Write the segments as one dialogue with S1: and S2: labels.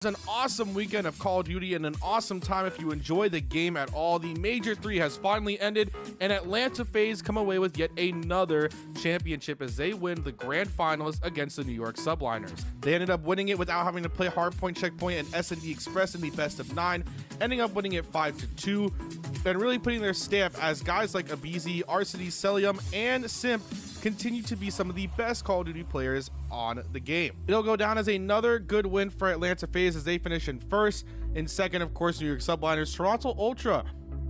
S1: It's an awesome weekend of Call of Duty and an awesome time if you enjoy the game at all. The Major 3 has finally ended, and Atlanta FaZe come away with yet another championship as they win the grand finals against the New York Subliners. They ended up winning it without having to play Hardpoint, Checkpoint, and S&D Express in the best of 9, ending up winning it 5-2, and really putting their stamp as guys like Abizi, Arcity, Celium, and Simp continue to be some of the best Call of Duty players on the game. It'll go down as another good win for Atlanta FaZe as they finish in first. In second, of course, New York Subliners. Toronto Ultra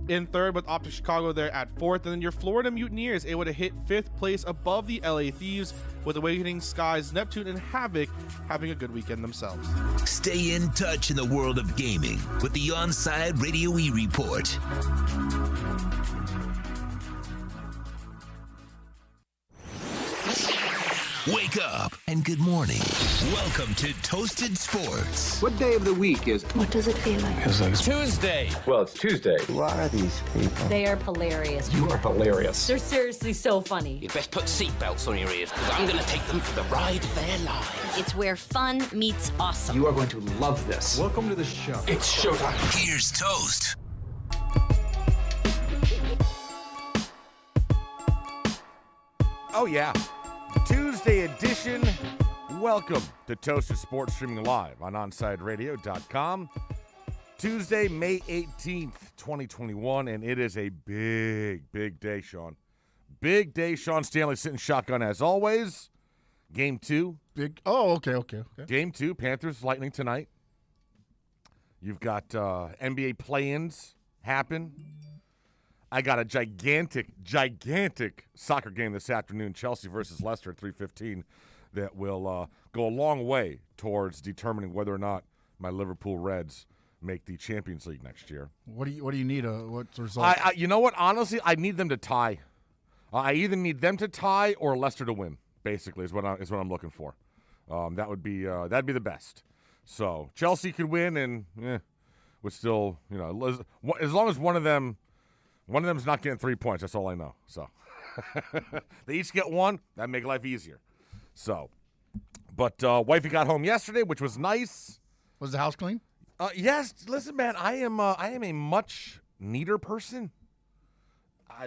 S1: in third with Optic Chicago there at fourth. And then your Florida Mutineers able to hit fifth place above the LA Thieves with Awakening Skies, Neptune, and Havoc having a good weekend themselves.
S2: Stay in touch in the world of gaming with the Onside Radio E Report. Wake up and good morning. Welcome to Toasted Sports.
S3: What day of the week is?
S4: What does it feel like?
S5: Feels like Tuesday.
S3: Well, it's Tuesday.
S6: Who are these people?
S4: They are hilarious.
S3: You are hilarious.
S4: They're seriously so funny.
S5: You best put seatbelts on your ears because I'm going to take them for the ride of their lives.
S7: It's where fun meets awesome.
S3: You are going to love this.
S6: Welcome to the show.
S5: It's showtime.
S2: Here's Toast.
S8: Oh, yeah. Tuesday edition. Welcome to Toasted Sports streaming live on OnSideRadio.com. Tuesday, May 18th, 2021, and it is a big day, Sean. Big day. Sean Stanley sitting shotgun as always. Game 2.
S6: Okay.
S8: Game 2, Panthers Lightning tonight. You've got NBA play-ins happen. I got a gigantic soccer game this afternoon, Chelsea versus Leicester at 3:15, that will go a long way towards determining whether or not my Liverpool Reds make the Champions League next year.
S6: What do you need? What's the result?
S8: You know what? Honestly, I need them to tie. I either need them to tie or Leicester to win. Basically, is what I'm looking for. That'd be the best. So Chelsea could win, and would still, as long as one of them's not getting 3 points. That's all I know. So they each get one. That'd make life easier. So, but wifey got home yesterday, which was nice.
S6: Was the house clean?
S8: Yes. Listen, man, I am a much neater person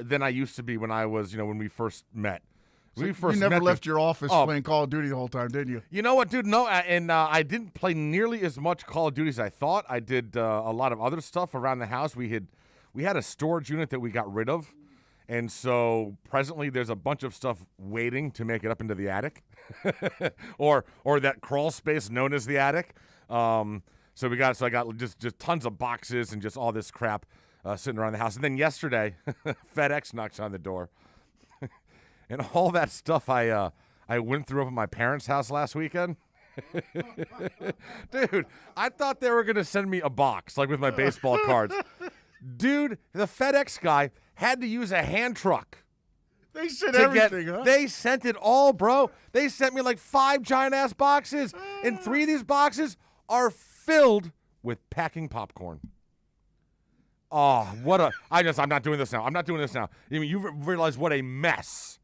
S8: than I used to be when I was, when we first met.
S6: So you never left your office playing Call of Duty the whole time, did you?
S8: You know what, dude? No, and I didn't play nearly as much Call of Duty as I thought. I did a lot of other stuff around the house. We had a storage unit that we got rid of, and so presently there's a bunch of stuff waiting to make it up into the attic, or that crawl space known as the attic. So I got just tons of boxes and just all this crap sitting around the house. And then yesterday, FedEx knocks on the door, and all that stuff I went through up at my parents' house last weekend. Dude, I thought they were gonna send me a box like with my baseball cards. Dude, the FedEx guy had to use a hand truck.
S6: They sent everything, huh?
S8: They sent it all, bro. They sent me like 5 giant-ass boxes, and 3 of these boxes are filled with packing popcorn. Oh, I'm not doing this now. I'm not doing this now. You realize what a mess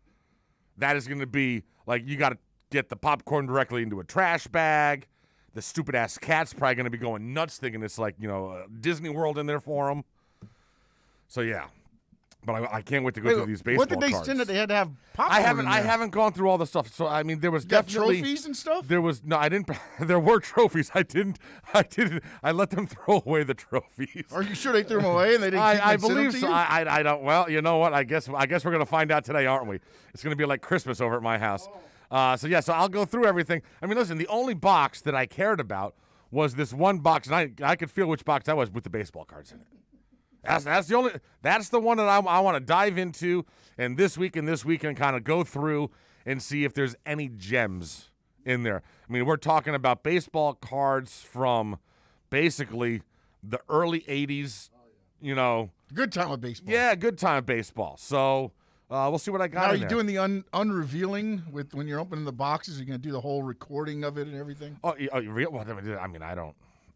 S8: that is going to be. Like, you got to get the popcorn directly into a trash bag. The stupid-ass cat's probably going to be going nuts thinking it's like, Disney World in there for them. So, yeah. But I can't wait to go through these baseball cards.
S6: What did they send it? They had to have popcorn
S8: I haven't gone through all the stuff. So, I mean, there was definitely
S6: trophies and stuff?
S8: I didn't. There were trophies. I didn't. I let them throw away the trophies.
S6: Are you sure they threw them away and they didn't
S8: I believe so. I don't. Well, you know what? I guess we're going to find out today, aren't we? It's going to be like Christmas over at my house. So I'll go through everything. I mean, listen, the only box that I cared about was this one box, and I could feel which box that was with the baseball cards in it. That's the one that I want to dive into, and this weekend kind of go through and see if there's any gems in there. I mean, we're talking about baseball cards from basically the early 80s,
S6: Good time with baseball.
S8: Yeah, good time with baseball. So we'll see what I got.
S6: Now, are
S8: in
S6: you
S8: there.
S6: doing the unrevealing with when you're opening the boxes? Are you going to do the whole recording of it and everything?
S8: Well,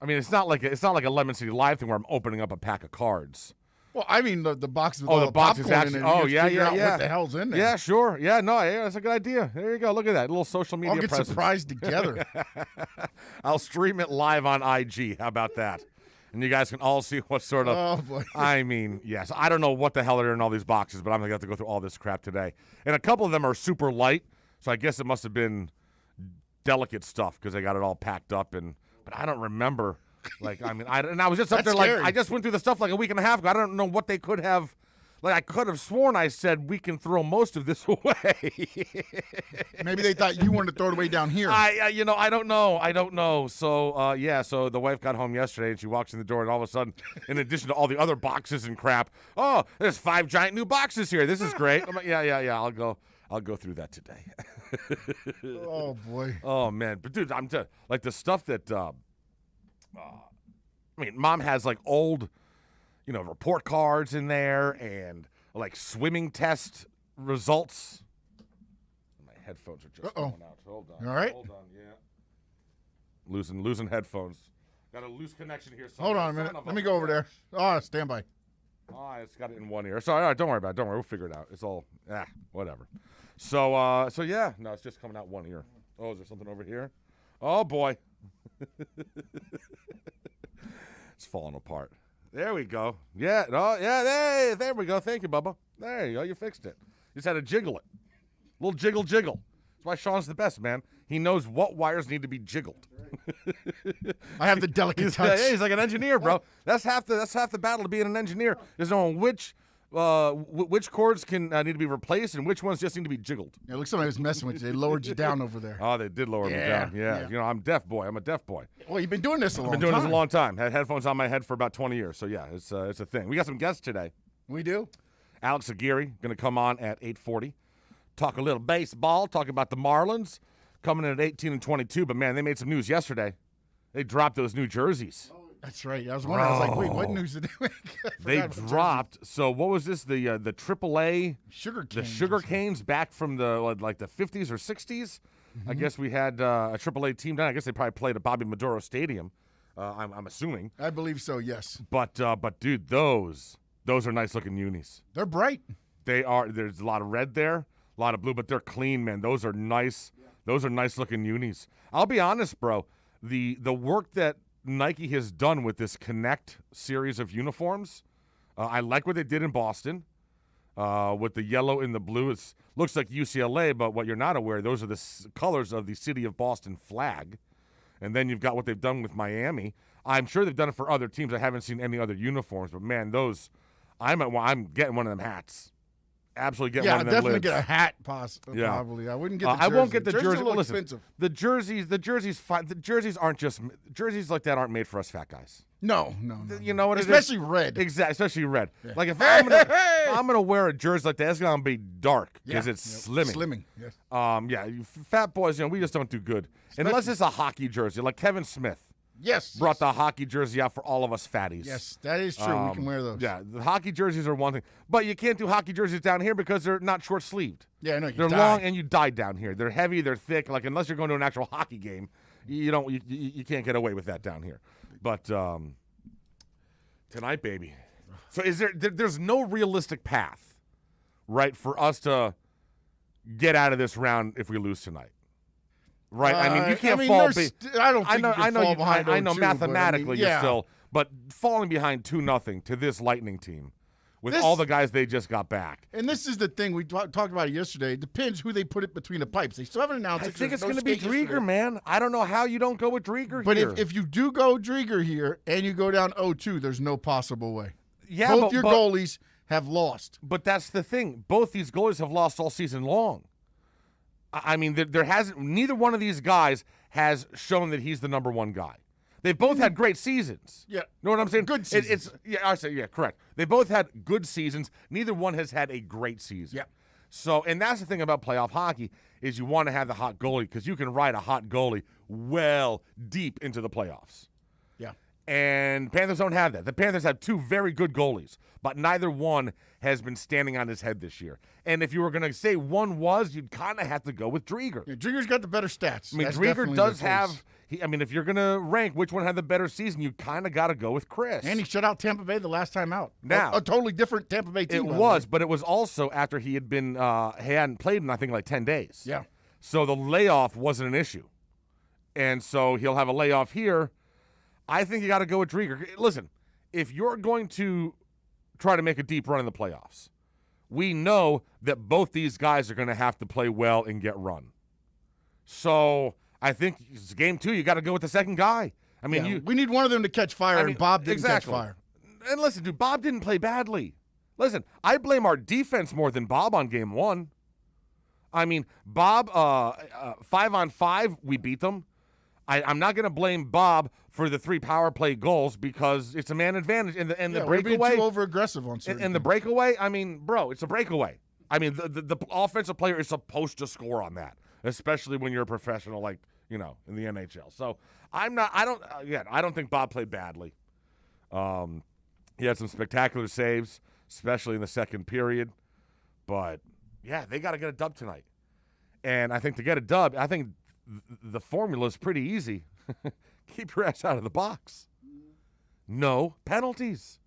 S8: I mean, it's not like a Lemon City Live thing where I'm opening up a pack of cards.
S6: Well, I mean the boxes with
S8: Oh,
S6: all
S8: the
S6: the
S8: box is
S6: popcorn
S8: actually.
S6: in it. You
S8: Oh,
S6: just
S8: yeah,
S6: figure
S8: yeah,
S6: out
S8: yeah.
S6: What the hell's in there?
S8: Yeah, sure. Yeah, no, yeah, that's a good idea. There you go. Look at that. A little social media
S6: All get
S8: presence.
S6: surprised together.
S8: I'll stream it live on IG. How about that? And you guys can all see what sort of.
S6: Oh, boy.
S8: I mean, yes. I don't know what the hell are in all these boxes, but I'm going to have to go through all this crap today. And a couple of them are super light, so I guess it must have been delicate stuff because they got it all packed up. But I don't remember. Like, I mean, I was just up
S6: That's
S8: there
S6: scary.
S8: like, I just went through the stuff like a week and a half ago. I don't know what they could have. Like, I could have sworn I said we can throw most of this away.
S6: Maybe they thought you wanted to throw it away down here.
S8: I don't know. So, so the wife got home yesterday and she walks in the door and all of a sudden, in addition to all the other boxes and crap, oh, there's 5 giant new boxes here. This is great. I'm like, yeah. I'll go through that today.
S6: Oh, boy.
S8: Oh man, but dude, like the stuff that, I mean, Mom has like old, report cards in there and like swimming test results. My headphones are just going out. Hold on.
S6: All right.
S8: Hold on. Yeah. Losing headphones. Got a loose connection here.
S6: Hold on a minute. Let me go over there. Oh, stand by.
S8: Oh, it's got it in one ear. Sorry, all right, don't worry about it. Don't worry, we'll figure it out. It's all whatever. So yeah, no, it's just coming out one ear. Oh, is there something over here? Oh boy. It's falling apart. There we go. Yeah. Oh, yeah. There we go. Thank you, Bubba. There you go. You fixed it. You just had to jiggle it. Little jiggle. That's why Sean's the best, man. He knows what wires need to be jiggled.
S6: I have the delicate touch.
S8: Yeah, he's like an engineer, bro. That's half the battle to being an engineer. Is knowing which cords can need to be replaced and which ones just need to be jiggled.
S6: Yeah, look, somebody was messing with you. They lowered you down over there.
S8: Oh, they did lower me down. Yeah. I'm deaf boy. I'm a deaf boy.
S6: Well, you've been doing this a long time.
S8: I've been doing this a long time. Had headphones on my head for about 20 years. So yeah, it's a thing. We got some guests today.
S6: We do.
S8: Alex Aguirre going to come on at 8:40. Talk a little baseball. Talk about the Marlins coming in at 18-22. But man, they made some news yesterday. They dropped those new jerseys.
S6: That's right. I was wondering. I was like, wait, what news did they make?
S8: They dropped. So what was this? The AAA
S6: sugar
S8: the
S6: canes.
S8: sugar canes back from the 50s or 60s. I guess we had a AAA team down. I guess they probably played at Bobby Maduro Stadium. I'm assuming.
S6: I believe so. Yes.
S8: But dude, those are nice looking unis.
S6: They're bright.
S8: They are. There's a lot of red there, a lot of blue, but they're clean, man. Those are nice. Those are nice looking unis. I'll be honest, bro. The work that Nike has done with this Connect series of uniforms, I like what they did in Boston with the yellow and the blue. It looks like UCLA, but what you're not aware, those are the colors of the city of Boston flag. And then you've got what they've done with Miami. I'm sure they've done it for other teams. I haven't seen any other uniforms, but man, those, I'm getting one of them hats. Absolutely getting one of them
S6: definitely
S8: lids.
S6: get a hat, possibly.
S8: Yeah.
S6: Probably. I wouldn't get the jersey.
S8: I won't get the
S6: Jerseys
S8: jersey.
S6: are a little
S8: Listen,
S6: expensive.
S8: the jerseys fine. The jerseys aren't just jerseys like that aren't made for us fat guys.
S6: No.
S8: You know what
S6: Especially
S8: it is?
S6: red.
S8: Exactly, especially red. Yeah. Like if I'm gonna wear a jersey like that, it's gonna be dark because it's slimming.
S6: Slimming. Yes.
S8: You fat boys, we just don't do good unless it's a hockey jersey, like Kevin Smith.
S6: Yes.
S8: Brought the hockey jersey out for all of us fatties.
S6: Yes, that is true. We can wear those.
S8: Yeah, the hockey jerseys are one thing, but you can't do hockey jerseys down here because they're not short sleeved.
S6: Yeah, I know.
S8: They're long and you die down here. They're heavy. They're thick. Like unless you're going to an actual hockey game, you can't get away with that down here. But tonight, baby. So there's no realistic path, right, for us to get out of this round if we lose tonight. Right, I mean you can't fall.
S6: I don't think you can fall behind.
S8: I know
S6: 0-2,
S8: mathematically
S6: but,
S8: you're still, but falling behind 2-0 to this Lightning team, with all the guys they just got back.
S6: And this is the thing we talked about it yesterday. It depends who they put it between the pipes. They still haven't announced.
S8: I think it's going to be Drieger, man. I don't know how you don't go with Drieger
S6: but
S8: here.
S6: But if you do go Drieger here and you go down 0-2, there's no possible way.
S8: Yeah,
S6: both your goalies have lost.
S8: But that's the thing. Both these goalies have lost all season long. I mean, there hasn't. Neither one of these guys has shown that he's the number one guy. They've both had great seasons.
S6: Yeah.
S8: Know what I'm saying?
S6: Good seasons.
S8: Correct. They both had good seasons. Neither one has had a great season.
S6: Yeah.
S8: So, and that's the thing about playoff hockey is you want to have the hot goalie because you can ride a hot goalie well deep into the playoffs.
S6: Yeah.
S8: And Panthers don't have that. The Panthers have two very good goalies, but neither one has been standing on his head this year. And if you were going to say one was, you'd kind of have to go with Drieger.
S6: Yeah, Drieger's got the better stats.
S8: I mean,
S6: That's
S8: Drieger
S6: definitely
S8: does
S6: the case.
S8: have. If you're going to rank which one had the better season, you kind of got to go with Chris.
S6: And he shut out Tampa Bay the last time out.
S8: Now,
S6: a totally different Tampa Bay team.
S8: It was, but it was also after he had been he hadn't played in I think like 10 days.
S6: Yeah.
S8: So the layoff wasn't an issue, and so he'll have a layoff here. I think you got to go with Drieger. Listen, if you're going to try to make a deep run in the playoffs, we know that both these guys are going to have to play well and get run. So I think it's game 2. You got to go with the second guy. I mean,
S6: we need one of them to catch fire, and Bob didn't
S8: exactly.
S6: catch fire.
S8: And listen, dude, Bob didn't play badly. Listen, I blame our defense more than Bob on game 1. I mean, Bob, 5-on-5, we beat them. I'm not going to blame Bob for the 3 power play goals because it's a man advantage. And the breakaway.
S6: We're being too over-aggressive on certain
S8: and the breakaway, I mean, bro, it's a breakaway. I mean, the offensive player is supposed to score on that, especially when you're a professional like, in the NHL. So I don't think Bob played badly. He had some spectacular saves, especially in the second period. But, yeah, they got to get a dub tonight. And I think to get a dub, I think the formula is pretty easy. Keep your ass out of the box. No penalties.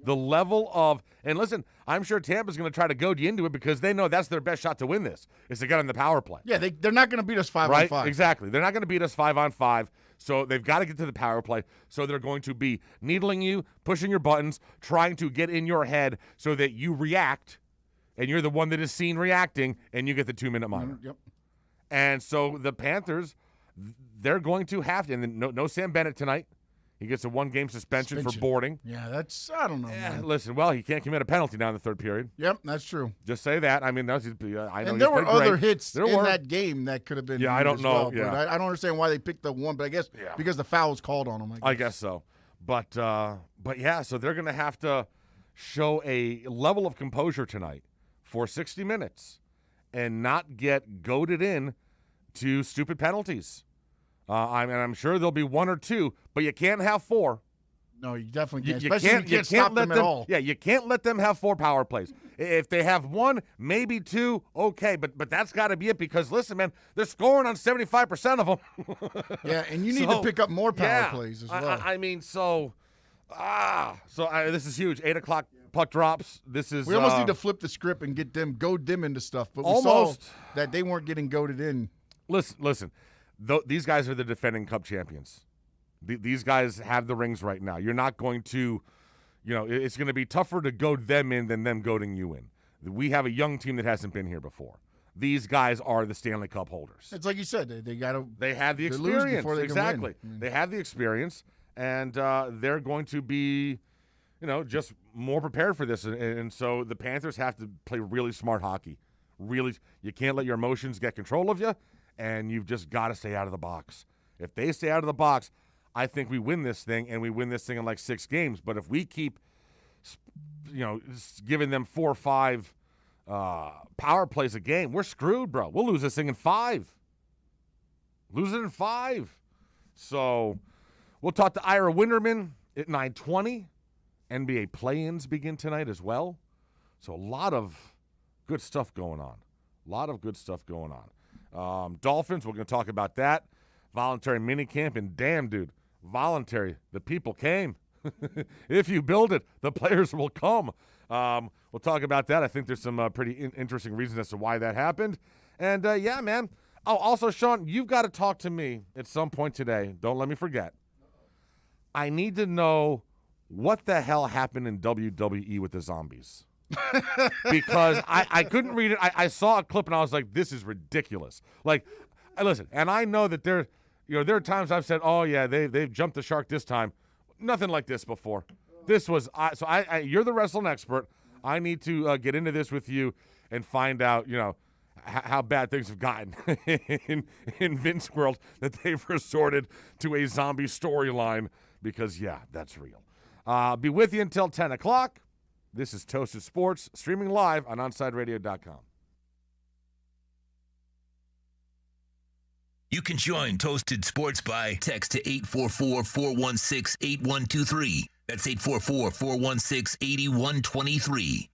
S8: The level of – and listen, I'm sure Tampa's going to try to goad you into it because they know that's their best shot to win this, is to get on the power play.
S6: Yeah, they're not going to beat us 5-on-5.
S8: Right, exactly. They're not going to beat us 5-on-5, so they've got to get to the power play. So they're going to be needling you, pushing your buttons, trying to get in your head so that you react, and you're the one that is seen reacting, and you get the 2-minute minor.
S6: Yep.
S8: And so the Panthers, they're going to have to – and no Sam Bennett tonight. He gets a 1-game suspension for boarding.
S6: Yeah, that's, I don't know, man.
S8: Listen, well, he can't commit a penalty now in the third period.
S6: Yep, that's true.
S8: Just say that. I mean, I know
S6: and there were other hits in
S8: were.
S6: that game that could have been.
S8: Yeah, I don't know.
S6: Well,
S8: yeah.
S6: But I don't understand why they picked the one, but I guess because the foul was called on him.
S8: I guess so. But yeah, so they're going to have to show a level of composure tonight for 60 minutes and not get goaded in to stupid penalties. I'm sure there'll be 1 or 2, but you can't have 4.
S6: No, you definitely can't.
S8: You
S6: Especially if you can't stop them at all.
S8: Yeah, you can't let them have 4 power plays. If they have 1, maybe 2, okay, but that's got to be it because, listen, man, they're scoring on 75% of them.
S6: Yeah, and you need to pick up more power plays as well.
S8: I mean, this is huge. 8 o'clock puck drops. This is.
S6: We almost need to flip the script and goad them into stuff, but we
S8: almost
S6: saw that they weren't getting goaded in.
S8: Listen. These guys are the defending Cup champions. These guys have the rings right now. You're not going to, it's going to be tougher to goad them in than them goading you in. We have a young team that hasn't been here before. These guys are the Stanley Cup holders.
S6: It's like you said, they got to.
S8: They have the
S6: lose
S8: experience.
S6: before they
S8: Exactly.
S6: can win.
S8: They have the experience, and they're going to be, just more prepared for this. And so the Panthers have to play really smart hockey. Really, you can't let your emotions get control of you. And you've just got to stay out of the box. If they stay out of the box, I think we win this thing, and we win this thing in like 6 games. But if we keep, giving them 4 or 5 power plays a game, we're screwed, bro. We'll lose this thing in 5. Lose it in 5. So we'll talk to Ira Winderman at 9:20. NBA play-ins begin tonight as well. So a lot of good stuff going on. Dolphins, we're going to talk about that. Voluntary minicamp, and damn, dude, voluntary. The people came. If you build it, the players will come. We'll talk about that. I think there's some pretty interesting reasons as to why that happened. And, yeah, man. Oh, also, Sean, you've got to talk to me at some point today. Don't let me forget. I need to know what the hell happened in WWE with the zombies. Because I couldn't read it. I saw a clip and I was like, this is ridiculous. Like, listen, and I know that there are times I've said, oh yeah, they've jumped the shark this time. Nothing like this before. This was you're the wrestling expert. I need to get into this with you and find out, how bad things have gotten in Vince world that they've resorted to a zombie storyline because yeah, that's real. Be with you until 10 o'clock. This is Toasted Sports, streaming live on OnSideRadio.com.
S2: You can join Toasted Sports by text to 844-416-8123. That's 844-416-8123.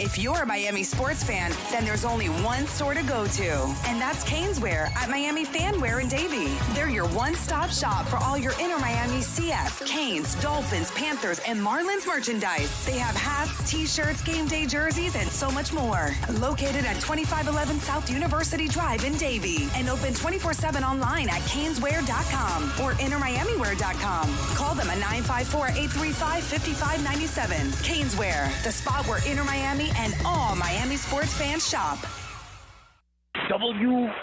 S9: If you're a Miami sports fan, then there's only one store to go to, and that's Caneswear at Miami Fanwear in Davie. They're your one-stop shop for all your InterMiami CF, Canes, Dolphins, Panthers, and Marlins merchandise. They have hats, t-shirts, game day jerseys, and so much more. Located at 2511 South University Drive in Davie, and open 24/7 online at caneswear.com or intermiamiwear.com. Call them at 954-835-5597. Caneswear, the spot where InterMiami and all Miami sports fans shop.
S10: WLESPN,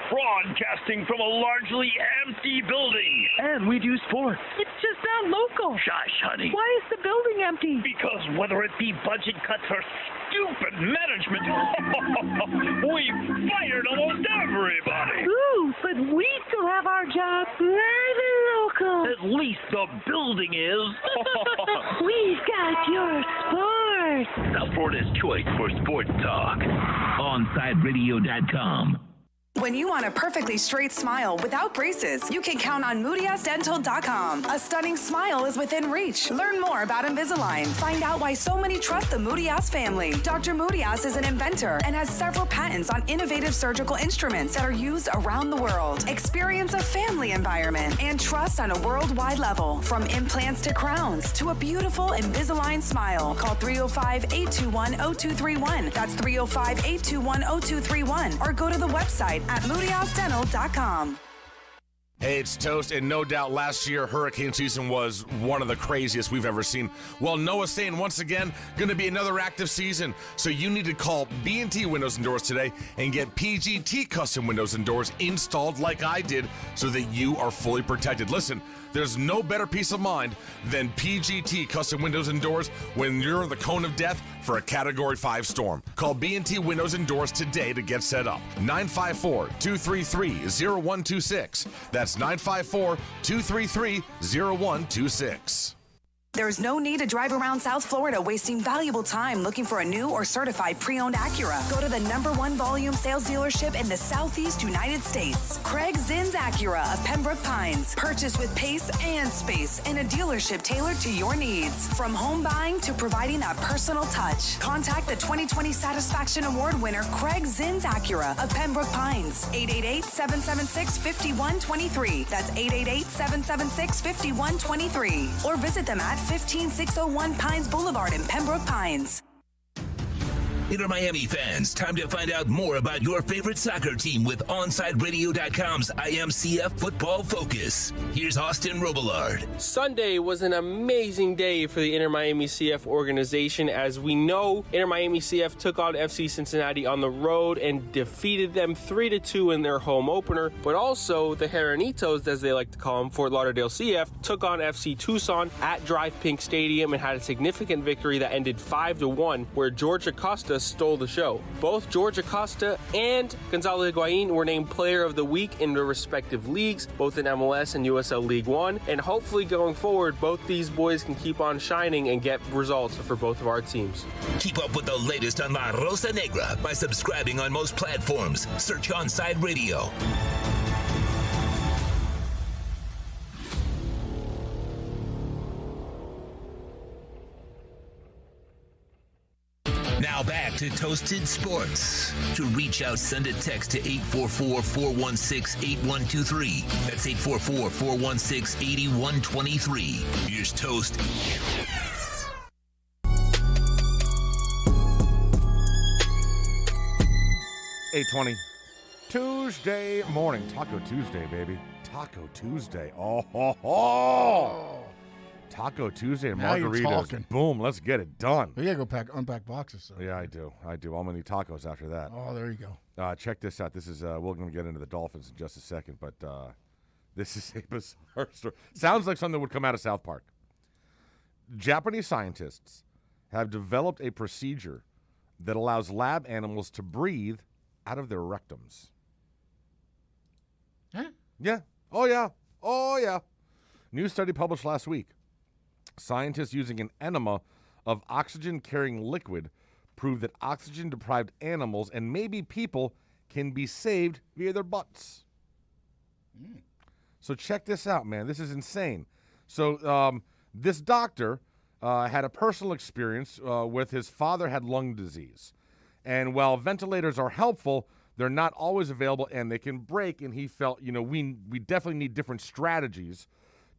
S10: broadcasting from a largely empty building. And we do sports. It's just not local. Shush, honey. Why is the building empty? Because whether it be budget cuts or stupid management, we fired almost everybody. Ooh, but we still have our job nice and local. At least the building is. We've got your sports.
S2: South Florida's choice for sports talk. OnSideRadio.com.
S9: When you want a perfectly straight smile without braces, you can count on MoodyAsDental.com. A stunning smile is within reach. Learn more about Invisalign. Find out why so many trust the Moody-Ass family. Dr. Moody-Ass is an inventor and has several patents on innovative surgical instruments that are used around the world. Experience a family environment and trust on a worldwide level. From implants to crowns to a beautiful Invisalign smile. Call 305-821-0231. That's 305-821-0231. Or go to the website at MoodyAsDental.com.
S8: Hey, it's Toast, and no doubt last year hurricane season was one of the craziest we've ever seen. Well, Noah's saying once again, going to be another active season, so you need to call B&T Windows and Doors today and get PGT custom windows and doors installed like I did so that you are fully protected. Listen, there's no better peace of mind than PGT custom windows and doors when you're in the cone of death for a Category 5 storm. Call B&T Windows and Doors today to get set up. 954-233-0126. That's 954-233-0126.
S9: There's no need to drive around South Florida wasting valuable time looking for a new or certified pre-owned Acura. Go to the #1 volume sales dealership in the Southeast United States. Craig Zinn's Acura of Pembroke Pines. Purchase with pace and space in a dealership tailored to your needs. From home buying to providing that personal touch. Contact the 2020 Satisfaction Award winner Craig Zinn's Acura of Pembroke Pines. 888-776-5123. That's 888-776-5123. Or visit them at 15601 Pines Boulevard in Pembroke Pines.
S2: InterMiami fans, time to find out more about your favorite soccer team with OnSideRadio.com's IMCF Football Focus. Here's Austin Robillard.
S11: Sunday was an amazing day for the InterMiami CF organization. As we know, InterMiami CF took on FC Cincinnati on the road and defeated them 3-2 in their home opener. But also, the Heranitos, as they like to call them, Fort Lauderdale CF, took on FC Tucson at Drive Pink Stadium and had a significant victory that ended 5-1, where George Acosta stole the show. Both George Acosta and Gonzalo Higuain were named Player of the Week in their respective leagues, both in MLS and USL League One, and hopefully going forward, both these boys can keep on shining and get results for both of our teams.
S2: Keep up with the latest on La Rosa Negra by subscribing on most platforms. Search OnSide Radio. Now back to Toasted Sports. To reach out, send a text to 844-416-8123. That's 844-416-8123. Here's Toast.
S8: 8:20. Tuesday morning. Taco Tuesday, baby. Taco Tuesday. Oh, ho, ho. Taco Tuesday and
S6: Now you're
S8: margaritas.
S6: talking.
S8: Boom, let's get it done.
S6: We gotta go unpack boxes. So.
S8: Yeah, I do. I'm gonna need tacos after that.
S6: Oh, there you go.
S8: Check this out. This is we're gonna get into the Dolphins in just a second, but this is a bizarre story. Sounds like something that would come out of South Park. Japanese scientists have developed a procedure that allows lab animals to breathe out of their rectums.
S6: Huh?
S8: Yeah. Oh yeah. Oh yeah. New study published last week. Scientists using an enema of oxygen-carrying liquid proved that oxygen-deprived animals and maybe people can be saved via their butts. So check this out, man. This is insane. So this doctor had a personal experience with his father had lung disease. And while ventilators are helpful, they're not always available and they can break. And he felt, we definitely need different strategies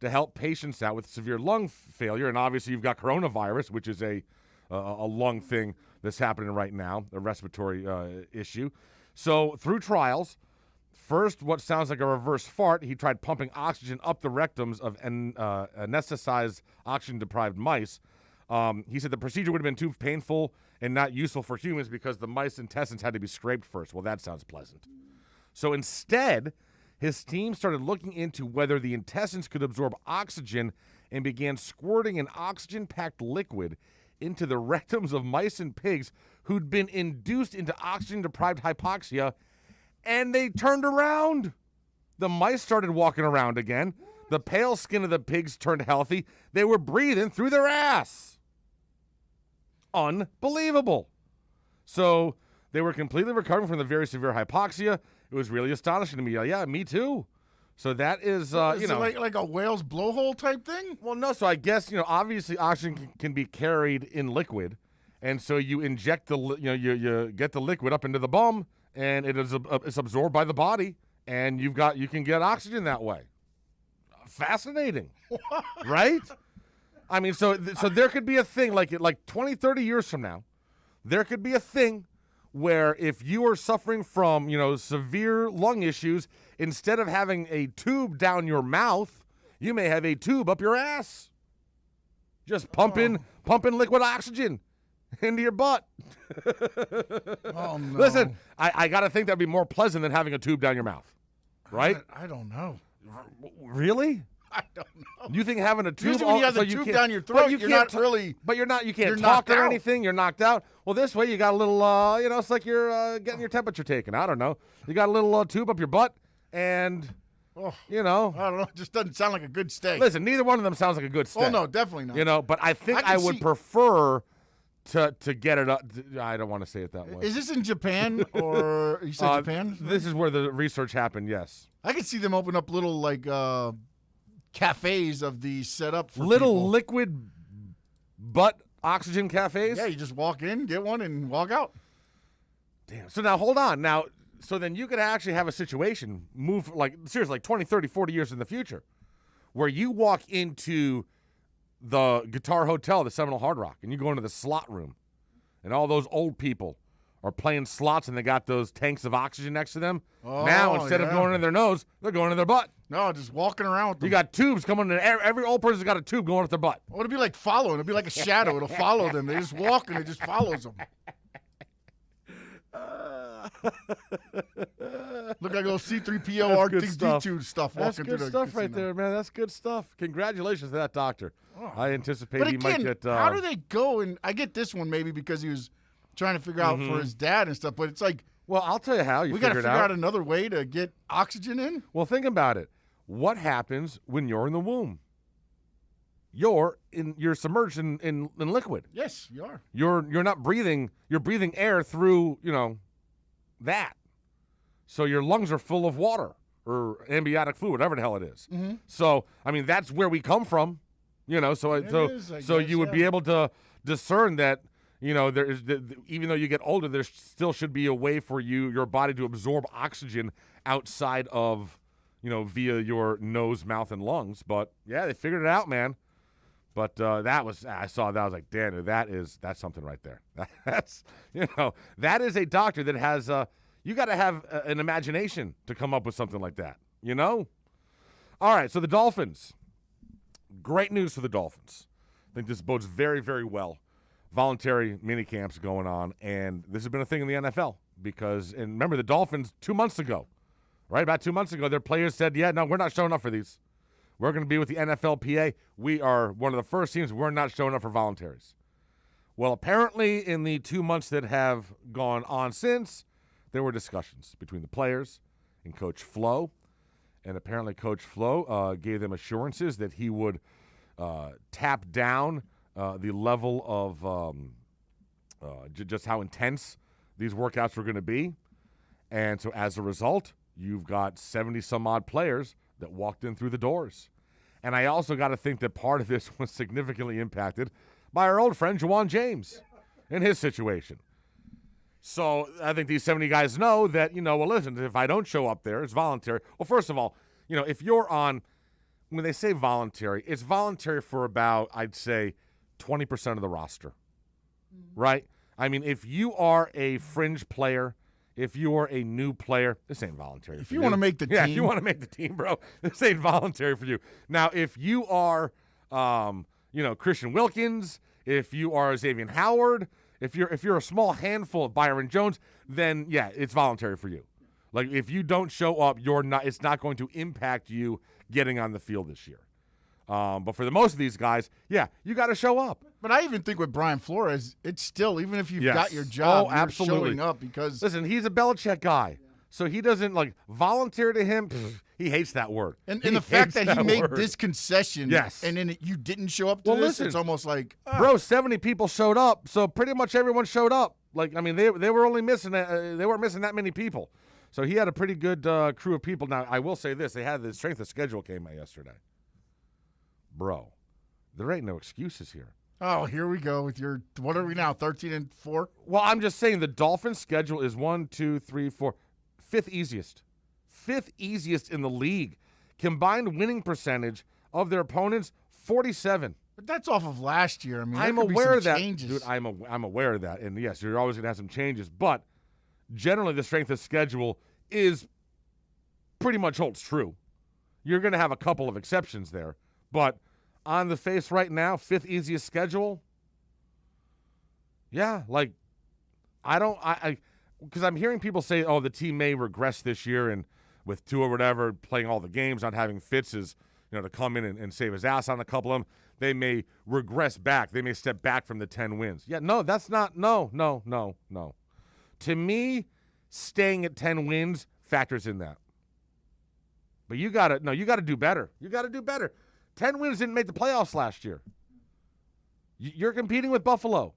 S8: to help patients out with severe lung failure. And obviously you've got coronavirus, which is a lung thing that's happening right now, a respiratory issue. So through trials, first what sounds like a reverse fart, he tried pumping oxygen up the rectums of anesthetized, oxygen-deprived mice. He said the procedure would have been too painful and not useful for humans because the mice intestines had to be scraped first. Well, that sounds pleasant. So instead, his team started looking into whether the intestines could absorb oxygen and began squirting an oxygen-packed liquid into the rectums of mice and pigs who'd been induced into oxygen-deprived hypoxia, and they turned around. The mice started walking around again. The pale skin of the pigs turned healthy. They were breathing through their ass. Unbelievable. So they were completely recovering from the very severe hypoxia. It was really astonishing to me. Yeah, me too. So that is,
S6: Is it like a whale's blowhole type thing?
S8: Well, no. So I guess, obviously oxygen can be carried in liquid. And so you inject you get the liquid up into the bum, and it's absorbed by the body, and you can get oxygen that way. Fascinating. Right? I mean, so there could be a thing like 20, 30 years from now, there could be a thing where if you are suffering from, severe lung issues, instead of having a tube down your mouth, you may have a tube up your ass. Just pumping liquid oxygen into your butt.
S6: Oh, no.
S8: Listen, I got to think that'd be more pleasant than having a tube down your mouth, right?
S6: I don't know.
S8: Really?
S6: I don't know.
S8: You think having a tube?
S6: Usually when you have the tube down your throat, you're not really.
S8: But you can't
S6: you're
S8: talk or
S6: knocked out.
S8: anything. You're knocked out. Well, this way you got a little, it's like you're getting your temperature taken. I don't know. You got a little tube up your butt, and
S6: I
S8: you
S6: don't know. It just doesn't sound like a good steak.
S8: Listen, neither one of them sounds like a good steak.
S6: Oh no, definitely not.
S8: But I think I would prefer to get it up. I don't want to say it that way.
S6: Is this in Japan or you said Japan?
S8: This is where the research happened. Yes.
S6: I could see them open up little cafes of these set up for
S8: little
S6: people.
S8: liquid butt oxygen cafes.
S6: Yeah, you just walk in, get one, and walk out.
S8: Damn. So now hold on. Now, so then you could actually have a situation move seriously 20, 30, 40 years in the future where you walk into the Guitar Hotel, the Seminole Hard Rock, and you go into the slot room, and all those old people are playing slots, and they got those tanks of oxygen next to them.
S6: Oh,
S8: now, instead of going in their nose, they're going in their butt.
S6: No, just walking around with them.
S8: You got tubes coming in. Every old person's got a tube going up their butt.
S6: Well, it'll be like following. It'll be like a shadow. It'll follow them. They just walk, and it just follows them. Look like those C-3PO R2-D2 stuff
S8: That's
S6: walking
S8: good
S6: through the
S8: stuff right
S6: casino.
S8: there, man. That's good stuff. Congratulations to that doctor.
S6: Oh.
S8: I anticipate
S6: But
S8: he
S6: again,
S8: might get.
S6: how do they go? And I get this one maybe because he was trying to figure out for his dad and stuff. But it's like,
S8: well, I'll tell you how you
S6: we got to
S8: figure
S6: figure
S8: it
S6: out another way to get oxygen in.
S8: Well, think about it. What happens when you're in the womb? You're submerged in liquid.
S6: Yes, you are.
S8: You're not breathing. You're breathing air through that. So your lungs are full of water or amniotic fluid, whatever the hell it is.
S6: Mm-hmm.
S8: So I mean that's where we come from. So you would be able to discern that. There is even though you get older, there still should be a way for your body to absorb oxygen outside of, via your nose, mouth, and lungs. But yeah, they figured it out, man. But I saw that, I was like, damn, that's something right there. That's that is a doctor that has you got to have an imagination to come up with something like that. All right, so the Dolphins. Great news for the Dolphins. I think this bodes very, very well. Voluntary mini camps going on, and this has been a thing in the NFL because, and remember the Dolphins 2 months ago, right? About 2 months ago, their players said, yeah, no, we're not showing up for these. We're going to be with the NFLPA. We are one of the first teams. We're not showing up for voluntaries. Well, apparently in the 2 months that have gone on since, there were discussions between the players and Coach Flo, and apparently Coach Flo gave them assurances that he would tap down the level of just how intense these workouts were going to be. And so as a result, you've got 70-some-odd players that walked in through the doors. And I also got to think that part of this was significantly impacted by our old friend Juwan James in his situation. So I think these 70 guys know that, well, listen, if I don't show up there, it's voluntary. Well, first of all, if you're on, when they say voluntary, it's voluntary for about, I'd say, 20% of the roster, right? I mean, if you are a fringe player, if you are a new player, this ain't voluntary.
S6: If you want to make the team.
S8: Yeah, if you want to make the team, bro, this ain't voluntary for you. Now, if you are, Christian Wilkins, if you are Xavier Howard, if you're a small handful of Byron Jones, then, yeah, it's voluntary for you. Like, if you don't show up, it's not going to impact you getting on the field this year. But for the most of these guys, yeah, you got to show up.
S6: But I even think with Brian Flores, it's still, even if you've
S8: Yes.
S6: got your job,
S8: Oh, absolutely.
S6: you're showing up because.
S8: Listen, he's a Belichick guy. So he doesn't, volunteer to him. He hates that word.
S6: And the fact
S8: hates
S6: that he made
S8: word.
S6: this concession,
S8: Yes.
S6: and then you didn't show up to
S8: Well,
S6: this,
S8: listen,
S6: it's almost like,
S8: Bro, 70 people showed up, so pretty much everyone showed up. They were only missing, they weren't missing that many people. So he had a pretty good crew of people. Now, I will say this. They had the strength of schedule came out yesterday. Bro, there ain't no excuses here.
S6: oh, here we go with your, what are we now, 13-4?
S8: Well, I'm just saying the Dolphins' schedule is 1, 2, 3, 4, fifth easiest. Fifth easiest in the league. Combined winning percentage of their opponents, 47.
S6: But that's off of last year. I mean,
S8: I'm
S6: there could be
S8: aware
S6: some
S8: of that.
S6: changes.
S8: Dude, I'm aware of that. And, yes, you're always going to have some changes. But generally the strength of schedule is pretty much holds true. You're going to have a couple of exceptions there. But on the face right now, fifth easiest schedule, yeah, because I'm hearing people say, oh, the team may regress this year, and with Tua or whatever, playing all the games, not having Fitz is, to come in and save his ass on a couple of them, they may regress back. They may step back from the 10 wins. Yeah, no, that's not, no. To me, staying at 10 wins factors in that. But you got to do better. You got to do better. 10 wins didn't make the playoffs last year. You're competing with Buffalo.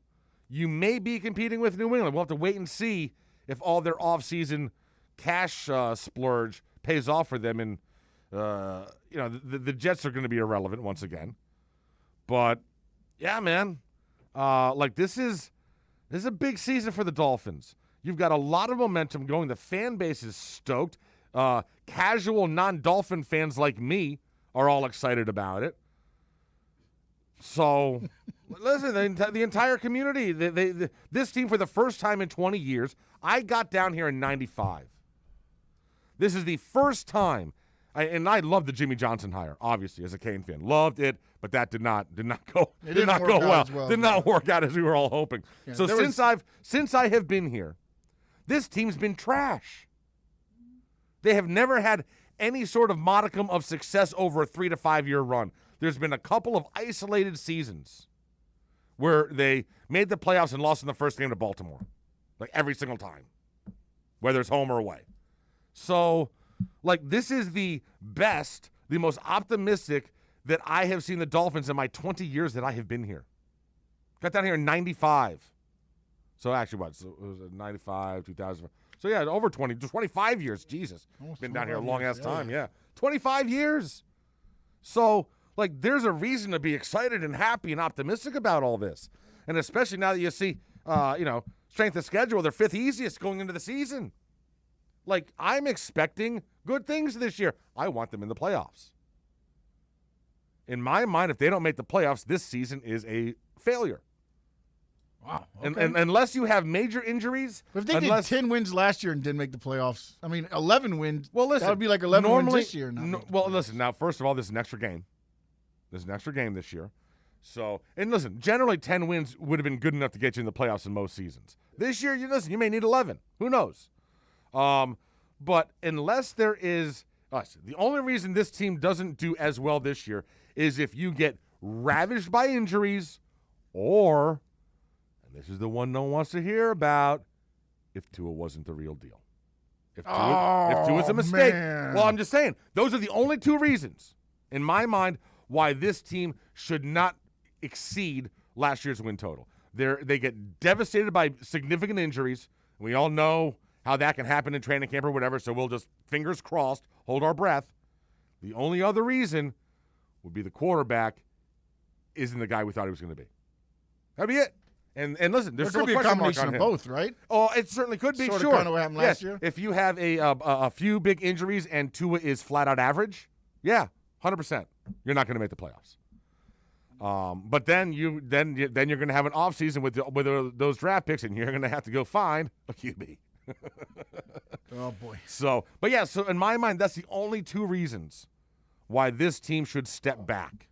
S8: You may be competing with New England. We'll have to wait and see if all their offseason cash splurge pays off for them. And, the Jets are going to be irrelevant once again. But, yeah, man, this is a big season for the Dolphins. You've got a lot of momentum going. The fan base is stoked. Casual non-Dolphin fans like me are all excited about it. So, listen, the entire community, this team for the first time in 20 years, I got down here in 95. This is the first time, and I loved the Jimmy Johnson hire, obviously, as a Kane fan. Loved it, but that did not go well. Did not work out as we were all hoping.
S6: Yeah,
S8: so since I have been here, this team's been trash. They have never had any sort of modicum of success over a 3 to 5 year run. There's been a couple of isolated seasons where they made the playoffs and lost in the first game to Baltimore, every single time, whether it's home or away. So, this is the best, the most optimistic that I have seen the Dolphins in my 20 years that I have been here. Got down here in 95. So, actually, what? So it was 95, 2000. So, yeah, over 25 years. Jesus.
S6: Almost
S8: Been down here a
S6: 25
S8: long-ass
S6: years,
S8: time, yeah. 25 years. So, there's a reason to be excited and happy and optimistic about all this. And especially now that you see, strength of schedule, they're fifth easiest going into the season. I'm expecting good things this year. I want them in the playoffs. In my mind, if they don't make the playoffs, this season is a failure.
S6: Wow. Okay.
S8: And unless you have major injuries.
S6: But if they did 10 wins last year and didn't make the playoffs, 11 wins,
S8: well, listen,
S6: that would be 11 wins this year.
S8: Listen, now, first of all, this is an extra game. There's an extra game this year. So, and listen, generally 10 wins would have been good enough to get you in the playoffs in most seasons. This year, you may need 11. Who knows? But unless there is the only reason this team doesn't do as well this year is if you get ravaged by injuries or, and this is the one no one wants to hear about, if Tua wasn't the real deal. If Tua's a mistake.
S6: Man.
S8: Well, I'm just saying, those are the only two reasons, in my mind, why this team should not exceed last year's win total. They get devastated by significant injuries. We all know how that can happen in training camp or whatever, so we'll just, fingers crossed, hold our breath. The only other reason would be the quarterback isn't the guy we thought he was going to be. That'd be it. And listen, there's
S6: there could be a combination of both, right?
S8: Oh, it certainly could be,
S6: sort
S8: sure.
S6: of kind of what happened last year.
S8: If you have a few big injuries and Tua is flat out average, yeah, 100%, you're not going to make the playoffs. But then you're going to have an offseason with those draft picks, and you're going to have to go find a QB.
S6: Oh boy.
S8: So in my mind, that's the only two reasons why this team should step back.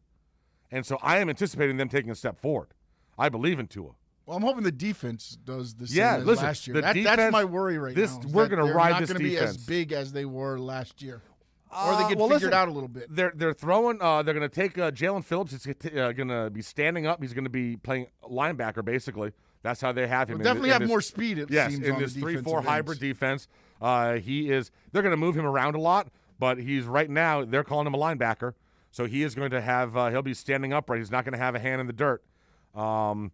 S8: And so I am anticipating them taking a step forward. I believe in Tua.
S6: Well, I'm hoping the defense does the same as last year. That's my worry right now.
S8: We're going to ride this defense.
S6: They're not going to be as big as they were last year. Or they get figured out a little bit.
S8: They're throwing. They're going to take Jalen Phillips. He's going to be standing up. He's going to be playing linebacker, basically. That's how they have him.
S6: Definitely have more speed, it seems,
S8: in this 3-4 hybrid defense. They're going to move him around a lot, but he's right now, they're calling him a linebacker. So he is going to have, he'll be standing upright. He's not going to have a hand in the dirt. Of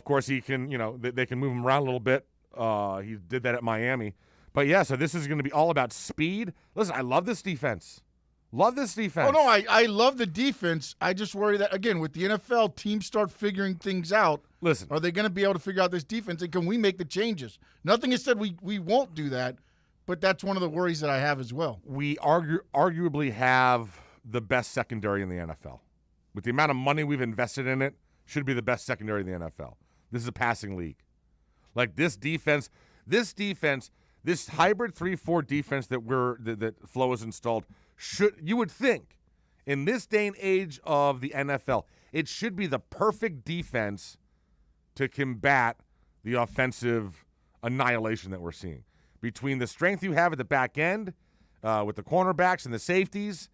S8: course, he can, they can move him around a little bit. He did that at Miami. But, yeah, so this is going to be all about speed. Listen, I love this defense. Love this defense.
S6: Oh, no, I love the defense. I just worry that, again, with the NFL, teams start figuring things out.
S8: Listen.
S6: Are they going to be able to figure out this defense, and can we make the changes? Nothing has said we won't do that, but that's one of the worries that I have as well.
S8: We arguably have the best secondary in the NFL. With the amount of money we've invested in it, should be the best secondary in the NFL. This is a passing league. Like this defense, this hybrid 3-4 defense that Flo has installed, you would think in this day and age of the NFL, it should be the perfect defense to combat the offensive annihilation that we're seeing. Between the strength you have at the back end, with the cornerbacks and the safeties,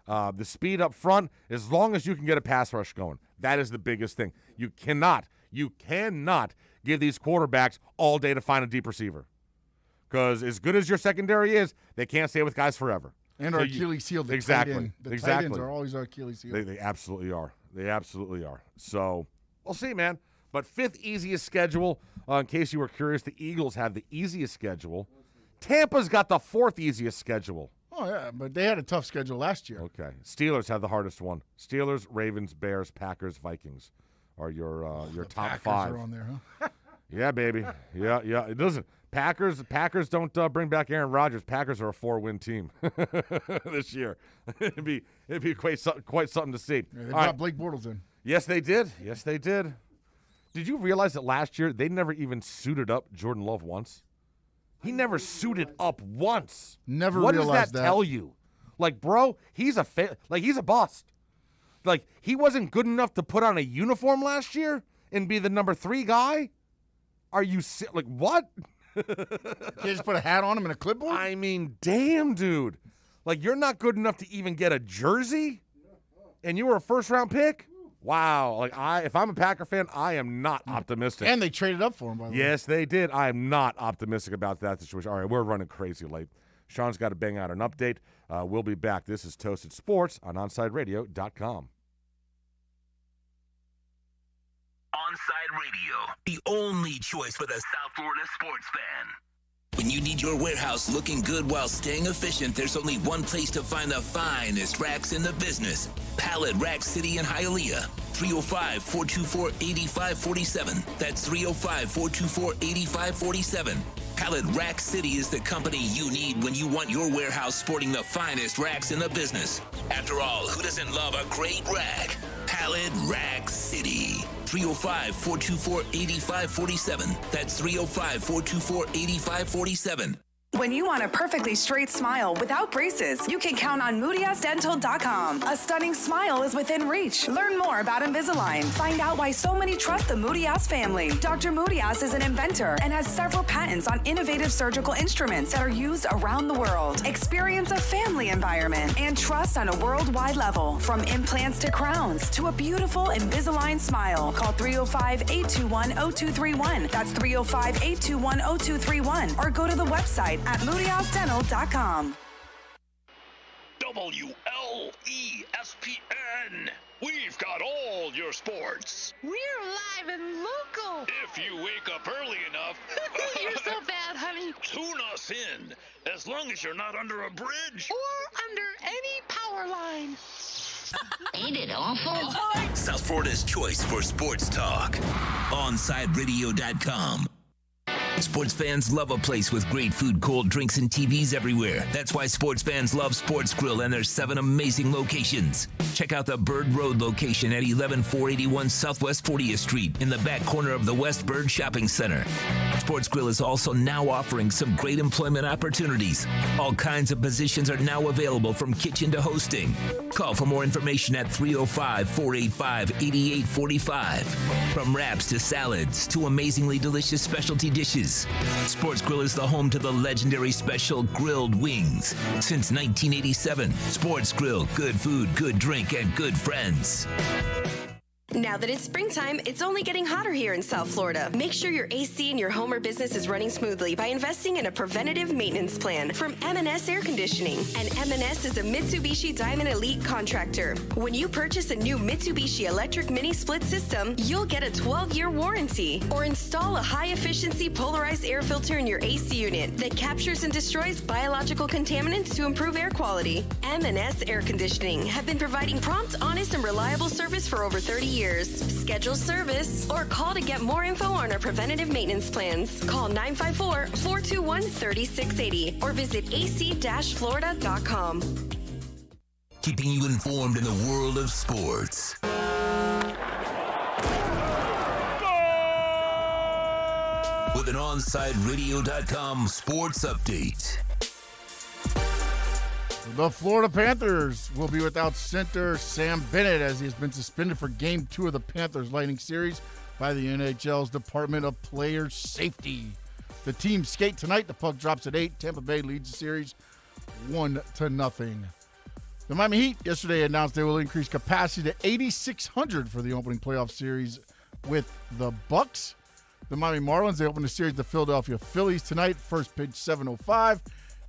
S8: the speed up front, as long as you can get a pass rush going, that is the biggest thing. You cannot give these quarterbacks all day to find a deep receiver. Because as good as your secondary is, they can't stay with guys forever.
S6: And our Achilles heel, the tight end. The tight ends are always our Achilles heel.
S8: They absolutely are. They absolutely are. So we'll see, man. But fifth easiest schedule, in case you were curious, the Eagles have the easiest schedule. Tampa's got the fourth easiest schedule.
S6: Oh, yeah, but they had a tough schedule last year.
S8: Okay. Steelers have the hardest one. Steelers, Ravens, Bears, Packers, Vikings are your top
S6: Packers
S8: five.
S6: Are on there, huh?
S8: Yeah, baby. Yeah. It doesn't. Packers don't bring back Aaron Rodgers. Packers are a 4-win team this year. It'd be quite something to see.
S6: Yeah, they brought Blake Bortles in.
S8: Yes, they did. Did you realize that last year they never even suited up Jordan Love once? He never suited up once.
S6: Never
S8: what
S6: realized
S8: does that tell you? Like, bro, he's a bust. Like, he wasn't good enough to put on a uniform last year and be the number 3 guy? Are you like what?
S6: Can't just put a hat on him and a clipboard?
S8: I mean, damn, dude. Like, you're not good enough to even get a jersey? And you were a first-round pick? Wow. Like, if I'm a Packer fan, I am not optimistic.
S6: And they traded up for him, by the way.
S8: Yes, they did. I am not optimistic about that situation. All right, we're running crazy late. Sean's got to bang out an update. We'll be back. This is Toasted Sports on OnSideRadio.com.
S2: Onside Radio, the only choice for the South Florida sports fan. When you need your warehouse looking good while staying efficient, there's only one place to find the finest racks in the business. Pallet Rack City in Hialeah. 305-424-8547. That's 305-424-8547. Pallet Rack City is the company you need when you want your warehouse sporting the finest racks in the business. After all, who doesn't love a great rack? Pallet Rack City. 305-424-8547. That's 305-424-8547.
S9: When you want a perfectly straight smile without braces, you can count on MoodyAsDental.com. A stunning smile is within reach. Learn more about Invisalign. Find out why so many trust the Moody-Ass family. Dr. Moody-Ass is an inventor and has several patents on innovative surgical instruments that are used around the world. Experience a family environment and trust on a worldwide level. From implants to crowns to a beautiful Invisalign smile. Call 305-821-0231. That's 305-821-0231. Or go to the website at MoodyAsDental.com.
S10: WLESPN. We've got all your sports.
S12: We're live and local.
S10: If you wake up early enough.
S12: You're so bad, honey.
S10: Tune us in, as long as you're not under a bridge.
S12: Or under any power line.
S7: Ain't it awful?
S2: South Florida's choice for sports talk. OnSideRadio.com. Sports fans love a place with great food, cold drinks, and TVs everywhere. That's why sports fans love Sports Grill and their 7 amazing locations. Check out the Bird Road location at 11481 Southwest 40th Street in the back corner of the West Bird Shopping Center. Sports Grill is also now offering some great employment opportunities. All kinds of positions are now available from kitchen to hosting. Call for more information at 305-485-8845. From wraps to salads to amazingly delicious specialty dishes, Sports Grill is the home to the legendary special grilled wings. Since 1987, Sports Grill, good food, good drink, and good friends.
S13: Now that it's springtime, it's only getting hotter here in South Florida. Make sure your AC in your home or business is running smoothly by investing in a preventative maintenance plan from M&S Air Conditioning. And M&S is a Mitsubishi Diamond Elite contractor. When you purchase a new Mitsubishi electric mini split system, you'll get a 12-year warranty. Or install a high-efficiency polarized air filter in your AC unit that captures and destroys biological contaminants to improve air quality. M&S Air Conditioning have been providing prompt, honest, and reliable service for over 30 years. Schedule service or call to get more info on our preventative maintenance plans. Call 954-421-3680 or visit ac-florida.com.
S2: Keeping you informed in the world of sports. With an OnSideRadio.com sports update.
S6: The Florida Panthers will be without center Sam Bennett as he has been suspended for Game 2 of the Panthers Lightning series by the NHL's Department of Player Safety. The team skate tonight. The puck drops at 8. Tampa Bay leads the series 1-0. The Miami Heat yesterday announced they will increase capacity to 8,600 for the opening playoff series with the Bucks. The Miami Marlins, they open the series to Philadelphia Phillies tonight. First pitch 7:05.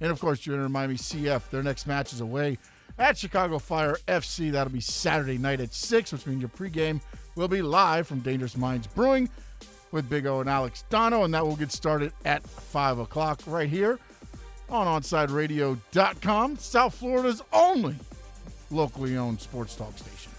S6: And, of course, your InterMiami CF, their next match is away at Chicago Fire FC. That'll be Saturday night at 6, which means your pregame will be live from Dangerous Minds Brewing with Big O and Alex Dono, and that will get started at 5 o'clock right here on OnSideRadio.com, South Florida's only locally owned sports talk station.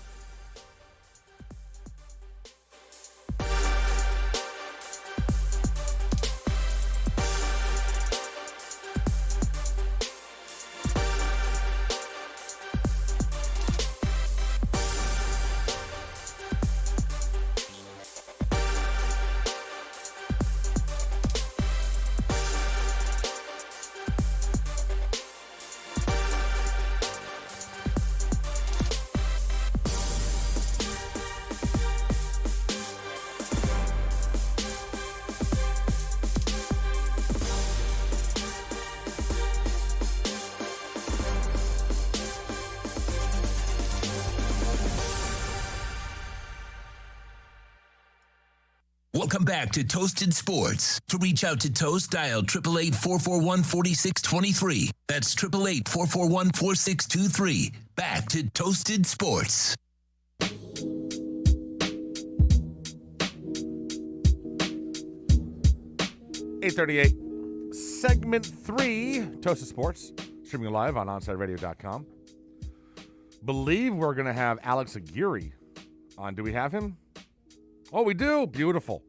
S2: Welcome back to Toasted Sports. To reach out to Toast, dial 888-441-4623. That's 888-441-4623. Back to Toasted Sports.
S8: 8:38, segment 3, Toasted Sports, streaming live on OnSideRadio.com. Believe we're going to have Alex Aguirre on. Do we have him? Oh, we do. Beautiful.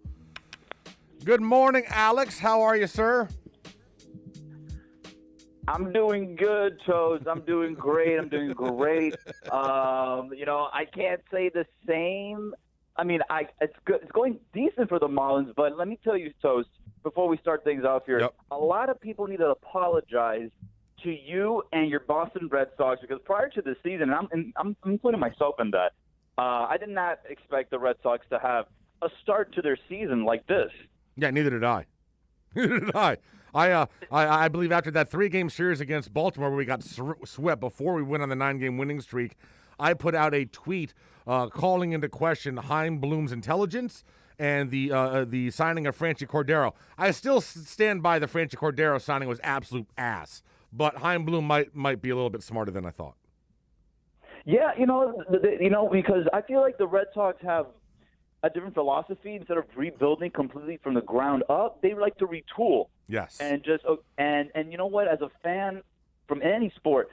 S8: Good morning, Alex. How are you, sir?
S14: I'm doing good, Toes. I'm doing great. I can't say the same. I mean, it's good. It's going decent for the Marlins, but let me tell you, Toes, before we start things off here, a lot of people need to apologize to you and your Boston Red Sox because prior to the season, and I'm including myself in that, I did not expect the Red Sox to have a start to their season like this.
S8: Yeah, neither did I. Neither did I. I believe after that 3-game series against Baltimore where we got swept before we went on the 9-game winning streak, I put out a tweet calling into question Chaim Bloom's intelligence and the signing of Franchi Cordero. I still stand by the Franchi Cordero signing was absolute ass, but Chaim Bloom might be a little bit smarter than I thought.
S14: Yeah, because I feel like the Red Sox have a different philosophy. Instead of rebuilding completely from the ground up, they like to retool.
S8: Yes.
S14: And just and you know what? As a fan from any sport,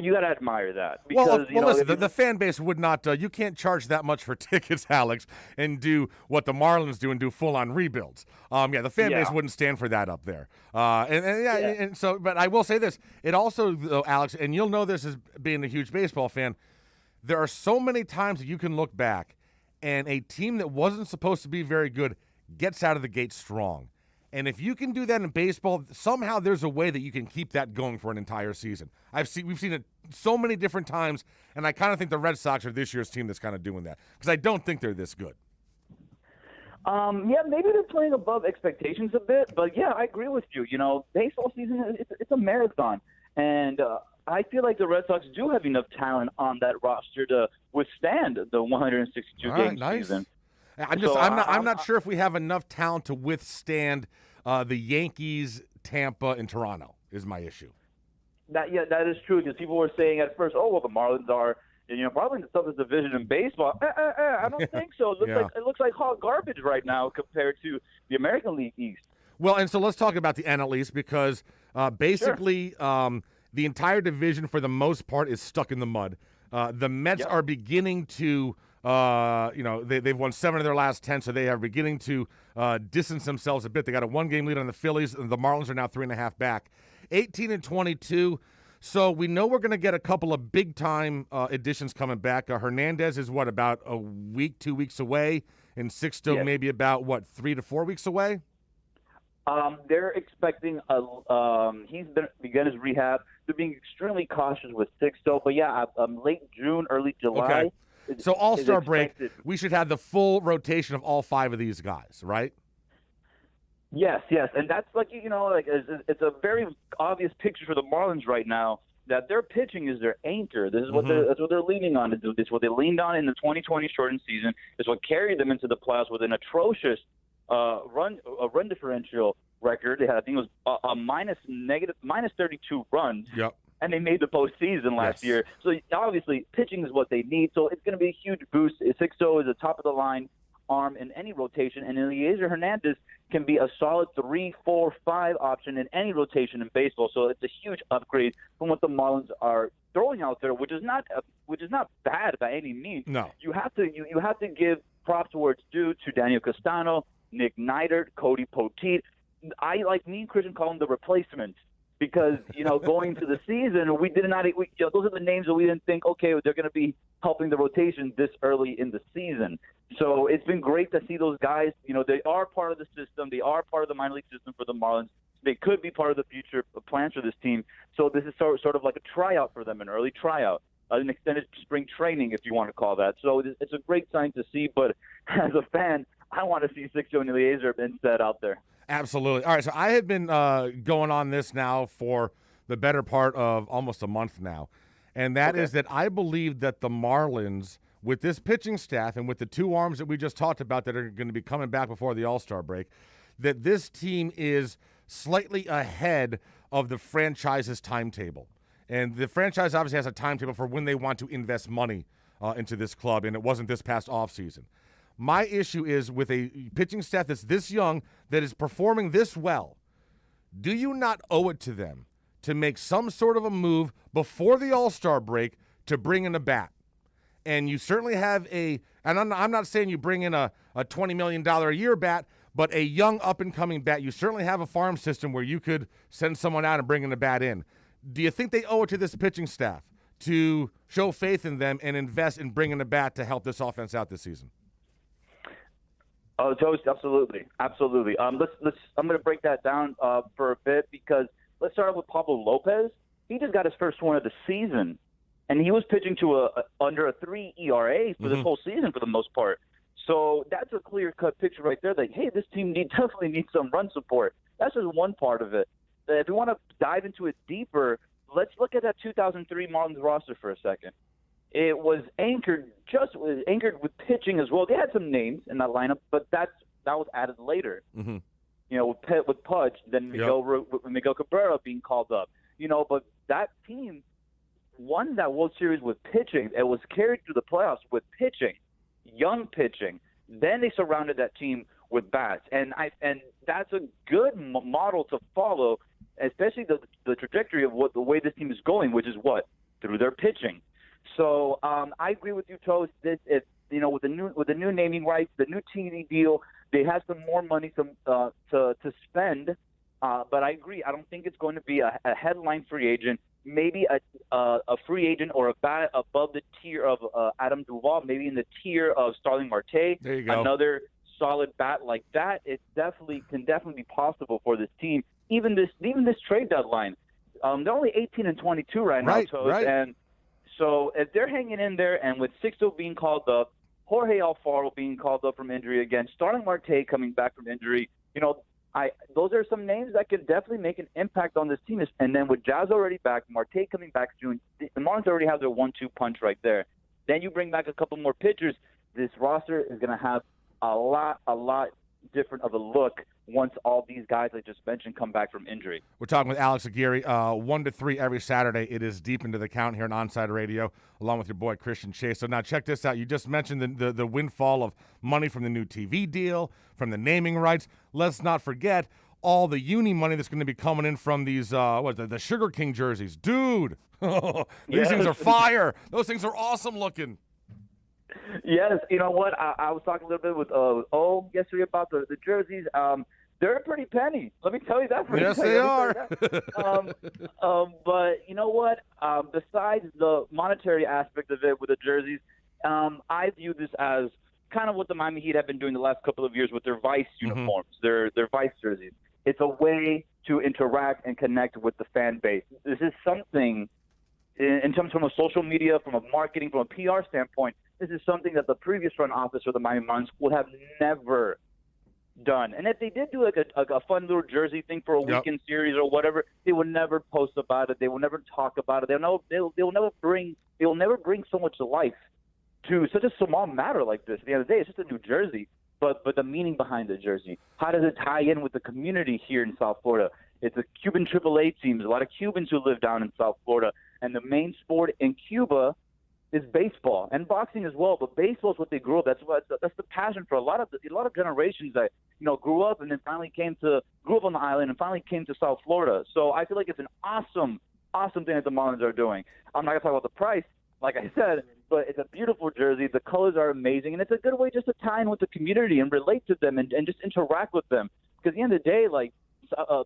S14: you got to admire that. Because,
S8: listen, the fan base would not. You can't charge that much for tickets, Alex, and do what the Marlins do and do full-on rebuilds. The fan base wouldn't stand for that up there. And so, but I will say this: it also, though, Alex, and you'll know this as being a huge baseball fan. There are so many times that you can look back, and a team that wasn't supposed to be very good gets out of the gate strong. And if you can do that in baseball, somehow there's a way that you can keep that going for an entire season. We've seen it so many different times, and I kind of think the Red Sox are this year's team that's kind of doing that because I don't think they're this good.
S14: Maybe they're playing above expectations a bit, but I agree with you. Baseball season it's a marathon, and I feel like the Red Sox do have enough talent on that roster to withstand the 162 game season.
S8: I'm not sure if we have enough talent to withstand the Yankees, Tampa, and Toronto is my issue.
S14: That is true because people were saying at first, the Marlins are probably the toughest division in baseball. I don't think so. It looks like hot garbage right now compared to the American League East.
S8: Well, and so let's talk about the NL East because basically the entire division for the most part is stuck in the mud. The Mets are beginning to. They've won 7 of their last 10, so they are beginning to distance themselves a bit. They got a 1-game lead on the Phillies, and the Marlins are now 3.5 back. 18-22, so we know we're going to get a couple of big-time additions coming back. Hernandez is, about a week, 2 weeks away, and Sixto maybe about, 3 to 4 weeks away?
S14: They're expecting he's begun his rehab. They're being extremely cautious with Sixto, but late June, early July.
S8: Okay. So All-Star break, we should have the full rotation of all 5 of these guys, right?
S14: Yes, and that's it's a very obvious picture for the Marlins right now that their pitching is their anchor. This is what that's what they're leaning on to do. This is what they leaned on in the 2020 shortened season. It's what carried them into the playoffs with an atrocious run differential record. They had, I think it was a minus 32 runs.
S8: Yep.
S14: And they made the postseason last year. So obviously, pitching is what they need. So it's going to be a huge boost. Sixto is a top-of-the-line arm in any rotation, and Eliezer Hernandez can be a solid 3, 4, 5 option in any rotation in baseball. So it's a huge upgrade from what the Marlins are throwing out there, which is not bad by any means.
S8: No,
S14: you have to give props where it's due to Daniel Castano, Nick Neidert, Cody Poteet. Me and Christian call them the replacements. Because, going to the season, those are the names that we didn't think, they're going to be helping the rotation this early in the season. So it's been great to see those guys. They are part of the system. They are part of the minor league system for the Marlins. They could be part of the future plans for this team. So this is sort of like a tryout for them, an early tryout, an extended spring training, if you want to call that. So it's a great sign to see. But as a fan, I want to see Sixto and Eliezer instead out there.
S8: Absolutely. All right, so I have been going on this now for the better part of almost a month now, and that is that I believe that the Marlins, with this pitching staff and with the 2 arms that we just talked about that are going to be coming back before the All-Star break, that this team is slightly ahead of the franchise's timetable. And the franchise obviously has a timetable for when they want to invest money into this club, and it wasn't this past offseason. My issue is with a pitching staff that's this young, that is performing this well, do you not owe it to them to make some sort of a move before the All-Star break to bring in a bat? And you certainly have and I'm not saying you bring in a $20 million a year bat, but a young up-and-coming bat. You certainly have a farm system where you could send someone out and bring in a bat in. Do you think they owe it to this pitching staff to show faith in them and invest in bringing a bat to help this offense out this season?
S14: Oh, Toast, absolutely. I'm going to break that down for a bit because let's start with Pablo Lopez. He just got his first one of the season, and he was pitching to under a 3 ERA for this whole season for the most part. So that's a clear-cut picture right there that, hey, this team definitely needs some run support. That's just one part of it. If you want to dive into it deeper, let's look at that 2003 Marlins roster for a second. It was anchored with pitching as well. They had some names in that lineup, but that was added later.
S8: Mm-hmm.
S14: With Pudge, then Miguel Cabrera being called up. But that team won that World Series with pitching. It was carried through the playoffs with pitching, young pitching. Then they surrounded that team with bats, and that's a good model to follow, especially the trajectory of the way this team is going, which is what, through their pitching. So I agree with you, Toast. With the new naming rights, the new TV deal, they have some more money to spend. But I agree. I don't think it's going to be a headline free agent. Maybe a free agent or a bat above the tier of Adam Duvall, maybe in the tier of Starling Marte.
S8: There you go.
S14: Another solid bat like that. It can definitely be possible for this team. Even this trade deadline. They're only 18 and 22 right now, Toast.
S8: Right.
S14: And so if they're hanging in there, and with Sixto being called up, Jorge Alfaro being called up from injury again, Starling Marte coming back from injury, those are some names that could definitely make an impact on this team. And then with Jazz already back, Marte coming back soon, the Marlins already have their 1-2 punch right there. Then you bring back a couple more pitchers. This roster is going to have a lot different of a look once all these guys I just mentioned come back from injury.
S8: We're talking with Alex Aguirre, 1 to 3 every Saturday. It is deep into the count here on Onside Radio, along with your boy Christian Chase. So now check this out. You just mentioned the windfall of money from the new TV deal, from the naming rights. Let's not forget all the uni money that's going to be coming in from these the Sugar King jerseys. Dude, these things are fire. Those things are awesome looking.
S14: Yes, you know what? I was talking a little bit with yesterday about the jerseys. They're a pretty penny. Let me tell you that.
S8: Yes, they are.
S14: But you know what? Besides the monetary aspect of it with the jerseys, I view this as kind of what the Miami Heat have been doing the last couple of years with their Vice uniforms, their Vice jerseys. It's a way to interact and connect with the fan base. This is something, in terms from a social media, from a marketing, from a PR standpoint, this is something that the previous front office for the Miami Marlins would have never done. And if they did do like a fun little jersey thing for a weekend series or whatever, they would never post about it. They will never talk about it. They'll never bring so much life to such a small matter like this. At the end of the day, it's just a new jersey. But the meaning behind the jersey, how does it tie in with the community here in South Florida? It's a Cuban AAA team. There's a lot of Cubans who live down in South Florida, and the main sport in Cuba is baseball and boxing as well. But baseball is what they grew up. That's the passion for a lot of generations that grew up and then finally grew up on the island and finally came to South Florida. So I feel like it's an awesome thing that the Marlins are doing. I'm not gonna talk about the price, like I said, but it's a beautiful jersey. The colors are amazing, and it's a good way just to tie in with the community and relate to them and just interact with them. Because at the end of the day, like,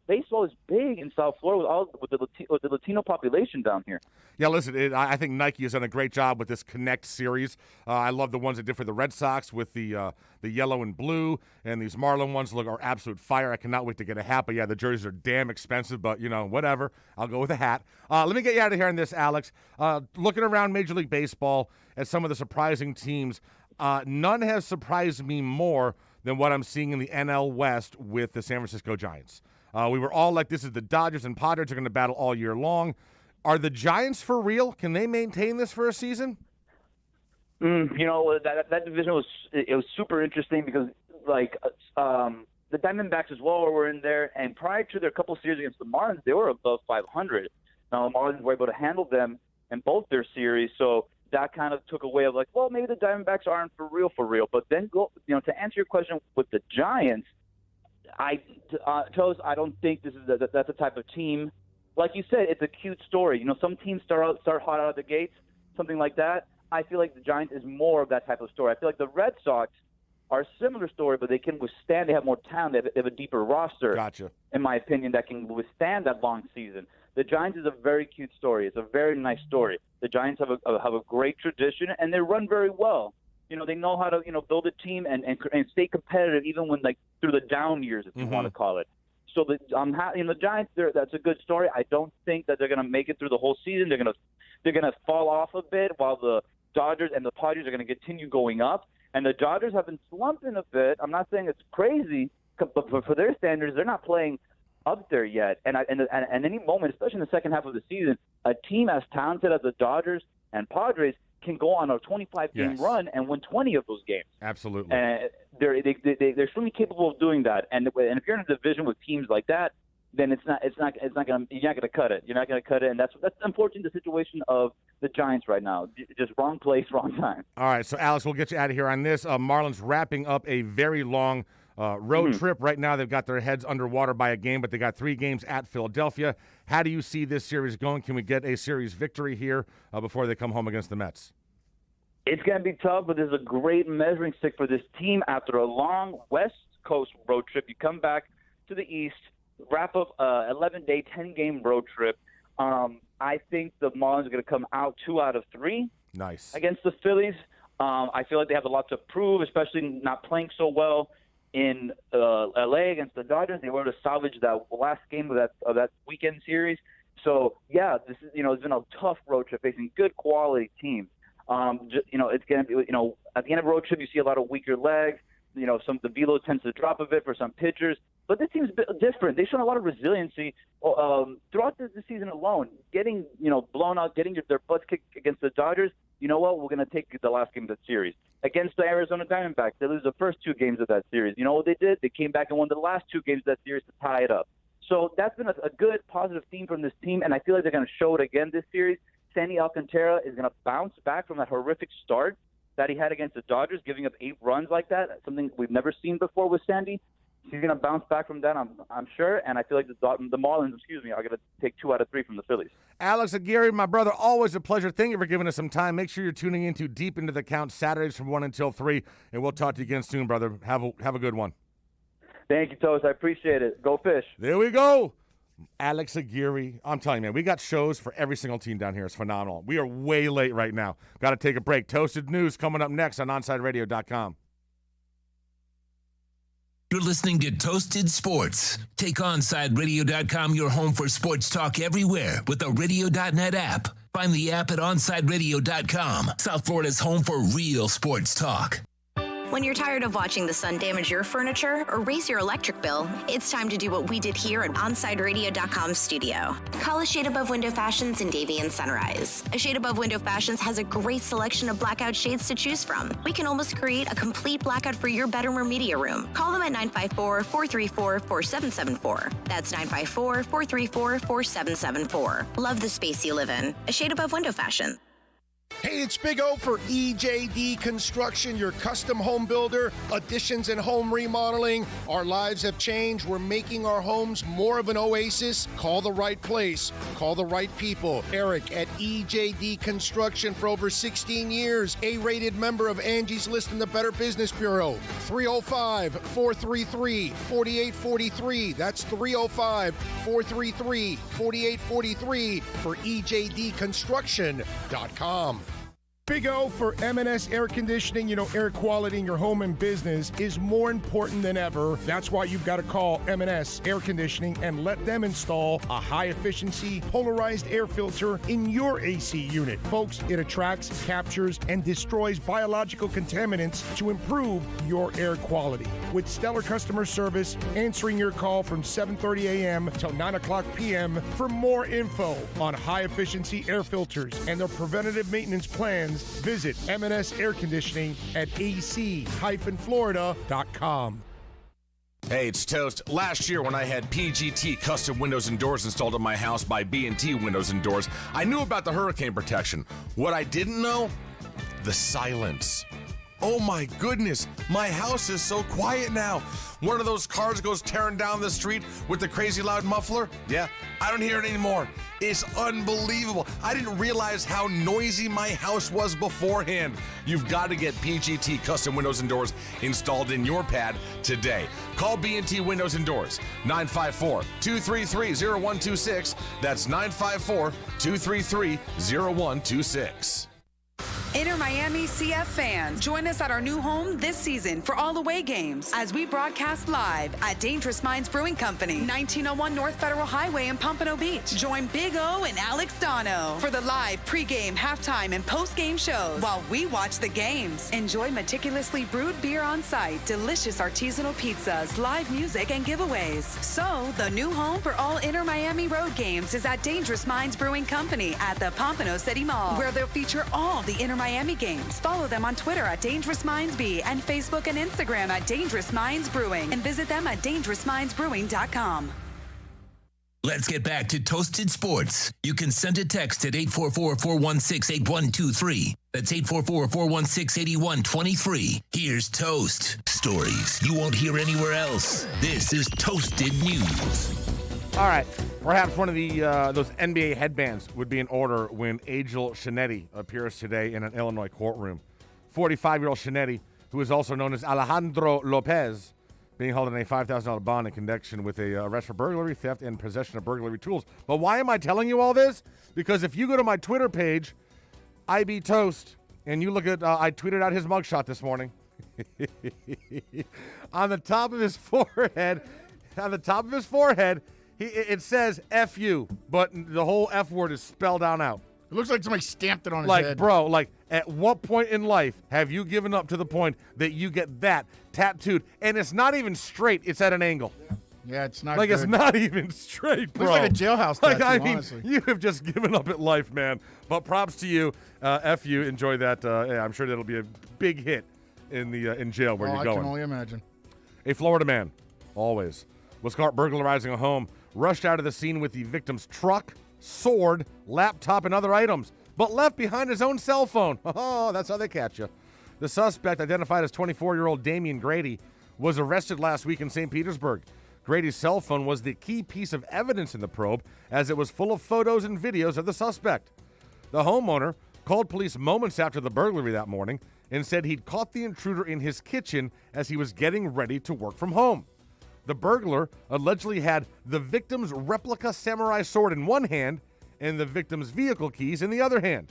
S14: baseball is big in South Florida with the Latino population down here.
S8: Yeah, listen, I think Nike has done a great job with this Connect series. I love the ones that did for the Red Sox with the yellow and blue, and these Marlin ones are absolute fire. I cannot wait to get a hat. But yeah, the jerseys are damn expensive, but whatever. I'll go with a hat. Let me get you out of here on this, Alex. Looking around Major League Baseball at some of the surprising teams, none has surprised me more than what I'm seeing in the NL West with the San Francisco Giants. We were all like, this is the Dodgers and Padres are going to battle all year long. Are the Giants for real? Can they maintain this for a season?
S14: That division was super interesting because the Diamondbacks as well were in there, and prior to their couple series against the Marlins, they were above 500. Now the Marlins were able to handle them in both their series, so that kind of took away of maybe the Diamondbacks aren't for real. But then to answer your question with the Giants, I don't think that's the type of team. Like you said, it's a cute story. Some teams start hot out of the gates, something like that. I feel like the Giants is more of that type of story. I feel like the Red Sox are a similar story, but they can withstand. They have more talent. They have a deeper roster,
S8: Gotcha.
S14: in my opinion, that can withstand that long season. The Giants is a very cute story. It's a very nice story. The Giants have a great tradition, and they run very well. They know how to build a team and stay competitive even when through the down years, if you want to call it. So the Giants, that's a good story. I don't think that they're going to make it through the whole season. They're going to fall off a bit while the Dodgers and the Padres are going to continue going up. And the Dodgers have been slumping a bit. I'm not saying it's crazy, but for their standards, they're not playing up there yet. And any moment, especially in the second half of the season, a team as talented as the Dodgers and Padres can go on a 25-game run and win 20 of those games.
S8: Absolutely.
S14: And they're extremely capable of doing that. And if you're in a division with teams like that, then you're not gonna cut it. You're not gonna cut it, and that's unfortunately the situation of the Giants right now. Just wrong place, wrong time.
S8: All right, so Alex, we'll get you out of here on this. Marlins wrapping up a very long road trip right now. They've got their heads underwater by a game, but they got 3 games at Philadelphia. How do you see this series going? Can we get a series victory here before they come home against the Mets?
S14: It's going to be tough, but there's a great measuring stick for this team after a long West Coast road trip. You come back to the East, wrap up 11-day, 10-game road trip. I think the Marlins are going to come out 2 out of 3 against the Phillies. I feel like they have a lot to prove, especially not playing so well in L.A. against the Dodgers. They were able to salvage that last game of that weekend series. So, yeah, this is it's been a tough road trip facing good quality teams. It's going to be, at the end of a road trip, you see a lot of weaker legs. The velo tends to drop a bit for some pitchers. But this team's a bit different. They've shown a lot of resiliency throughout the season alone. Getting, blown out, getting their butts kicked against the Dodgers. You know what? We're going to take the last game of the series. Against the Arizona Diamondbacks, they lose the first 2 games of that series. You know what they did? They came back and won the last 2 games of that series to tie it up. So that's been a good, positive theme from this team, and I feel like they're going to show it again this series. Sandy Alcantara is going to bounce back from that horrific start that he had against the Dodgers, giving up 8 runs like that. That's something we've never seen before with Sandy. He's going to bounce back from that, I'm sure, and I feel like the Marlins, are going to take 2 out of 3 from the Phillies.
S8: Alex Aguirre, my brother, always a pleasure. Thank you for giving us some time. Make sure you're tuning into Deep Into the Count Saturdays from 1 until 3, and we'll talk to you again soon, brother. Have a good one.
S14: Thank you, Toast. I appreciate it. Go Fish.
S8: There we go. Alex Aguirre. I'm telling you, man, we got shows for every single team down here. It's phenomenal. We are way late right now. Got to take a break. Toasted News coming up next on OnSideRadio.com.
S2: You're listening to Toasted Sports. Take OnSideRadio.com, your home for sports talk everywhere with the Radio.net app. Find the app at OnSideRadio.com, South Florida's home for real sports talk.
S15: When you're tired of watching the sun damage your furniture or raise your electric bill, it's time to do what we did here at OnSideRadio.com studio. Call A Shade Above Window Fashions in Davie and Sunrise. A Shade Above Window Fashions has a great selection of blackout shades to choose from. We can almost create a complete blackout for your bedroom or media room. Call them at 954-434-4774. That's 954-434-4774. Love the space you live in. A Shade Above Window Fashion.
S16: Hey, it's Big O for EJD Construction, your custom home builder, additions and home remodeling. Our lives have changed. We're making our homes more of an oasis. Call the right place. Call the right people. Eric at EJD Construction for over 16 years. A-rated member of Angie's List in the Better Business Bureau. 305-433-4843. That's 305-433-4843 for EJDconstruction.com.
S17: Big O for M&S Air Conditioning. Air quality in your home and business is more important than ever. That's why you've got to call M&S Air Conditioning and let them install a high-efficiency polarized air filter in your AC unit. Folks, it attracts, captures, and destroys biological contaminants to improve your air quality. With stellar customer service, answering your call from 7:30 a.m. till 9 o'clock p.m. For more info on high-efficiency air filters and their preventative maintenance plans, visit M&S Air Conditioning at ac-florida.com.
S18: Hey, it's Toast. Last year when I had PGT custom windows and doors installed in my house by B&T Windows and Doors, I knew about the hurricane protection. What I didn't know? The silence. Oh my goodness, my house is so quiet now. One of those cars goes tearing down the street with the crazy loud muffler. Yeah, I don't hear it anymore. It's unbelievable. I didn't realize how noisy my house was beforehand. You've got to get PGT custom windows and doors installed in your pad today. Call B&T Windows and Doors, 954-233-0126. That's 954-233-0126.
S9: InterMiami CF fans, join us at our new home this season for all away games as we broadcast live at Dangerous Minds Brewing Company, 1901 North Federal Highway in Pompano Beach. Join Big O and Alex Dono for the live pregame, halftime, and postgame shows while we watch the games. Enjoy meticulously brewed beer on site, delicious artisanal pizzas, live music, and giveaways. So, the new home for all InterMiami road games is at Dangerous Minds Brewing Company at the Pompano City Mall, where they'll feature all the InterMiami games. Follow them on Twitter at Dangerous Minds B and Facebook and Instagram at Dangerous Minds Brewing, and visit them at DangerousMindsBrewing.com.
S2: Let's get back to Toasted Sports. You can send a text at 844-416-8123. That's 844-416-8123. Here's Toast. Stories you won't hear anywhere else. This is Toasted News.
S8: All right. Perhaps one of the those NBA headbands would be in order when Angel Shinetti appears today in an Illinois courtroom. 45-year-old Shinetti, who is also known as Alejandro Lopez, being held on a $5,000 bond in connection with a arrest for burglary, theft, and possession of burglary tools. But why am I telling you all this? Because if you go to my Twitter page, IB Toast, and you look at, I tweeted out his mugshot this morning. On the top of his forehead, it says F you, but the whole F word is spelled out.
S6: It looks like somebody stamped it on his
S8: like,
S6: head.
S8: Bro, at what point in life have you given up to the point that you get that tattooed? And it's not even straight. It's at an angle.
S6: Yeah, it's not
S8: good. It's not even straight, bro.
S6: Looks like a jailhouse tattoo, honestly.
S8: You have just given up at life, man. But props to you. F you. Enjoy that. I'm sure that'll be a big hit in jail where you're going.
S6: I can only imagine.
S8: A Florida man, always, was caught burglarizing a home, rushed out of the scene with the victim's truck, sword, laptop, and other items, but left behind his own cell phone. Oh, that's how they catch you. The suspect, identified as 24-year-old Damian Grady, was arrested last week in St. Petersburg. Grady's cell phone was the key piece of evidence in the probe, as it was full of photos and videos of the suspect. The homeowner called police moments after the burglary that morning and said he'd caught the intruder in his kitchen as he was getting ready to work from home. The burglar allegedly had the victim's replica samurai sword in one hand and the victim's vehicle keys in the other hand.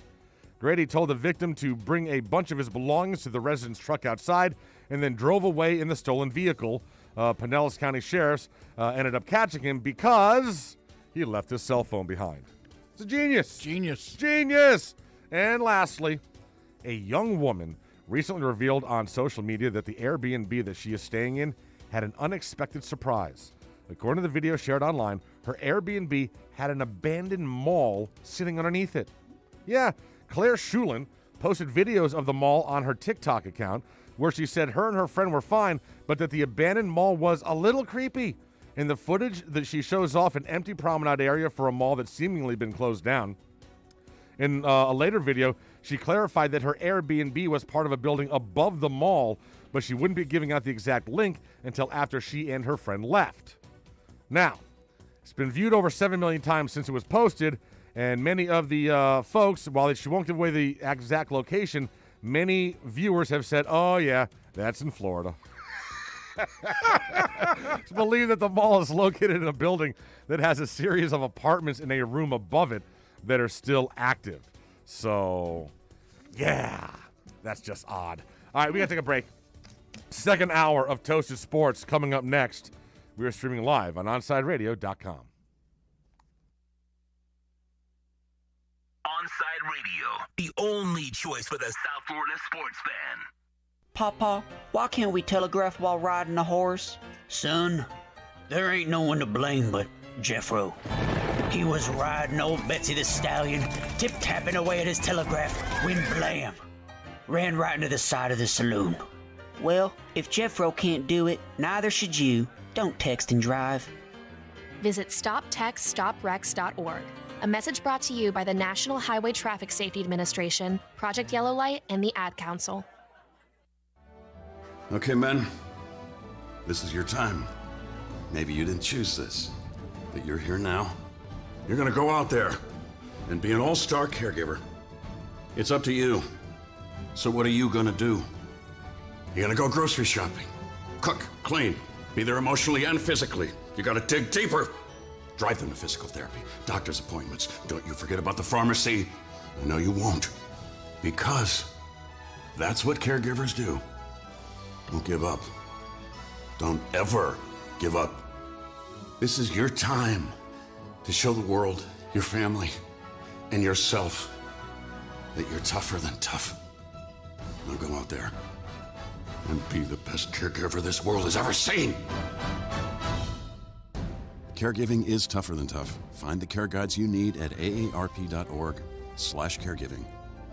S8: Grady told the victim to bring a bunch of his belongings to the resident's truck outside and then drove away in the stolen vehicle. Pinellas County Sheriffs ended up catching him because he left his cell phone behind. It's a genius. Genius. And lastly, a young woman recently revealed on social media that the Airbnb that she is staying in had an unexpected surprise. According to the video shared online, her Airbnb had an abandoned mall sitting underneath it. Yeah, Claire Shulin posted videos of the mall on her TikTok account where she said her and her friend were fine, but that the abandoned mall was a little creepy. In the footage that she shows off an empty promenade area for a mall that's seemingly been closed down. In a later video, she clarified that her Airbnb was part of a building above the mall, but she wouldn't be giving out the exact link until after she and her friend left. Now, it's been viewed over 7 million times since it was posted, and many of the folks, while she won't give away the exact location, many viewers have said, oh yeah, that's in Florida. It's believed that the mall is located in a building that has a series of apartments in a room above it that are still active. So, yeah, that's just odd. All right, we got to take a break. Second hour of Toasted Sports coming up next. We are streaming live on OnsideRadio.com.
S2: Onside Radio, the only choice for the South Florida sports fan.
S19: Papa, why can't we telegraph while riding a horse?
S5: Son, there ain't no one to blame but Jeffro. He was riding old Betsy the Stallion, tip-tapping away at his telegraph, when blam, ran right into the side of the saloon.
S19: Well, if Jeffro can't do it, neither should you. Don't text and drive.
S20: Visit StopTextStopWrecks.org. A message brought to you by the National Highway Traffic Safety Administration, Project Yellow Light, and the Ad Council.
S21: Okay, men, this is your time. Maybe you didn't choose this, but you're here now. You're gonna go out there and be an all-star caregiver. It's up to you. So what are you gonna do? You're gonna go grocery shopping, cook, clean, be there emotionally and physically. You gotta dig deeper. Drive them to physical therapy, doctor's appointments. Don't you forget about the pharmacy. I know you won't, because that's what caregivers do. Don't give up. Don't ever give up. This is your time to show the world, your family, and yourself that you're tougher than tough. Now go out there and be the best caregiver this world has ever seen.
S22: Caregiving is tougher than tough. Find the care guides you need at aarp.org/caregiving.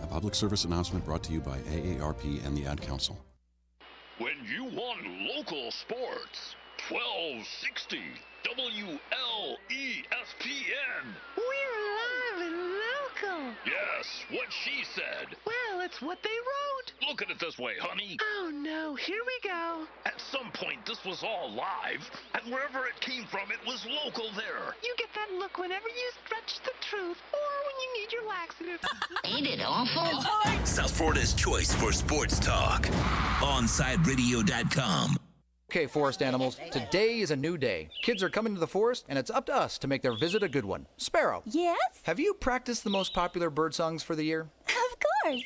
S22: A public service announcement brought to you by AARP and the Ad Council.
S23: When you want local sports,
S1: 1260 WLESPN.
S12: We're live and local.
S1: Yes, what she said.
S12: Well, it's what they wrote.
S1: Look at it this way, honey.
S12: Oh, no. Here we go.
S1: At some point, this was all live, and wherever it came from, it was local there.
S12: You get that look whenever you stretch the truth or when you need your laxative.
S7: Ain't it awful?
S2: South Florida's choice for sports talk. OnSideRadio.com.
S4: Okay, forest animals, today is a new day. Kids are coming to the forest, and it's up to us to make their visit a good one. Sparrow.
S23: Yes?
S4: Have you practiced the most popular bird songs for the year?
S23: Of course.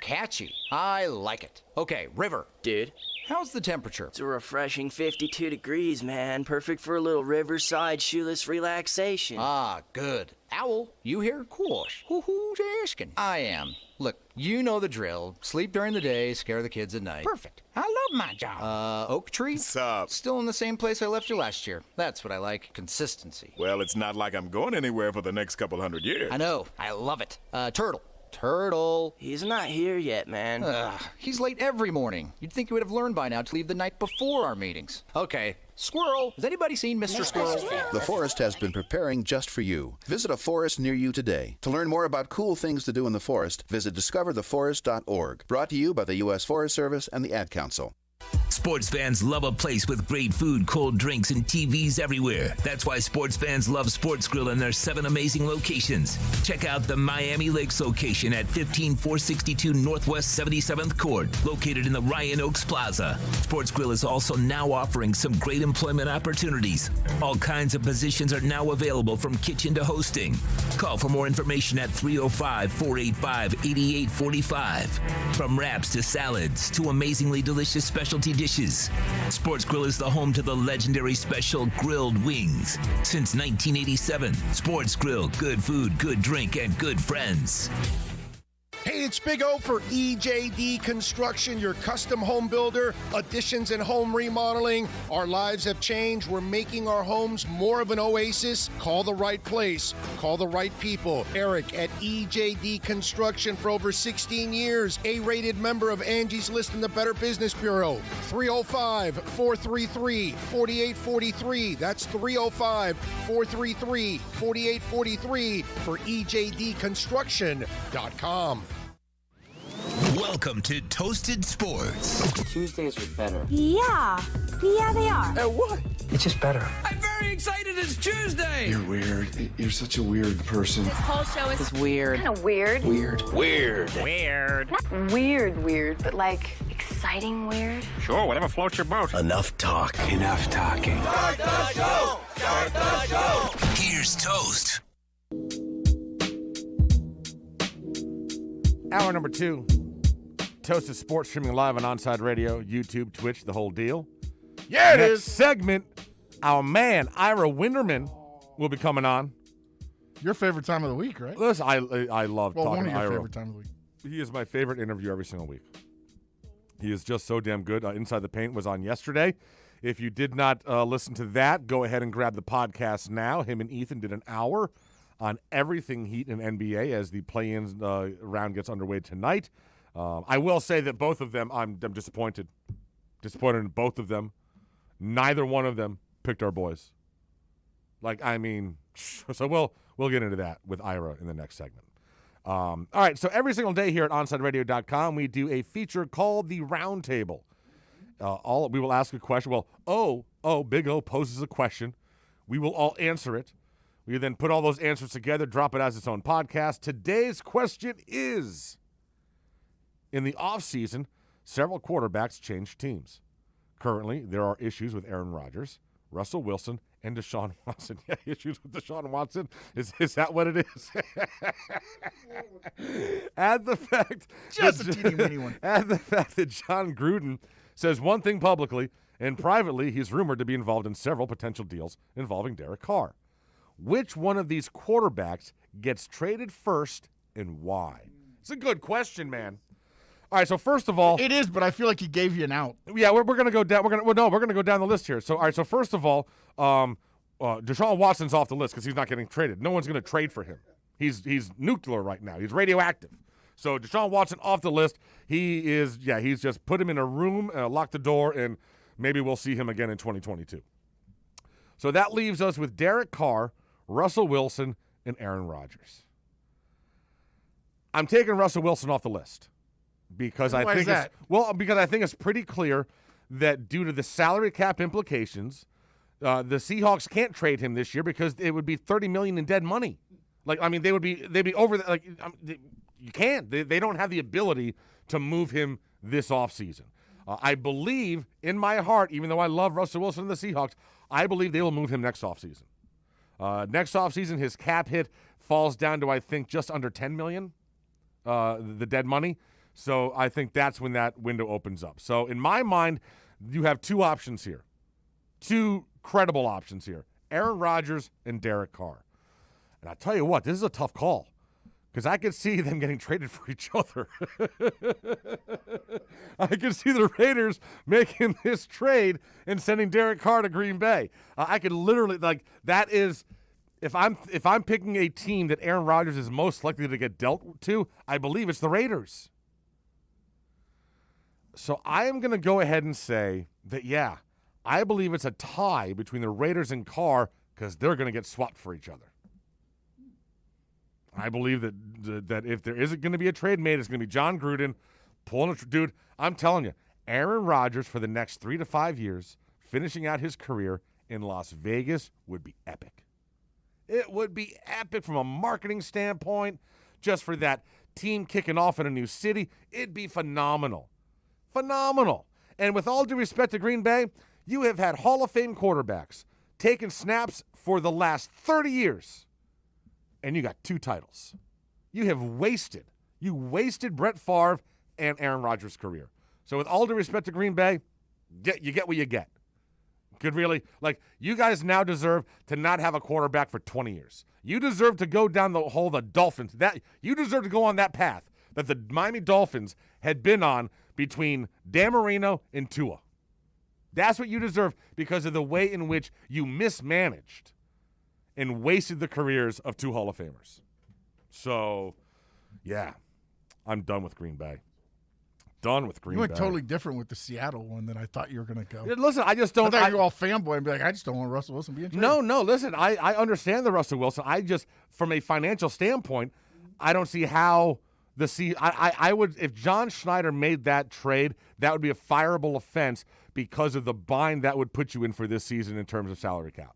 S4: Catchy. I like it. Okay, River.
S24: Dude.
S4: How's the temperature?
S24: It's a refreshing 52 degrees, man. Perfect for a little riverside shoeless relaxation.
S4: Ah, good. Owl, you here? Course. Who's asking? I am. Look, you know the drill. Sleep during the day, scare the kids at night. Perfect. I love my job. Oak Tree?
S25: What's up?
S4: Still in the same place I left you last year. That's what I like. Consistency.
S25: Well, it's not like I'm going anywhere for the next couple hundred years.
S4: I know. I love it. Turtle. Turtle.
S24: He's not here yet, man.
S4: He's late every morning. You'd think he would have learned by now to leave the night before our meetings. Okay. Squirrel. Has anybody seen Mr. Squirrel?
S26: The forest has been preparing just for you. Visit a forest near you today. To learn more about cool things to do in the forest, visit discovertheforest.org. Brought to you by the U.S. Forest Service and the Ad Council.
S2: Sports fans love a place with great food, cold drinks, and TVs everywhere. That's why sports fans love Sports Grill and their 7 amazing locations. Check out the Miami Lakes location at 15462 Northwest 77th Court, located in the Ryan Oaks Plaza. Sports Grill is also now offering some great employment opportunities. All kinds of positions are now available, from kitchen to hosting. Call for more information at 305-485-8845. From wraps to salads to amazingly delicious specialty dishes, Sports Grill is the home to the legendary special grilled wings. Since 1987, Sports Grill, good food, good drink, and good friends.
S16: Hey, it's Big O for EJD Construction, your custom home builder, additions and home remodeling. Our lives have changed. We're making our homes more of an oasis. Call the right place. Call the right people. Eric at EJD Construction for over 16 years. A-rated member of Angie's List in the Better Business Bureau. 305-433-4843. That's 305-433-4843 for EJDconstruction.com.
S2: Welcome to Toasted Sports.
S27: Tuesdays are better.
S23: Yeah, they are.
S27: At what? It's just better.
S28: I'm very excited. It's Tuesday.
S29: You're weird. You're such a weird person.
S23: This whole show is
S27: weird.
S23: Kind of weird.
S29: Weird.
S23: Not weird, but like exciting weird.
S28: Sure, whatever floats your boat.
S29: Enough talk. Enough talking.
S2: Start the show! Start the show! Here's Toast.
S8: Hour number 2. Toasted Sports, streaming live on Onside Radio, YouTube, Twitch, the whole deal.
S6: Yeah, it
S8: Next
S6: is.
S8: segment, our man, Ira Winderman, will be coming on.
S6: Your favorite time of the week, right?
S8: Listen, I love talking
S6: one of
S8: to
S6: your
S8: Ira.
S6: favorite time of the week.
S8: He is my favorite interview every single week. He is just so damn good. Inside the Paint was on yesterday. If you did not listen to that, go ahead and grab the podcast now. Him and Ethan did an hour on everything Heat and NBA as the play-in round gets underway tonight. I will say that both of them, I'm disappointed. Disappointed in both of them. Neither one of them picked our boys. So we'll get into that with Ira in the next segment. All right, so every single day here at OnSideRadio.com, we do a feature called The Roundtable. We will ask a question. Well, Big O poses a question. We will all answer it. We then put all those answers together, drop it as its own podcast. Today's question is, in the offseason, several quarterbacks changed teams. Currently, there are issues with Aaron Rodgers, Russell Wilson, and Deshaun Watson. Yeah, issues with Deshaun Watson? Is that what it is? Add the fact that John Gruden says one thing publicly, and privately he's rumored to be involved in several potential deals involving Derek Carr. Which one of these quarterbacks gets traded first and why? It's a good question, man. All right, so first of all,
S6: it is, but I feel like he gave you an out.
S8: Yeah, we're going to go down. We're going to go down the list here. So, all right, so first of all, Deshaun Watson's off the list because he's not getting traded. No one's going to trade for him. He's nuclear right now. He's radioactive. So Deshaun Watson off the list. He's just put him in a room, lock the door, and maybe we'll see him again in 2022. So that leaves us with Derek Carr, Russell Wilson, and Aaron Rodgers. I'm taking Russell Wilson off the list because I think it's pretty clear that due to the salary cap implications, the Seahawks can't trade him this year because it would be $30 million in dead money. They'd be over. You can't. They don't have the ability to move him this offseason. I believe in my heart, even though I love Russell Wilson and the Seahawks, I believe they will move him next offseason. Next offseason, his cap hit falls down to, I think, just under $10 million, the dead money. So I think that's when that window opens up. So in my mind, you have two options here, two credible options here, Aaron Rodgers and Derek Carr. And I tell you what, this is a tough call because I could see them getting traded for each other. I could see the Raiders making this trade and sending Derek Carr to Green Bay. I could literally, that is, if I'm picking a team that Aaron Rodgers is most likely to get dealt to, I believe it's the Raiders. So I am going to go ahead and say that, yeah, I believe it's a tie between the Raiders and Carr because they're going to get swapped for each other. I believe that if there isn't going to be a trade made, it's going to be John Gruden pulling a dude. I'm telling you, Aaron Rodgers for the next 3 to 5 years, finishing out his career in Las Vegas would be epic. It would be epic from a marketing standpoint, just for that team kicking off in a new city. It'd be phenomenal. Phenomenal. And with all due respect to Green Bay, you have had Hall of Fame quarterbacks taking snaps for the last 30 years, and you got 2 titles. You wasted Brett Favre and Aaron Rodgers' career. So with all due respect to Green Bay, you get what you get. You guys now deserve to not have a quarterback for 20 years. You deserve to go down the hole the Dolphins. You deserve to go on that path that the Miami Dolphins had been on between Dan Marino and Tua. That's what you deserve because of the way in which you mismanaged and wasted the careers of 2 Hall of Famers. So, yeah, I'm done with Green Bay. Done with Green Bay.
S6: You went totally different with the Seattle one than I thought you were going to go.
S8: Listen, I just don't.
S6: I thought you were all fanboy and be like, I just don't want Russell Wilson being traded.
S8: No, listen, I understand the Russell Wilson. I just, from a financial standpoint, I don't see how I would, if John Schneider made that trade, that would be a fireable offense because of the bind that would put you in for this season in terms of salary cap.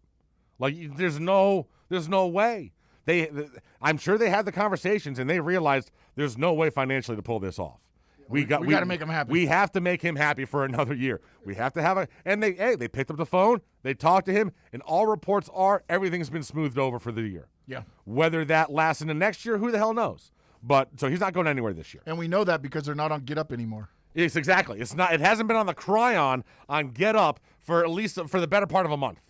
S8: There's no way. I'm sure they had the conversations and they realized there's no way financially to pull this off. We got to
S6: make him happy.
S8: We have to make him happy for another year. We have to have they picked up the phone, they talked to him, and all reports are everything's been smoothed over for the year.
S6: Yeah.
S8: Whether that lasts into next year, who the hell knows? But so he's not going anywhere this year.
S6: And we know that because they're not on Get Up anymore.
S8: Yes, exactly. It hasn't been on the Cryon on Get Up for at least for the better part of a month.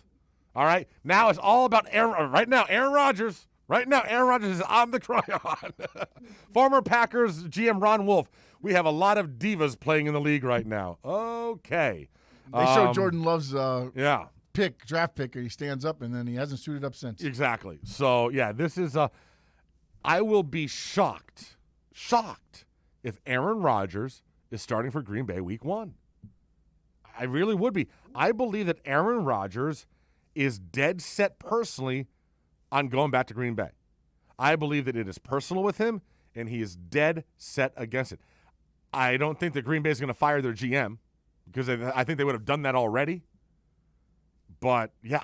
S8: All right? Now it's all about Aaron Rodgers. Right now, Aaron Rodgers is on the Cryon. Former Packers GM Ron Wolf. We have a lot of divas playing in the league right now. Okay.
S6: They showed Jordan Love's draft pick, and he stands up, and then he hasn't suited up since.
S8: Exactly. So, yeah, this is I will be shocked if Aaron Rodgers is starting for Green Bay week 1. I really would be. I believe that Aaron Rodgers is dead set personally on going back to Green Bay. I believe that it is personal with him, and he is dead set against it. I don't think that Green Bay is going to fire their GM because I think they would have done that already. But, yeah,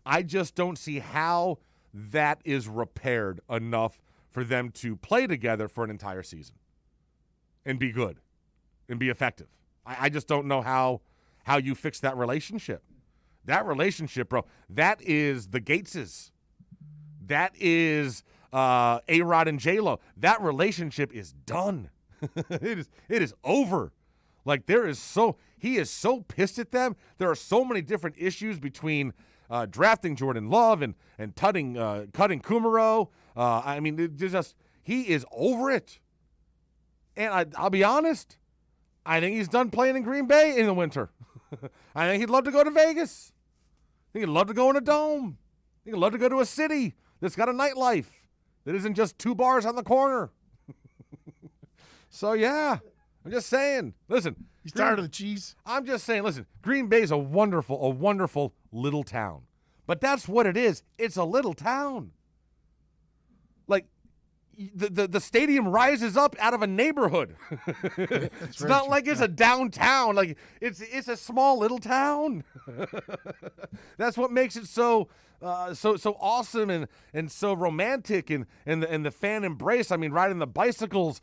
S8: I just don't see how that is repaired enough for them to play together for an entire season and be good and be effective. I just don't know how you fix that relationship. That relationship, bro, that is the Gateses. That is A-Rod and J-Lo. That relationship is done. It is over. He is so pissed at them. There are so many different issues between drafting Jordan Love and cutting Kumaro. He is over it. And I'll be honest, I think he's done playing in Green Bay in the winter. I think he'd love to go to Vegas. I think he'd love to go in a dome. I think he'd love to go to a city that's got a nightlife that isn't just 2 bars on the corner. So, yeah, I'm just saying. Listen.
S6: He's tired of the cheese.
S8: I'm just saying, listen, Green Bay's a wonderful little town. But that's what it is. It's a little town. Like, the stadium rises up out of a neighborhood. It's not like it's a downtown. Like, it's a small little town. That's what makes it so awesome and so romantic and the fan embrace. I mean, riding the bicycles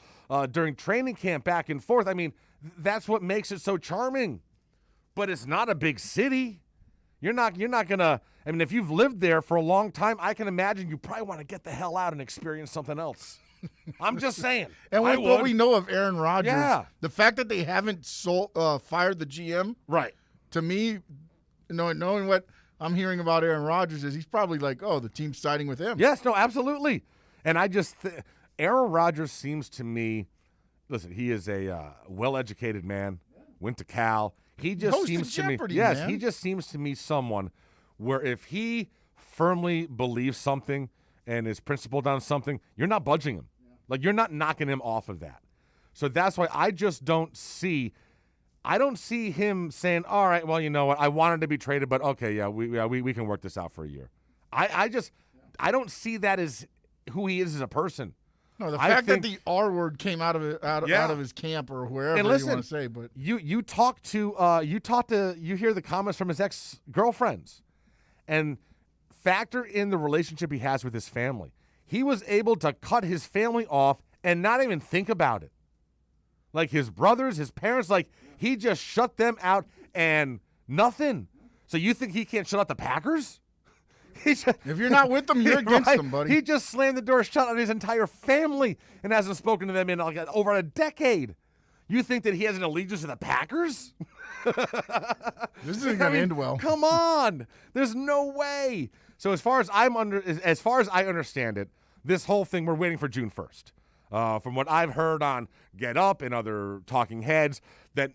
S8: during training camp back and forth. I mean, that's what makes it so charming. But it's not a big city. You're not gonna. I mean, if you've lived there for a long time, I can imagine you probably want to get the hell out and experience something else. I'm just saying.
S6: And with what we know of Aaron Rodgers,
S8: yeah.
S6: The fact that they haven't fired the GM,
S8: right?
S6: To me, knowing what I'm hearing about Aaron Rodgers is he's probably like, oh, the team's siding with him.
S8: Yes, no, absolutely. And I just Aaron Rodgers seems to me. Listen, he is a well-educated man. Went to Cal. He just seems to
S6: Jeopardy,
S8: me. Yes,
S6: man.
S8: he just seems to me someone where if he firmly believes something and is principled on something, you're not budging him. Like, you're not knocking him off of that. So that's why I just don't see. I don't see him saying, "All right, well, you know what? I wanted to be traded, but okay, yeah, we can work this out for a year." I don't see that as who he is as a person.
S6: No, the fact that the R word came out of his camp or wherever
S8: and listen,
S6: you want to say, but
S8: you hear the comments from his ex-girlfriends, and factor in the relationship he has with his family. He was able to cut his family off and not even think about it. Like his brothers, his parents, like he just shut them out and nothing. So you think he can't shut out the Packers?
S6: If you're not with them, you're against them, buddy.
S8: He just slammed the door shut on his entire family and hasn't spoken to them in like over a decade. You think that he has an allegiance to the Packers?
S6: This isn't going to end well.
S8: Come on. There's no way. So as far as I understand it, this whole thing, we're waiting for June 1st. From what I've heard on Get Up and other talking heads, that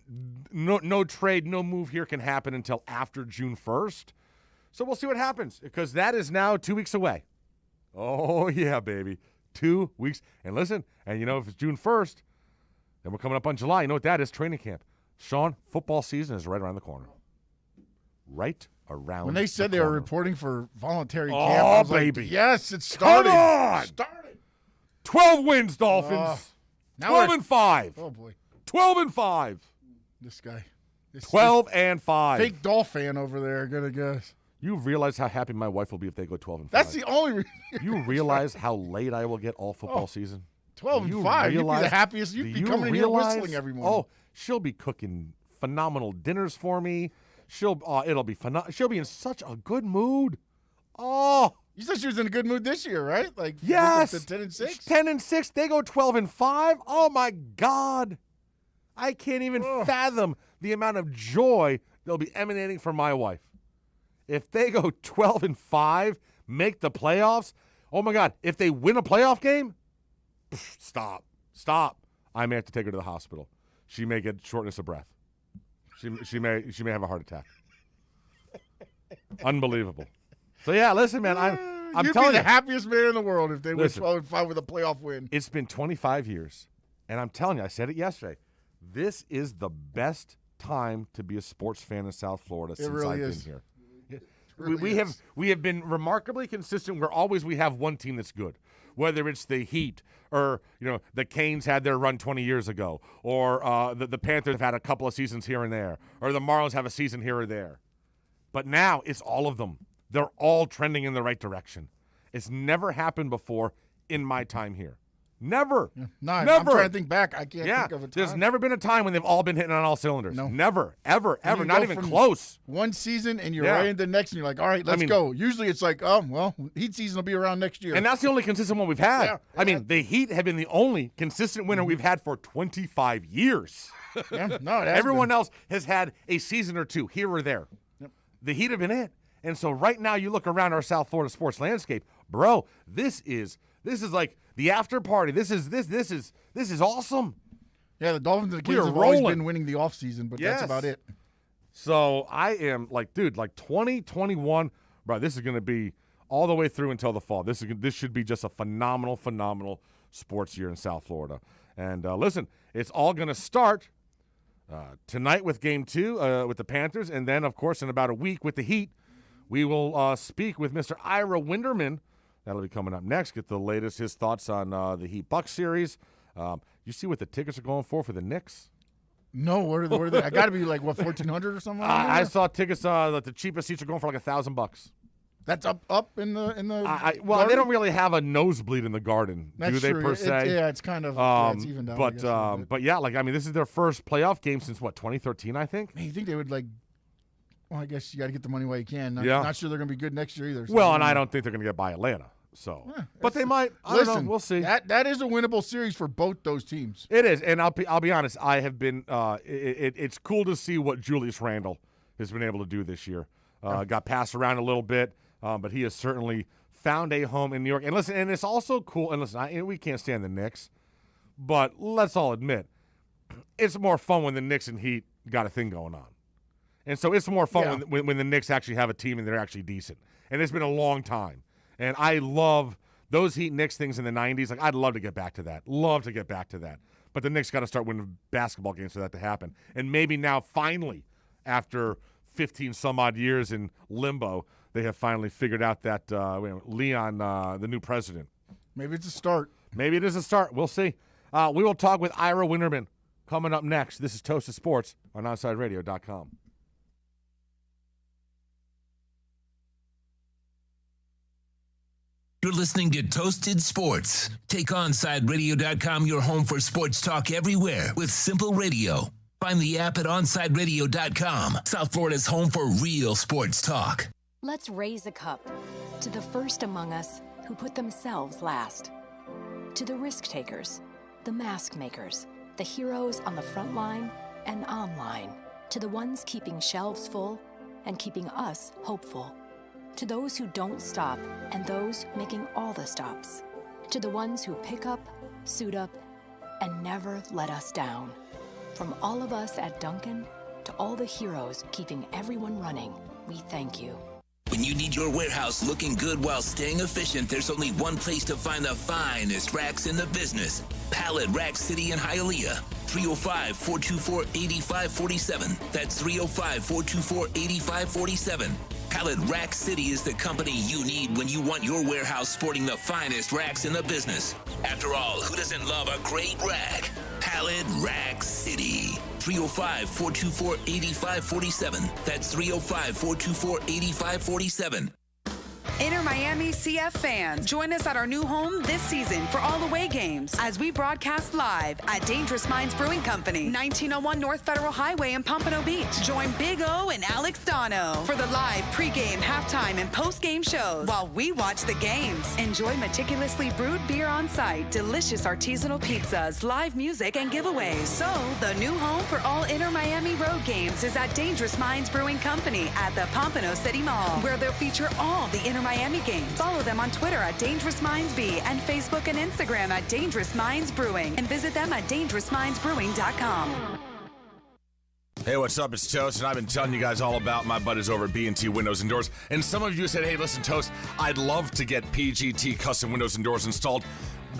S8: no trade, no move here can happen until after June 1st. So we'll see what happens, because that is now 2 weeks away. Oh, yeah, baby. 2 weeks. And listen, and you know, if it's June 1st, then we're coming up on July. You know what that is? Training camp. Sean, football season is right around the corner. Right around
S6: when they said
S8: the
S6: they were
S8: corner.
S6: reporting for voluntary camp, I was
S8: baby.
S6: Like, yes, it started.
S8: Come on!
S6: Started.
S8: 12 wins, Dolphins. 12-5.
S6: Oh, boy.
S8: 12-5.
S6: This guy.
S8: 12-5.
S6: Fake Dolph fan over there, gonna guess.
S8: You realize how happy my wife will be if they go 12-5.
S6: That's the only reason.
S8: You realize how late I will get all football season?
S6: 12-5. You'd be the happiest. You'd be coming in here whistling every morning.
S8: Oh, she'll be cooking phenomenal dinners for me. It'll be phenomenal. She'll be in such a good mood. Oh.
S6: You said she was in a good mood this year, right? Like,
S8: yes.
S6: 10-6?
S8: 10-6. They go 12-5. Oh, my God. I can't even fathom the amount of joy that'll be emanating from my wife. If they go 12-5, make the playoffs, oh, my God. If they win a playoff game, stop. I may have to take her to the hospital. She may get shortness of breath. She may have a heart attack. Unbelievable. So, yeah, listen, man, I'm
S6: You'd
S8: telling
S6: be
S8: you.
S6: the happiest man in the world if they went 12-5 with a playoff win.
S8: It's been 25 years, and I'm telling you, I said it yesterday, this is the best time to be a sports fan in South Florida since
S6: really
S8: I've
S6: is.
S8: been here.
S6: Really
S8: we have been remarkably consistent. We have one team that's good, whether it's the Heat or the Canes had their run 20 years ago, or the Panthers have had a couple of seasons here and there, or the Marlins have a season here or there. But now it's all of them. They're all trending in the right direction. It's never happened before in my time here. Never.
S6: No,
S8: never.
S6: I'm trying to think back. I can't think of a time.
S8: There's never been a time when they've all been hitting on all cylinders.
S6: No.
S8: Never, ever,
S6: And you
S8: not
S6: go
S8: even
S6: from
S8: close.
S6: One season, and you're right into the next, and you're like, all right, let's go. Usually it's like, Heat season will be around next year.
S8: And that's the only consistent one we've had.
S6: Yeah.
S8: I mean, the Heat have been the only consistent winner we've had for 25 years.
S6: Yeah, no, it has
S8: Everyone
S6: been.
S8: else has had a season or two here or there.
S6: Yep.
S8: The Heat have been it. And so right now you look around our South Florida sports landscape, bro, this is like the after party. This is awesome.
S6: Yeah, the Dolphins and the Kings
S8: are
S6: have always
S8: rolling.
S6: been winning the offseason, but that's about it.
S8: So I am like, dude, like 2021, bro, this is going to be all the way through until the fall. This should be just a phenomenal sports year in South Florida. And listen, it's all going to start tonight with Game 2 with the Panthers, and then, of course, in about a week with the Heat, we will speak with Mr. Ira Winderman. That'll be coming up next. Get the latest, his thoughts on the Heat-Bucks series. You see what the tickets are going for the Knicks?
S6: No, where are they? I got to be like, what, 1,400 or something?
S8: I saw tickets that the cheapest seats are going for like $1,000.
S6: That's up in the
S8: well,
S6: garden?
S8: they don't really have a nosebleed in the Garden,
S6: That's
S8: do they,
S6: true.
S8: per se?
S6: It's kind of it's evened out.
S8: But yeah, like, I mean, this is their first playoff game since, 2013, I think?
S6: Man, you think they would, like, well, I guess you got to get the money while you can.
S8: Yeah.
S6: Not sure they're going to be good next year either. So
S8: well, and I don't think they're going to get by Atlanta. So, but they might. I don't know. We'll see.
S6: That is a winnable series for both those teams.
S8: It is, and I'll be honest. I have been. It's cool to see what Julius Randle has been able to do this year. Got passed around a little bit, but he has certainly found a home in New York. And listen, and it's also cool. And listen, we can't stand the Knicks, but let's all admit, it's more fun when the Knicks and Heat got a thing going on. And so it's more fun when the Knicks actually have a team and they're actually decent. And it's been a long time. And I love those Heat-Knicks things in the 90s. Like, I'd love to get back to that. But the Knicks got to start winning basketball games for that to happen. And maybe now, finally, after 15-some-odd years in limbo, they have finally figured out that Leon, the new president.
S6: Maybe it's a start.
S8: Maybe it is a start. We'll see. We will talk with Ira Winderman coming up next. This is Toasted Sports on OnSideRadio.com.
S2: You're listening to Toasted Sports. Take OnSideRadio.com, your home for sports talk everywhere with simple radio. Find the app at OnSideRadio.com, South Florida's home for real sports talk.
S3: Let's raise a cup to the first among us who put themselves last. To the risk takers, the mask makers, the heroes on the front line and online. To the ones keeping shelves full and keeping us hopeful. To those who don't stop and those making all the stops. To the ones who pick up, suit up, and never let us down. From all of us at Dunkin' to all the heroes keeping everyone running, we thank you.
S2: When you need your warehouse looking good while staying efficient, there's only one place to find the finest racks in the business. Pallet Rack City in Hialeah. 305-424-8547. That's 305-424-8547. Pallet Rack City is the company you need when you want your warehouse sporting the finest racks in the business. After all, who doesn't love a great rack? Pallet Rack City. 305-424-8547. That's 305-424-8547.
S9: InterMiami CF fans, join us at our new home this season for all away games as we broadcast live at Dangerous Minds Brewing Company, 1901 North Federal Highway in Pompano Beach. Join Big O and Alex Dono for the live pregame, halftime, and postgame shows while we watch the games. Enjoy meticulously brewed beer on site, delicious artisanal pizzas, live music, and giveaways. So, the new home for all InterMiami road games is at Dangerous Minds Brewing Company at the Pompano City Mall, where they'll feature all the Miami games. Follow them on Twitter at Dangerous Minds B and Facebook and Instagram at Dangerous Minds Brewing, and visit them at dangerousmindsbrewing.com.
S8: Hey, what's up? It's Toast, and I've been telling you guys all about my buddies over at B&T Windows and Doors. And some of you said, hey, listen, Toast, I'd love to get PGT custom windows and doors installed,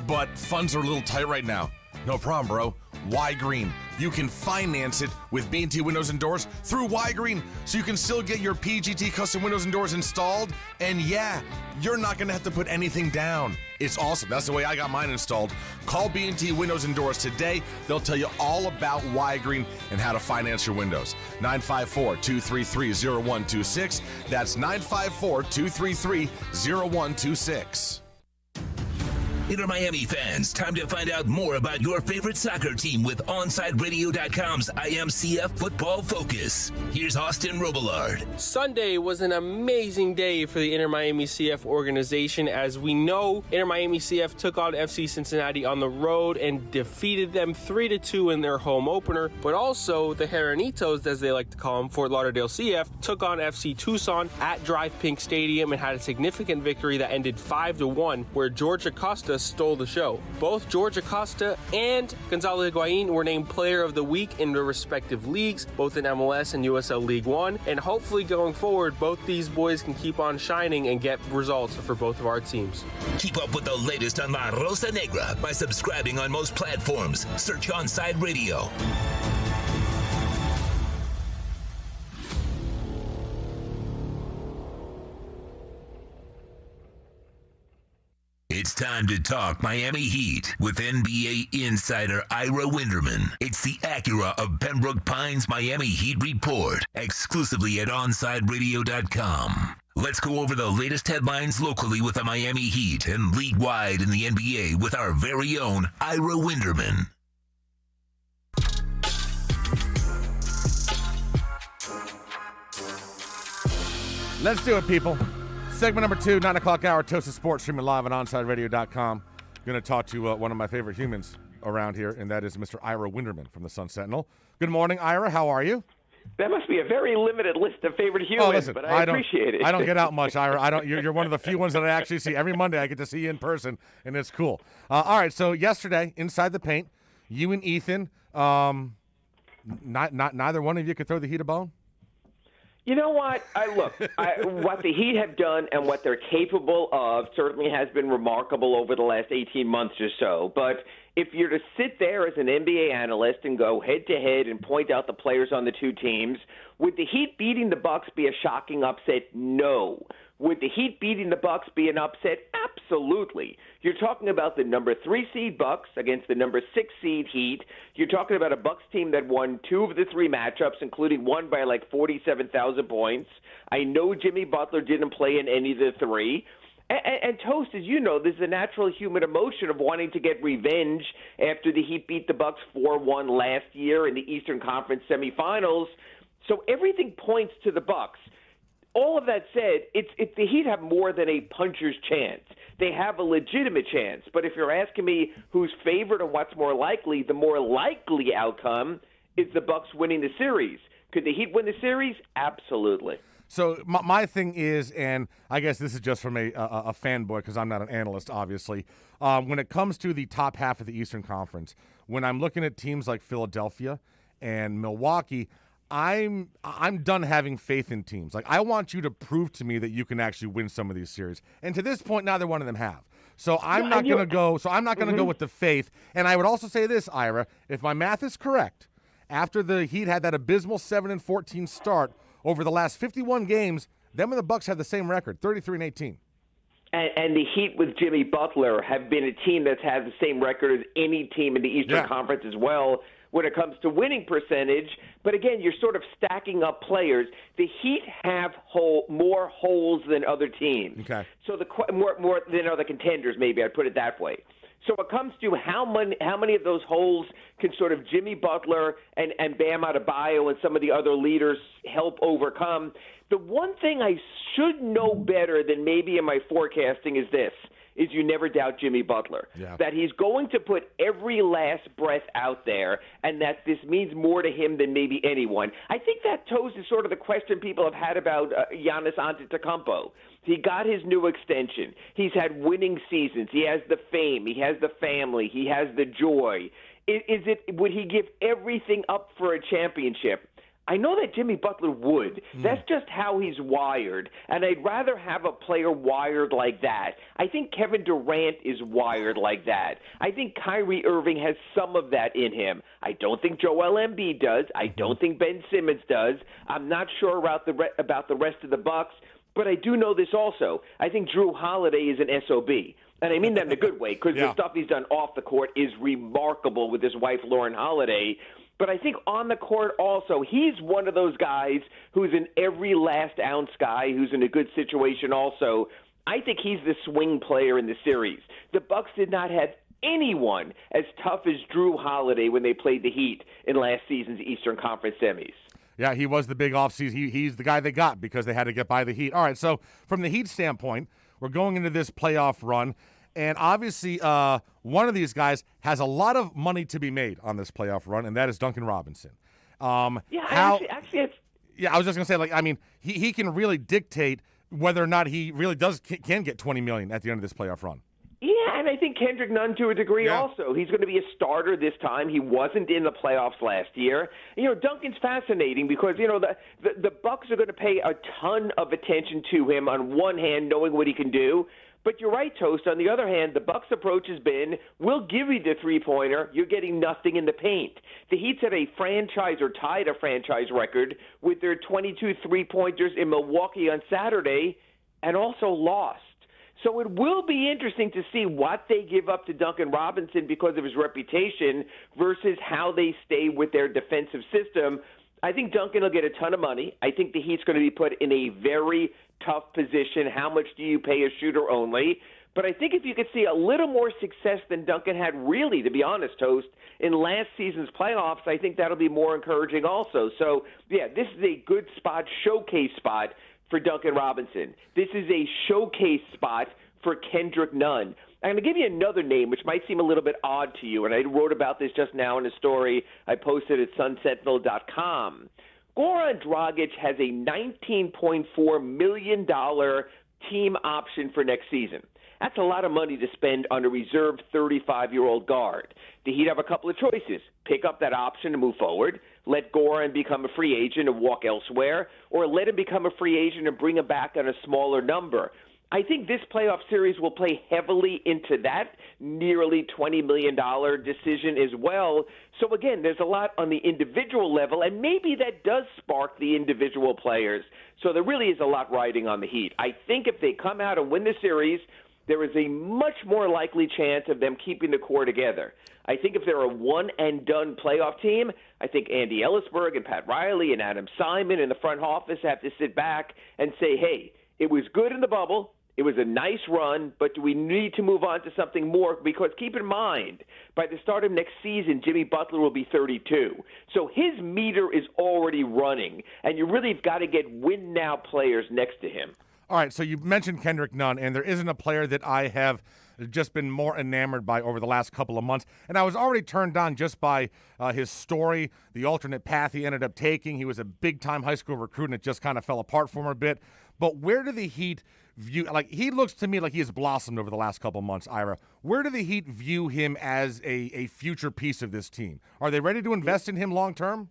S8: but funds are a little tight right now. No problem, bro. Y Green. You can finance it with B&T Windows and Doors through Y Green, so you can still get your PGT custom windows and doors installed. And yeah, you're not going to have to put anything down. It's awesome. That's the way I got mine installed. Call B&T Windows and Doors today. They'll tell you all about Y Green and how to finance your windows. 954-233-0126. That's 954-233-0126.
S2: InterMiami fans, time to find out more about your favorite soccer team with OnSideRadio.com's IMCF Football Focus. Here's Austin Robillard.
S10: Sunday was an amazing day for the InterMiami CF organization. As we know, InterMiami CF took on FC Cincinnati on the road and defeated them 3-2 in their home opener. But also, the Heranitos, as they like to call them, Fort Lauderdale CF, took on FC Tucson at Drive Pink Stadium and had a significant victory that ended 5-1, where George Acosta Acosta stole the show. Both George Acosta and Gonzalo Higuain were named Player of the Week in their respective leagues, both in MLS and USL League One. And hopefully going forward, both these boys can keep on shining and get results for both of our teams.
S2: Keep up with the latest on La Rosa Negra by subscribing on most platforms. Search Onside Radio. It's time to talk Miami Heat with NBA insider Ira Winderman. It's the Acura of Pembroke Pines Miami Heat Report, exclusively at OnsideRadio.com. Let's go over the latest headlines locally with the Miami Heat and league-wide in the NBA with our very own Ira Winderman.
S8: Let's do it, people. Segment number 2, 9 o'clock hour, Toast of Sports, streaming live on OnsideRadio.com. Going to talk to one of my favorite humans around here, and that is Mr. Ira Winderman from the Sun Sentinel. Good morning, Ira. How are you?
S5: That must be a very limited list of favorite humans, but I appreciate it.
S8: I don't get out much, Ira. You're one of the few ones that I actually see. Every Monday I get to see you in person, and it's cool. All right, so yesterday, Inside the Paint, you and Ethan, neither one of you could throw the Heat a bone?
S5: You know what? What the Heat have done and what they're capable of certainly has been remarkable over the last 18 months or so. But if you're to sit there as an NBA analyst and go head-to-head and point out the players on the two teams, would the Heat beating the Bucks be a shocking upset? No. Would the Heat beating the Bucks be an upset? Absolutely. You're talking about the number 3 seed Bucks against the number 6 seed Heat. You're talking about a Bucks team that won 2 of the 3 matchups, including one by like 47,000 points. I know Jimmy Butler didn't play in any of the 3. And Toast, as you know, there's a natural human emotion of wanting to get revenge after the Heat beat the Bucks 4-1 last year in the Eastern Conference semifinals. So everything points to the Bucks. All of that said, the Heat have more than a puncher's chance. They have a legitimate chance. But if you're asking me who's favored and what's more likely, the more likely outcome is the Bucks winning the series. Could the Heat win the series? Absolutely.
S8: So my thing is, and I guess this is just from a fanboy because I'm not an analyst, obviously, when it comes to the top half of the Eastern Conference, when I'm looking at teams like Philadelphia and Milwaukee, I'm done having faith in teams. Like, I want you to prove to me that you can actually win some of these series. And to this point, neither one of them have. So I'm not going to go. So I'm not going to go with the faith. And I would also say this, Ira, if my math is correct, after the Heat had that abysmal 7-14 start over the last 51 games, them and the Bucks have the same record, 33-18.
S5: And the Heat with Jimmy Butler have been a team that's had the same record as any team in the Eastern Conference as well when it comes to winning percentage. But again, you're sort of stacking up players. The Heat have more holes than other teams.
S8: Okay.
S5: So more than other contenders, maybe I'd put it that way. So it comes to how many of those holes can sort of Jimmy Butler and Bam Adebayo and some of the other leaders help overcome. The one thing I should know better than maybe in my forecasting is this, is you never doubt Jimmy Butler.
S8: Yeah.
S5: That he's going to put every last breath out there, and that this means more to him than maybe anyone. I think that, Toast, is sort of the question people have had about Giannis Antetokounmpo. He got his new extension. He's had winning seasons. He has the fame. He has the family. He has the joy. Would he give everything up for a championship? I know that Jimmy Butler would. That's just how he's wired, and I'd rather have a player wired like that. I think Kevin Durant is wired like that. I think Kyrie Irving has some of that in him. I don't think Joel Embiid does. I don't think Ben Simmons does. I'm not sure about the rest of the Bucks, but I do know this also. I think Drew Holiday is an SOB. And I mean that in a good way, because the stuff he's done off the court is remarkable with his wife, Lauren Holiday. But I think on the court also, he's one of those guys who's an every last ounce guy who's in a good situation also. I think he's the swing player in the series. The Bucks did not have anyone as tough as Drew Holiday when they played the Heat in last season's Eastern Conference semis.
S8: Yeah, he was the big offseason. He's the guy they got because they had to get by the Heat. All right, so from the Heat standpoint, we're going into this playoff run. And obviously, one of these guys has a lot of money to be made on this playoff run, and that is Duncan Robinson.
S5: Actually,
S8: I was just going to say, he can really dictate whether or not he really can get $20 million at the end of this playoff run.
S5: Yeah, And I think Kendrick Nunn to a degree also. He's going to be a starter this time. He wasn't in the playoffs last year. Duncan's fascinating because, the Bucks are going to pay a ton of attention to him on one hand, knowing what he can do. But you're right, Toast. On the other hand, the Bucks' approach has been, we'll give you the three-pointer. You're getting nothing in the paint. The Heat set a franchise or tied a franchise record with their 22 three-pointers in Milwaukee on Saturday and also lost. So it will be interesting to see what they give up to Duncan Robinson because of his reputation versus how they stay with their defensive system. I think Duncan will get a ton of money. I think the Heat's going to be put in a very tough position. How much do you pay a shooter only? But I think if you could see a little more success than Duncan had, really, to be honest, Toast, in last season's playoffs, I think that'll be more encouraging also. So, yeah, this is a good spot, showcase spot for Duncan Robinson. This is a showcase spot for Kendrick Nunn. I'm going to give you another name, which might seem a little bit odd to you, and I wrote about this just now in a story I posted at sunsentinel.com. Goran Dragic has a $19.4 million team option for next season. That's a lot of money to spend on a reserved 35-year-old guard. The Heat have a couple of choices. Pick up that option and move forward, let Goran become a free agent and walk elsewhere, or let him become a free agent and bring him back on a smaller number. I think this playoff series will play heavily into that nearly $20 million decision as well. So, again, there's a lot on the individual level, and maybe that does spark the individual players. So there really is a lot riding on the Heat. I think if they come out and win the series, there is a much more likely chance of them keeping the core together. I think if they're a one-and-done playoff team, I think Andy Ellisberg and Pat Riley and Adam Simon in the front office have to sit back and say, hey, it was good in the bubble. It was a nice run, but do we need to move on to something more? Because keep in mind, by the start of next season, Jimmy Butler will be 32. So his meter is already running, and you really have got to get win-now players next to him.
S8: All right, so you mentioned Kendrick Nunn, and there isn't a player that I have just been more enamored by over the last couple of months. And I was already turned on just by his story, the alternate path he ended up taking. He was a big-time high school recruit, and it just kind of fell apart for him a bit. But where do the Heat view, like, he looks to me like he has blossomed over the last couple of months, Ira. Where do the Heat view him as a future piece of this team? Are they ready to invest in him long-term?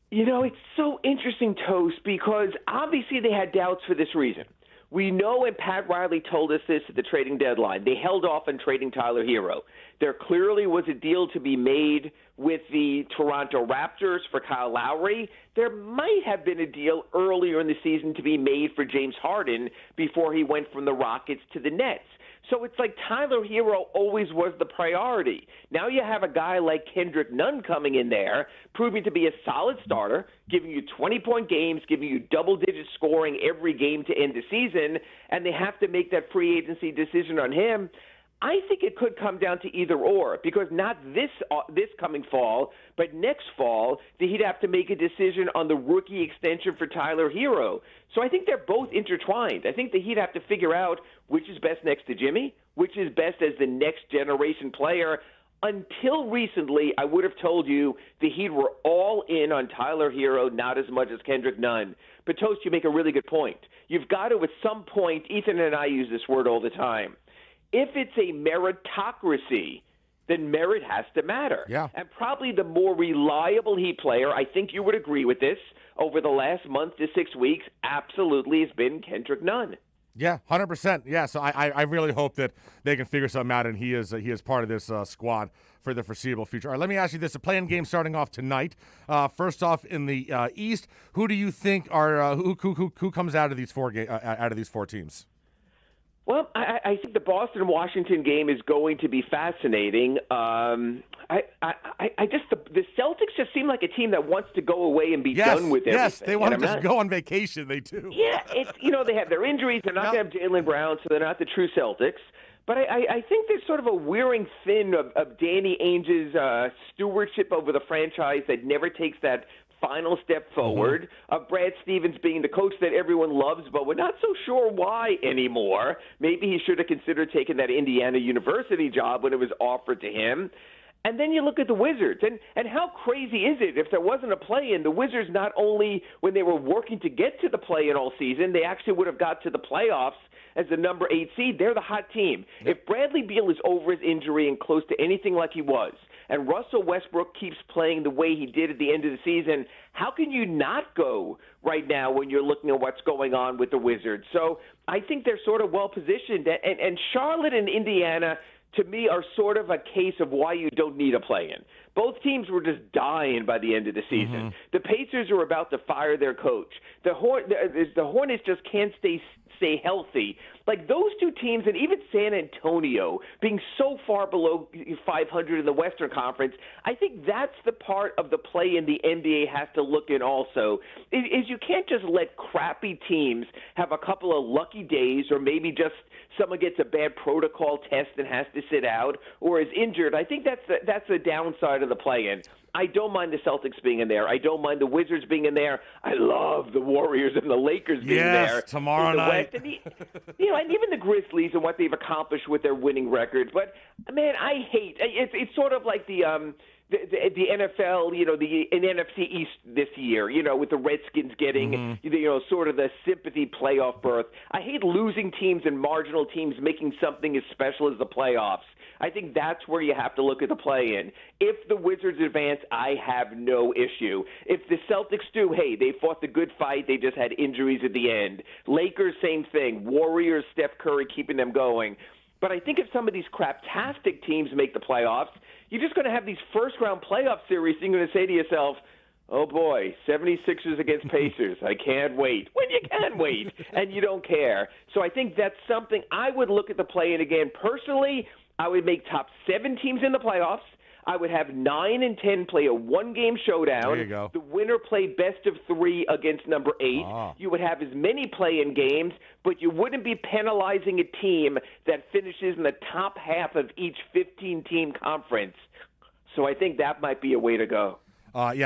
S5: It's so interesting, Toast, because obviously they had doubts for this reason. We know, and Pat Riley told us this at the trading deadline, they held off on trading Tyler Hero. There clearly was a deal to be made with the Toronto Raptors for Kyle Lowry. There might have been a deal earlier in the season to be made for James Harden before he went from the Rockets to the Nets. So it's like Tyler Hero always was the priority. Now you have a guy like Kendrick Nunn coming in there, proving to be a solid starter, giving you 20-point games, giving you double-digit scoring every game to end the season, and they have to make that free agency decision on him. I think it could come down to either or, because not this coming fall, but next fall, he'd have to make a decision on the rookie extension for Tyler Hero. So I think they're both intertwined. I think the Heat have to figure out which is best next to Jimmy, which is best as the next generation player. Until recently, I would have told you the Heat were all in on Tyler Hero, not as much as Kendrick Nunn. But, Toast, you make a really good point. You've got to, at some point, Ethan and I use this word all the time, if it's a meritocracy, then merit has to matter.
S8: Yeah.
S5: And probably the more reliable Heat player, I think you would agree with this, over the last month to 6 weeks, absolutely has been Kendrick Nunn.
S8: Yeah, 100%. Yeah, so I really hope that they can figure something out, and he is part of this squad for the foreseeable future. All right, let me ask you this: a play-in game starting off tonight. First off, in the East, who do you think are who comes out of these four teams?
S5: Well, I think the Boston-Washington game is going to be fascinating. The Celtics just seem like a team that wants to go away and be done with everything.
S8: Yes, they want to just go on vacation. They do.
S5: Yeah, they have their injuries. They're not going to have Jaylen Brown, so they're not the true Celtics. But I think there's sort of a wearing thin of Danny Ainge's stewardship over the franchise that never takes that final step forward, of Brad Stevens being the coach that everyone loves, but we're not so sure why anymore. Maybe he should have considered taking that Indiana University job when it was offered to him. And then you look at the Wizards, and how crazy is it if there wasn't a play-in? The Wizards, not only when they were working to get to the play-in all season, they actually would have got to the playoffs as the number 8 seed. They're the hot team. Yep. If Bradley Beal is over his injury and close to anything like he was, and Russell Westbrook keeps playing the way he did at the end of the season, how can you not go right now when you're looking at what's going on with the Wizards? So I think they're sort of well-positioned. And Charlotte and Indiana, to me, are sort of a case of why you don't need a play-in. Both teams were just dying by the end of the season. Mm-hmm. The Pacers are about to fire their coach. The Hornets just can't stay healthy. Like those two teams, and even San Antonio being so far below 500 in the Western Conference, I think that's the part of the play in the NBA has to look in also, is you can't just let crappy teams have a couple of lucky days, or maybe just someone gets a bad protocol test and has to sit out or is injured. I think that's the downside of the play-in. I don't mind the Celtics being in there. I don't mind the Wizards being in there. I love the Warriors and the Lakers being there.
S8: Yes, tomorrow night.
S5: West. And even the Grizzlies and what they've accomplished with their winning record. But, man, I hate it's sort of like the NFL, the NFC East this year, with the Redskins getting, sort of the sympathy playoff berth. I hate losing teams and marginal teams making something as special as the playoffs. I think that's where you have to look at the play-in. If the Wizards advance, I have no issue. If the Celtics do, hey, they fought the good fight. They just had injuries at the end. Lakers, same thing. Warriors, Steph Curry keeping them going. But I think if some of these craptastic teams make the playoffs, you're just going to have these first-round playoff series, and you're going to say to yourself, oh, boy, 76ers against Pacers. I can't wait. When you can wait, and you don't care. So I think that's something I would look at the play-in again. Personally, I would make top 7 teams in the playoffs. I would have 9 and 10 play a one-game showdown.
S8: There you go.
S5: The winner play best of 3 against number 8. You would have as many play-in games, but you wouldn't be penalizing a team that finishes in the top half of each 15-team conference. So I think that might be a way to go.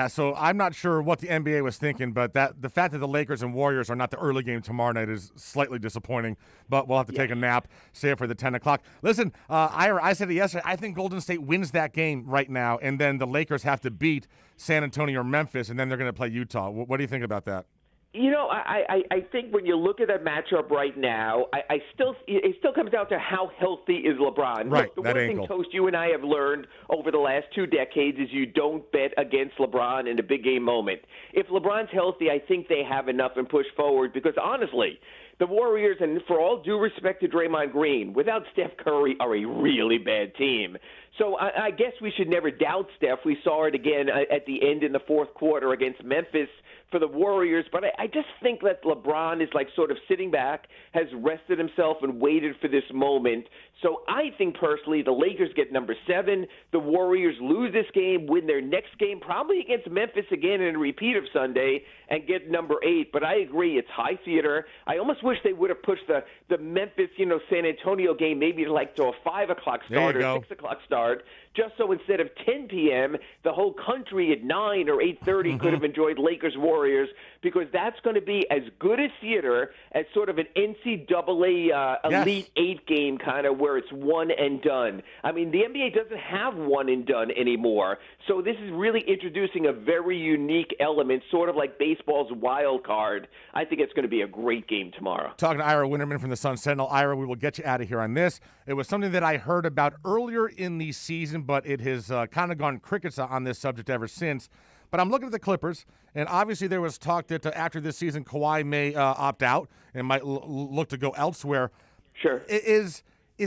S8: So I'm not sure what the NBA was thinking, but the fact that the Lakers and Warriors are not the early game tomorrow night is slightly disappointing, but we'll have to take a nap, save for the 10 o'clock. Listen, Ira, I said it yesterday, I think Golden State wins that game right now, and then the Lakers have to beat San Antonio or Memphis, and then they're going to play Utah. What do you think about that?
S5: I think when you look at that matchup right now, it still comes down to how healthy is LeBron.
S8: Right,
S5: Look, the
S8: that
S5: one
S8: ankle.
S5: thing, Toast, you and I have learned over the last 2 decades is you don't bet against LeBron in a big game moment. If LeBron's healthy, I think they have enough and push forward because, honestly, the Warriors, and for all due respect to Draymond Green, without Steph Curry, are a really bad team. So I guess we should never doubt Steph. We saw it again at the end in the fourth quarter against Memphis for the Warriors. But I just think that LeBron is like sort of sitting back, has rested himself and waited for this moment. So I think personally the Lakers get number 7. The Warriors lose this game, win their next game, probably against Memphis again in a repeat of Sunday, and get number 8. But I agree, it's high theater. I almost wish they would have pushed the Memphis, San Antonio game maybe like to a 5 o'clock start or 6 o'clock start, just so instead of 10 p.m., the whole country at 9 or 8:30 could have enjoyed Lakers-Warriors, because that's going to be as good a theater as sort of an NCAA Elite 8 game kind of where it's one and done. I mean, the NBA doesn't have one and done anymore, so this is really introducing a very unique element, sort of like baseball's wild card. I think it's going to be a great game tomorrow.
S8: Talking to Ira Winterman from the Sun Sentinel. Ira, we will get you out of here on this. It was something that I heard about earlier in the season, but it has kind of gone crickets on this subject ever since. But I'm looking at the Clippers, and obviously there was talk that after this season, Kawhi may opt out and might look to go elsewhere.
S5: Sure.
S8: Is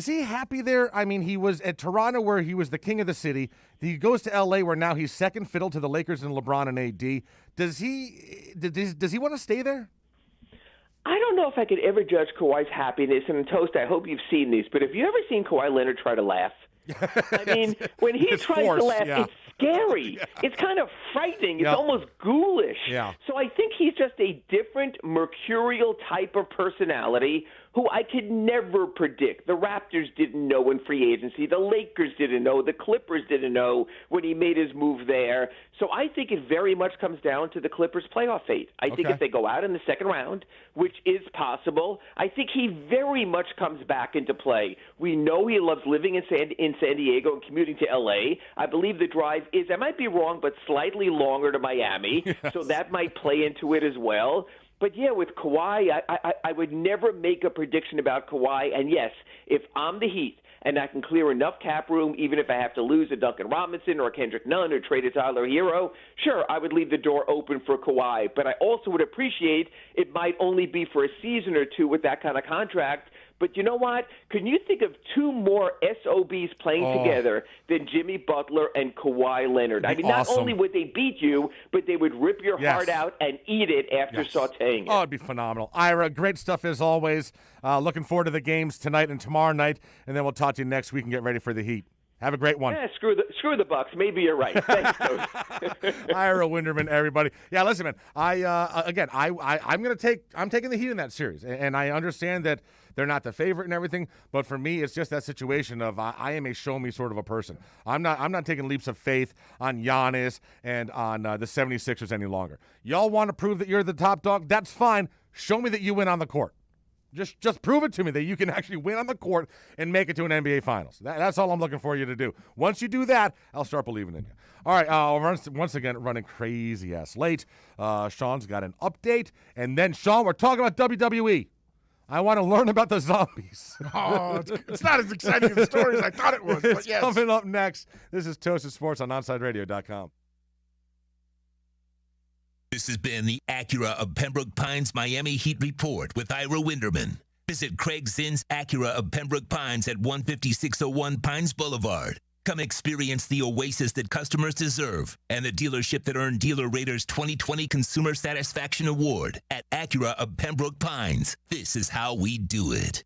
S8: he happy there? I mean, he was at Toronto where he was the king of the city. He goes to L.A. where now he's second fiddle to the Lakers and LeBron and AD. Does he want to stay there?
S5: I don't know if I could ever judge Kawhi's happiness. And Toast, I hope you've seen these, but have you ever seen Kawhi Leonard try to laugh? I mean, when he tries to laugh, it's scary.
S8: Yeah.
S5: It's kind of frightening. It's
S8: Yep.
S5: almost ghoulish.
S8: Yeah.
S5: So I think he's just a different mercurial type of personality who I could never predict. The Raptors didn't know in free agency. The Lakers didn't know. The Clippers didn't know when he made his move there. So I think it very much comes down to the Clippers' playoff fate. I think if they go out in the second round, which is possible, I think he very much comes back into play. We know he loves living in San Diego and commuting to L.A. I believe the drive is, I might be wrong, but slightly longer to Miami. Yes. So that might play into it as well. But, yeah, with Kawhi, I would never make a prediction about Kawhi. And, yes, if I'm the Heat and I can clear enough cap room, even if I have to lose a Duncan Robinson or a Kendrick Nunn or trade a Tyler Hero, sure, I would leave the door open for Kawhi. But I also would appreciate it might only be for a season or two with that kind of contract. But you know what? Can you think of two more SOBs playing together than Jimmy Butler and Kawhi Leonard? I mean, not only would they beat you, but they would rip your heart out and eat it after sautéing it.
S8: Oh, it'd be phenomenal. Ira, great stuff as always. Looking forward to the games tonight and tomorrow night, and then we'll talk to you next week and get ready for the Heat. Have a great one.
S5: Yeah, screw the Bucks. Maybe you're right. Thanks, Coach.
S8: Ira Winderman, everybody. Yeah, listen, man. I'm taking the Heat in that series, and I understand that they're not the favorite and everything, but for me, it's just that situation of I am a show me sort of a person. I'm not taking leaps of faith on Giannis and on the 76ers any longer. Y'all want to prove that you're the top dog? That's fine. Show me that you win on the court. Just prove it to me that you can actually win on the court and make it to an NBA Finals. That's all I'm looking for you to do. Once you do that, I'll start believing in you. All right, once again, running crazy-ass late. Sean's got an update. And then, Sean, we're talking about WWE. I want to learn about the zombies.
S6: Oh, it's not as exciting a story as I thought it was, but yes.
S8: Coming up next, this is Toasted Sports on OnSideRadio.com.
S2: This has been the Acura of Pembroke Pines Miami Heat Report with Ira Winderman. Visit Craig Zinn's Acura of Pembroke Pines at 15601 Pines Boulevard. Come experience the oasis that customers deserve and the dealership that earned Dealer Rater's 2020 Consumer Satisfaction Award at Acura of Pembroke Pines. This is how we do it.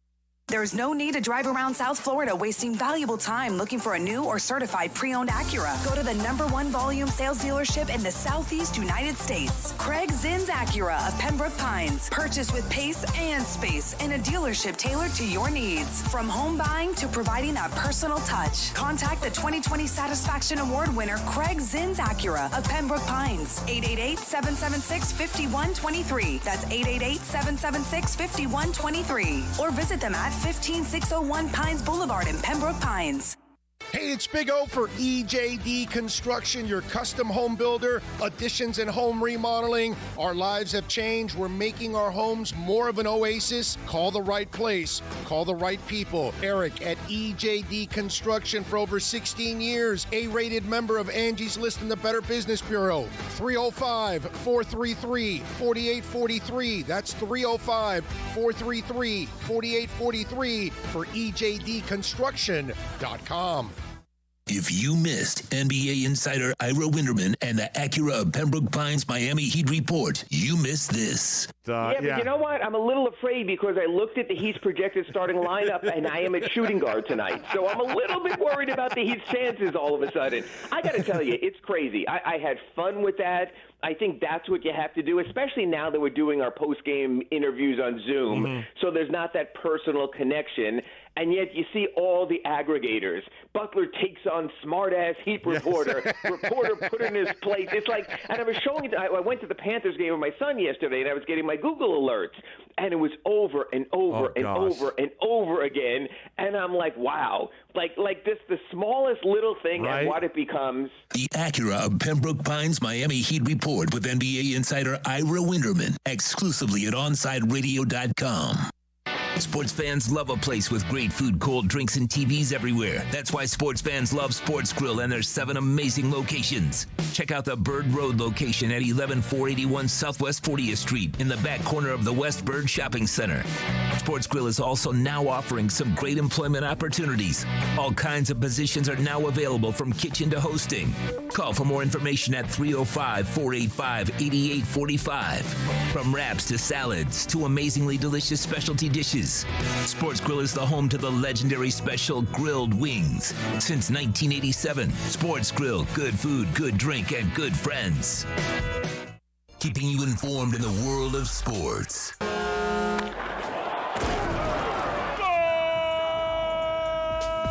S9: There's no need to drive around South Florida wasting valuable time looking for a new or certified pre-owned Acura. Go to the #1 volume sales dealership in the Southeast United States. Craig Zinn's Acura of Pembroke Pines. Purchase with pace and space in a dealership tailored to your needs. From home buying to providing that personal touch. Contact the 2020 Satisfaction Award winner Craig Zinn's Acura of Pembroke Pines. 888-776-5123. That's 888-776-5123. Or visit them at 15601 Pines Boulevard in Pembroke Pines.
S16: Hey, it's Big O for EJD Construction, your custom home builder, additions and home remodeling. Our lives have changed. We're making our homes more of an oasis. Call the right place. Call the right people. Eric at EJD Construction for over 16 years. A-rated member of Angie's List in the Better Business Bureau. 305-433-4843. That's 305-433-4843 for EJDConstruction.com.
S2: If you missed NBA insider Ira Winderman and the Acura of Pembroke Pines Miami Heat Report, you missed this.
S5: But you know what? I'm a little afraid because I looked at the Heat's projected starting lineup, and I am at shooting guard tonight. So I'm a little bit worried about the Heat's chances all of a sudden. I got to tell you, it's crazy. I had fun with that. I think that's what you have to do, especially now that we're doing our post-game interviews on Zoom. Mm-hmm. So there's not that personal connection. And yet you see all the aggregators. Butler takes on smart-ass Heat reporter. Yes. Reporter put in his place. It's like, and I was showing it. I went to the Panthers game with my son yesterday, and I was getting my Google alerts. And it was over and over and over and over again. And I'm like, wow. Like this, the smallest little thing and what it becomes.
S2: The Acura of Pembroke Pines Miami Heat Report with NBA insider Ira Winderman, exclusively at OnSideRadio.com. Sports fans love a place with great food, cold drinks, and TVs everywhere. That's why sports fans love Sports Grill and their 7 amazing locations. Check out the Bird Road location at 11481 Southwest 40th Street in the back corner of the West Bird Shopping Center. Sports Grill is also now offering some great employment opportunities. All kinds of positions are now available from kitchen to hosting. Call for more information at 305-485-8845. From wraps to salads to amazingly delicious specialty dishes, is. Sports Grill is the home to the legendary special grilled wings. Since 1987, Sports Grill, good food, good drink, and good friends. Keeping you informed in the world of sports.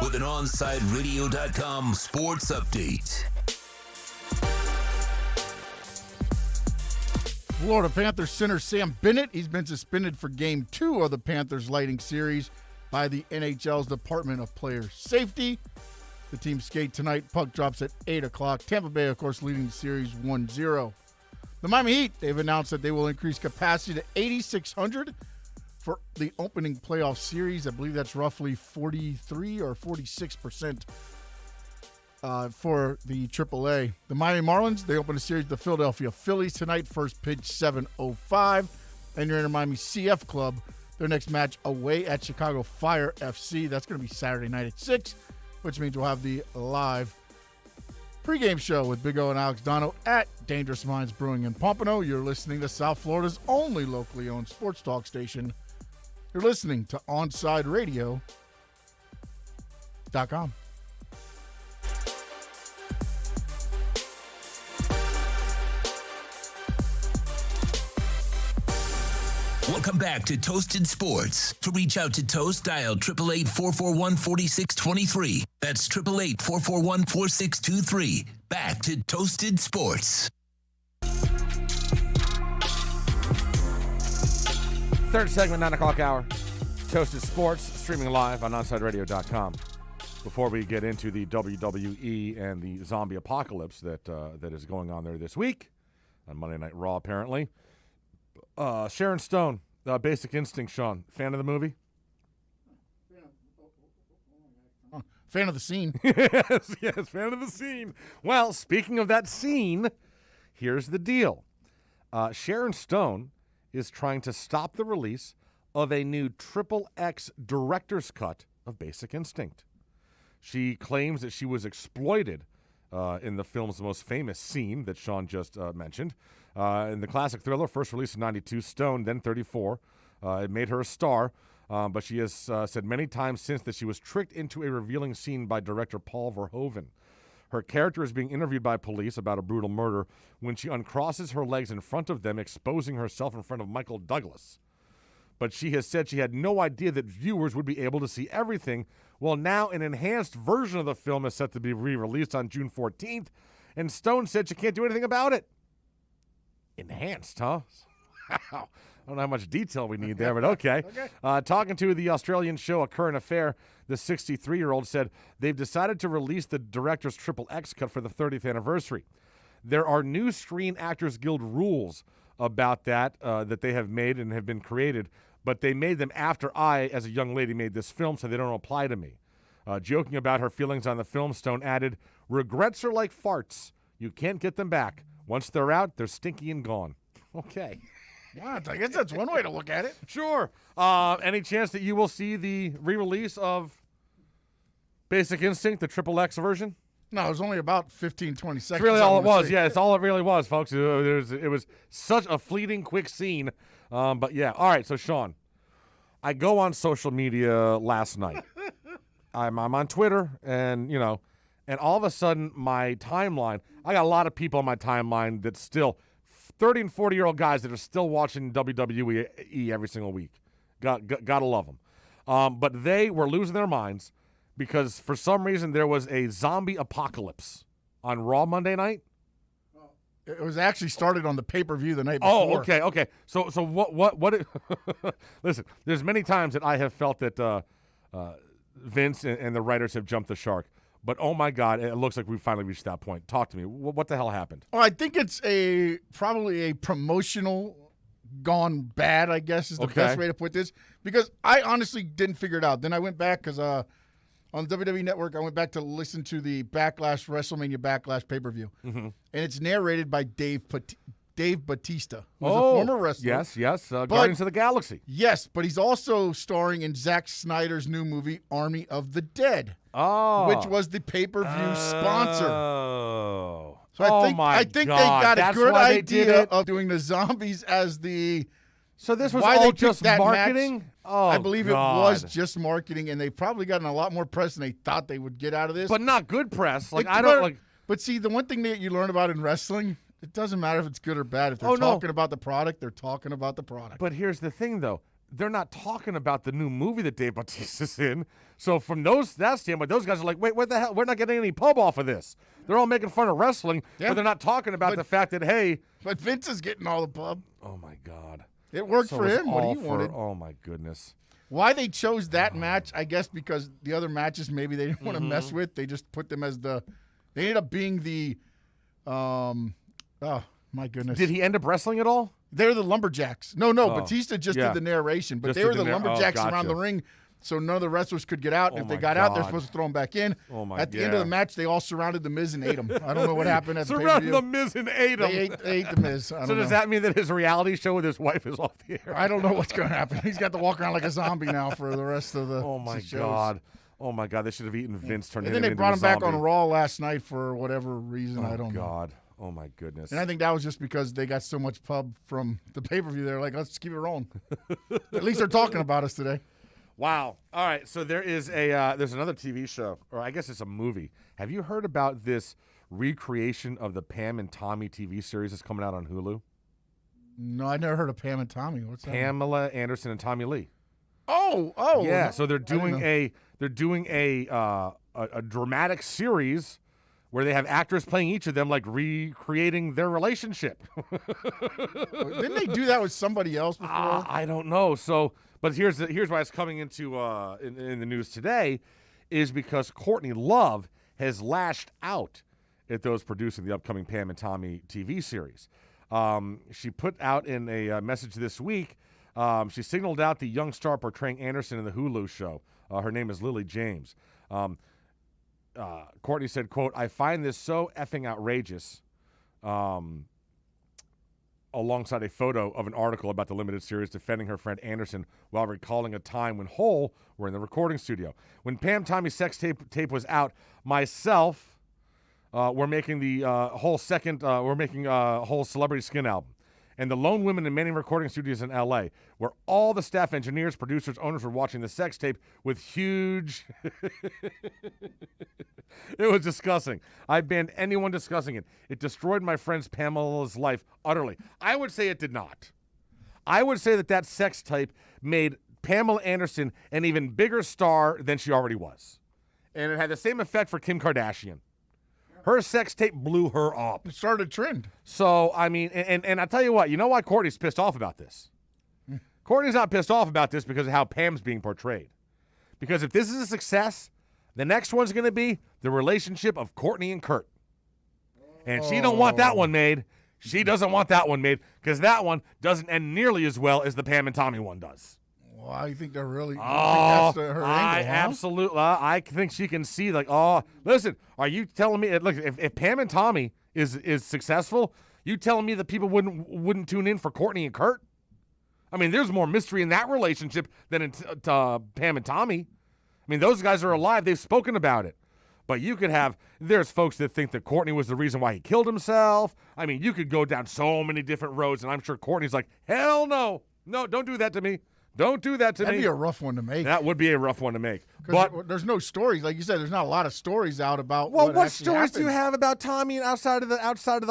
S2: With an OnSideRadio.com sports update.
S6: Florida Panthers center Sam Bennett, he's been suspended for Game 2 of the Panthers Lightning series by the NHL's Department of Player Safety. The team skate tonight. Puck drops at 8 o'clock. Tampa Bay, of course, leading the series 1-0. The Miami Heat, they've announced that they will increase capacity to 8,600 for the opening playoff series. I believe that's roughly 43 or 46% for the AAA. The Miami Marlins, they open a series with the Philadelphia Phillies tonight. First pitch, 7:05. And your InterMiami CF Club, their next match away at Chicago Fire FC. That's going to be Saturday night at 6, which means we'll have the live pregame show with Big O and Alex Dono at Dangerous Minds Brewing in Pompano. You're listening to South Florida's only locally owned sports talk station. You're listening to OnSideRadio.com.
S2: Welcome back to Toasted Sports. To reach out to Toast, dial 888-441-4623. That's 888-441-4623. Back to Toasted Sports.
S8: Third segment, 9 o'clock hour. Toasted Sports, streaming live on OnSideRadio.com. Before we get into the WWE and the zombie apocalypse that is going on there this week, on Monday Night Raw, apparently. Sharon Stone, Basic Instinct, Sean. Fan of the movie?
S6: Fan of the scene.
S8: yes, fan of the scene. Well, speaking of that scene, here's the deal. Sharon Stone is trying to stop the release of a new XXX director's cut of Basic Instinct. She claims that she was exploited in the film's most famous scene that Sean just mentioned. In the classic thriller, first released in 92, Stone, then 34. It made her a star, but she has said many times since that she was tricked into a revealing scene by director Paul Verhoeven. Her character is being interviewed by police about a brutal murder when she uncrosses her legs in front of them, exposing herself in front of Michael Douglas. But she has said she had no idea that viewers would be able to see everything. Well, now an enhanced version of the film is set to be re-released on June 14th, and Stone said she can't do anything about it. Enhanced, huh? Wow. I don't know how much detail we need there, but okay. Talking to the Australian show A Current Affair, the 63-year-old said they've decided to release the director's XXX cut for the 30th anniversary. There are new Screen Actors Guild rules about that they have made and have been created, but they made them after I, as a young lady, made this film, so they don't apply to me. Joking about her feelings on the film, Stone added, "Regrets are like farts. You can't get them back. Once they're out, they're stinky and gone." Okay.
S6: Yeah, I guess that's one way to look at it.
S8: Sure. Any chance that you will see the re-release of Basic Instinct, the XXX version?
S6: No, it was only about 15, 20 seconds.
S8: That's really all it was. Yeah, it's all it really was, folks. It was such a fleeting, quick scene. But yeah. All right, so Sean, I go on social media last night. I'm on Twitter, and and all of a sudden my timeline, I got a lot of people on my timeline that still 30 and 40-year-old guys that are still watching WWE every single week. Gotta love them. But they were losing their minds because for some reason there was a zombie apocalypse on Raw Monday night.
S6: It was actually started on the pay-per-view the night before.
S8: Oh, okay. So what listen, there's many times that I have felt that Vince and the writers have jumped the shark. But, oh, my God, it looks like we finally reached that point. Talk to me. What the hell happened?
S6: Well, I think it's probably a promotional gone bad, I guess, is the best way to put this. Because I honestly didn't figure it out. Then I went back because on the WWE Network, I went back to listen to the WrestleMania Backlash pay-per-view. Mm-hmm. And it's narrated by Dave Bautista, who's a former wrestler.
S8: Yes. Guardians of the Galaxy.
S6: Yes, but he's also starring in Zack Snyder's new movie, Army of the Dead. Which was the pay-per-view sponsor. So I think they got a good idea of doing the zombies as the
S8: So this was
S6: why
S8: all
S6: they picked
S8: just
S6: that
S8: marketing?
S6: match,
S8: Oh,
S6: I believe
S8: God.
S6: it was just marketing, and they probably gotten a lot more press than they thought they would get out of this.
S8: But not good press. Like,
S6: But-
S8: I don't like.
S6: But see, the one thing that you learn about in wrestling, it doesn't matter if it's good or bad. If they're
S8: Oh, no.
S6: talking about the product, they're talking about the product.
S8: But here's the thing, though. They're not talking about the new movie that Dave Bautista's in. So from that standpoint, those guys are like, wait, what the hell? We're not getting any pub off of this. They're all making fun of wrestling, but they're not talking about the fact that, hey.
S6: But Vince is getting all the pub.
S8: Oh, my God.
S6: It worked
S8: So
S6: for
S8: it's
S6: him. What
S8: all
S6: he
S8: for-
S6: wanted.
S8: Oh, my goodness.
S6: Why they chose that match, I guess because the other matches maybe they didn't want to
S8: Mm-hmm.
S6: mess with. They just put them as they ended up being the, oh, my goodness.
S8: Did he end up wrestling at all?
S6: They're the Lumberjacks. No,
S8: Oh,
S6: Batista just
S8: yeah.
S6: did the narration, but
S8: Just
S6: they
S8: did
S6: were
S8: the
S6: the
S8: narr- oh,
S6: Lumberjacks around
S8: gotcha.
S6: the ring, so none of the wrestlers could get out.
S8: Oh,
S6: If they
S8: my
S6: got out, they're
S8: God.
S6: supposed to throw them back in.
S8: Oh, my
S6: At the end of the match, they all surrounded the Miz and ate him. I don't know what happened at the
S8: Surrounded
S6: pay-per-view.
S8: the Miz and ate him.
S6: They ate the Miz. I don't
S8: So does
S6: know.
S8: that mean that his reality show with his wife is off the air?
S6: I don't know what's going to happen. He's got to walk around like a zombie now for the rest of the
S8: Oh, my
S6: shows.
S8: God. Oh, my God. They should have eaten Vince, turned
S6: And
S8: him
S6: then they
S8: into
S6: brought
S8: a
S6: him back on
S8: zombie.
S6: Raw last night for whatever reason. I
S8: Oh,
S6: don't know.
S8: God. Oh, my goodness.
S6: And I think that was just because they got so much pub from the pay-per-view. They're like, let's keep it rolling. At least they're talking about us today.
S8: Wow. All right. So there's another TV show, or I guess it's a movie. Have you heard about this recreation of the Pam and Tommy TV series that's coming out on Hulu?
S6: No, I never heard of Pam and Tommy. What's that?
S8: Pamela Anderson and Tommy Lee.
S6: Oh.
S8: Yeah.
S6: no,
S8: So they're
S6: I didn't
S8: doing a dramatic series where they have actors playing each of them, like recreating their relationship.
S6: Didn't they do that with somebody else before?
S8: I don't know. So, but here's why it's coming into in the news today, is because Courtney Love has lashed out at those producing the upcoming Pam and Tommy TV series. She put out in a message this week. She signaled out the young star portraying Anderson in the Hulu show. Her name is Lily James. Courtney said, quote, "I find this so effing outrageous," alongside a photo of an article about the limited series defending her friend Anderson while recalling a time when Hole were in the recording studio. When Pam Tommy's sex tape was out, myself, we're making the whole Celebrity Skin album. And the lone women in many recording studios in L.A., where all the staff, engineers, producers, owners were watching the sex tape with huge... It was disgusting. I banned anyone discussing it. It destroyed my friend's Pamela's life utterly. I would say it did not. I would say that sex tape made Pamela Anderson an even bigger star than she already was. And it had the same effect for Kim Kardashian. Her sex tape blew her up.
S6: It started a trend.
S8: So, I mean, and I tell you what, you know why Courtney's pissed off about this? Courtney's not pissed off about this because of how Pam's being portrayed. Because if this is a success, the next one's going to be the relationship of Courtney and Kurt. And she don't want that one made. She doesn't want that one made because that one doesn't end nearly as well as the Pam and Tommy one does.
S6: Well, I think they're really.
S8: Oh,
S6: think that's her
S8: I
S6: angle, huh?
S8: absolutely. I think she can see like, oh, listen, are you telling me? Look, if Pam and Tommy is successful, you telling me that people wouldn't tune in for Courtney and Kurt? I mean, there's more mystery in that relationship than in Pam and Tommy. I mean, those guys are alive. They've spoken about it. But you could have, there's folks that think that Courtney was the reason why he killed himself. I mean, you could go down so many different roads, and I'm sure Courtney's like, hell no. No, don't do that to me. Don't do that to me.
S6: That'd be a rough one to make.
S8: That would be a rough one to make.
S6: But there's no stories, like you said. There's not a lot of stories out about.
S8: Well, what
S6: actually
S8: stories do you
S6: happened.
S8: have about Tommy and outside of the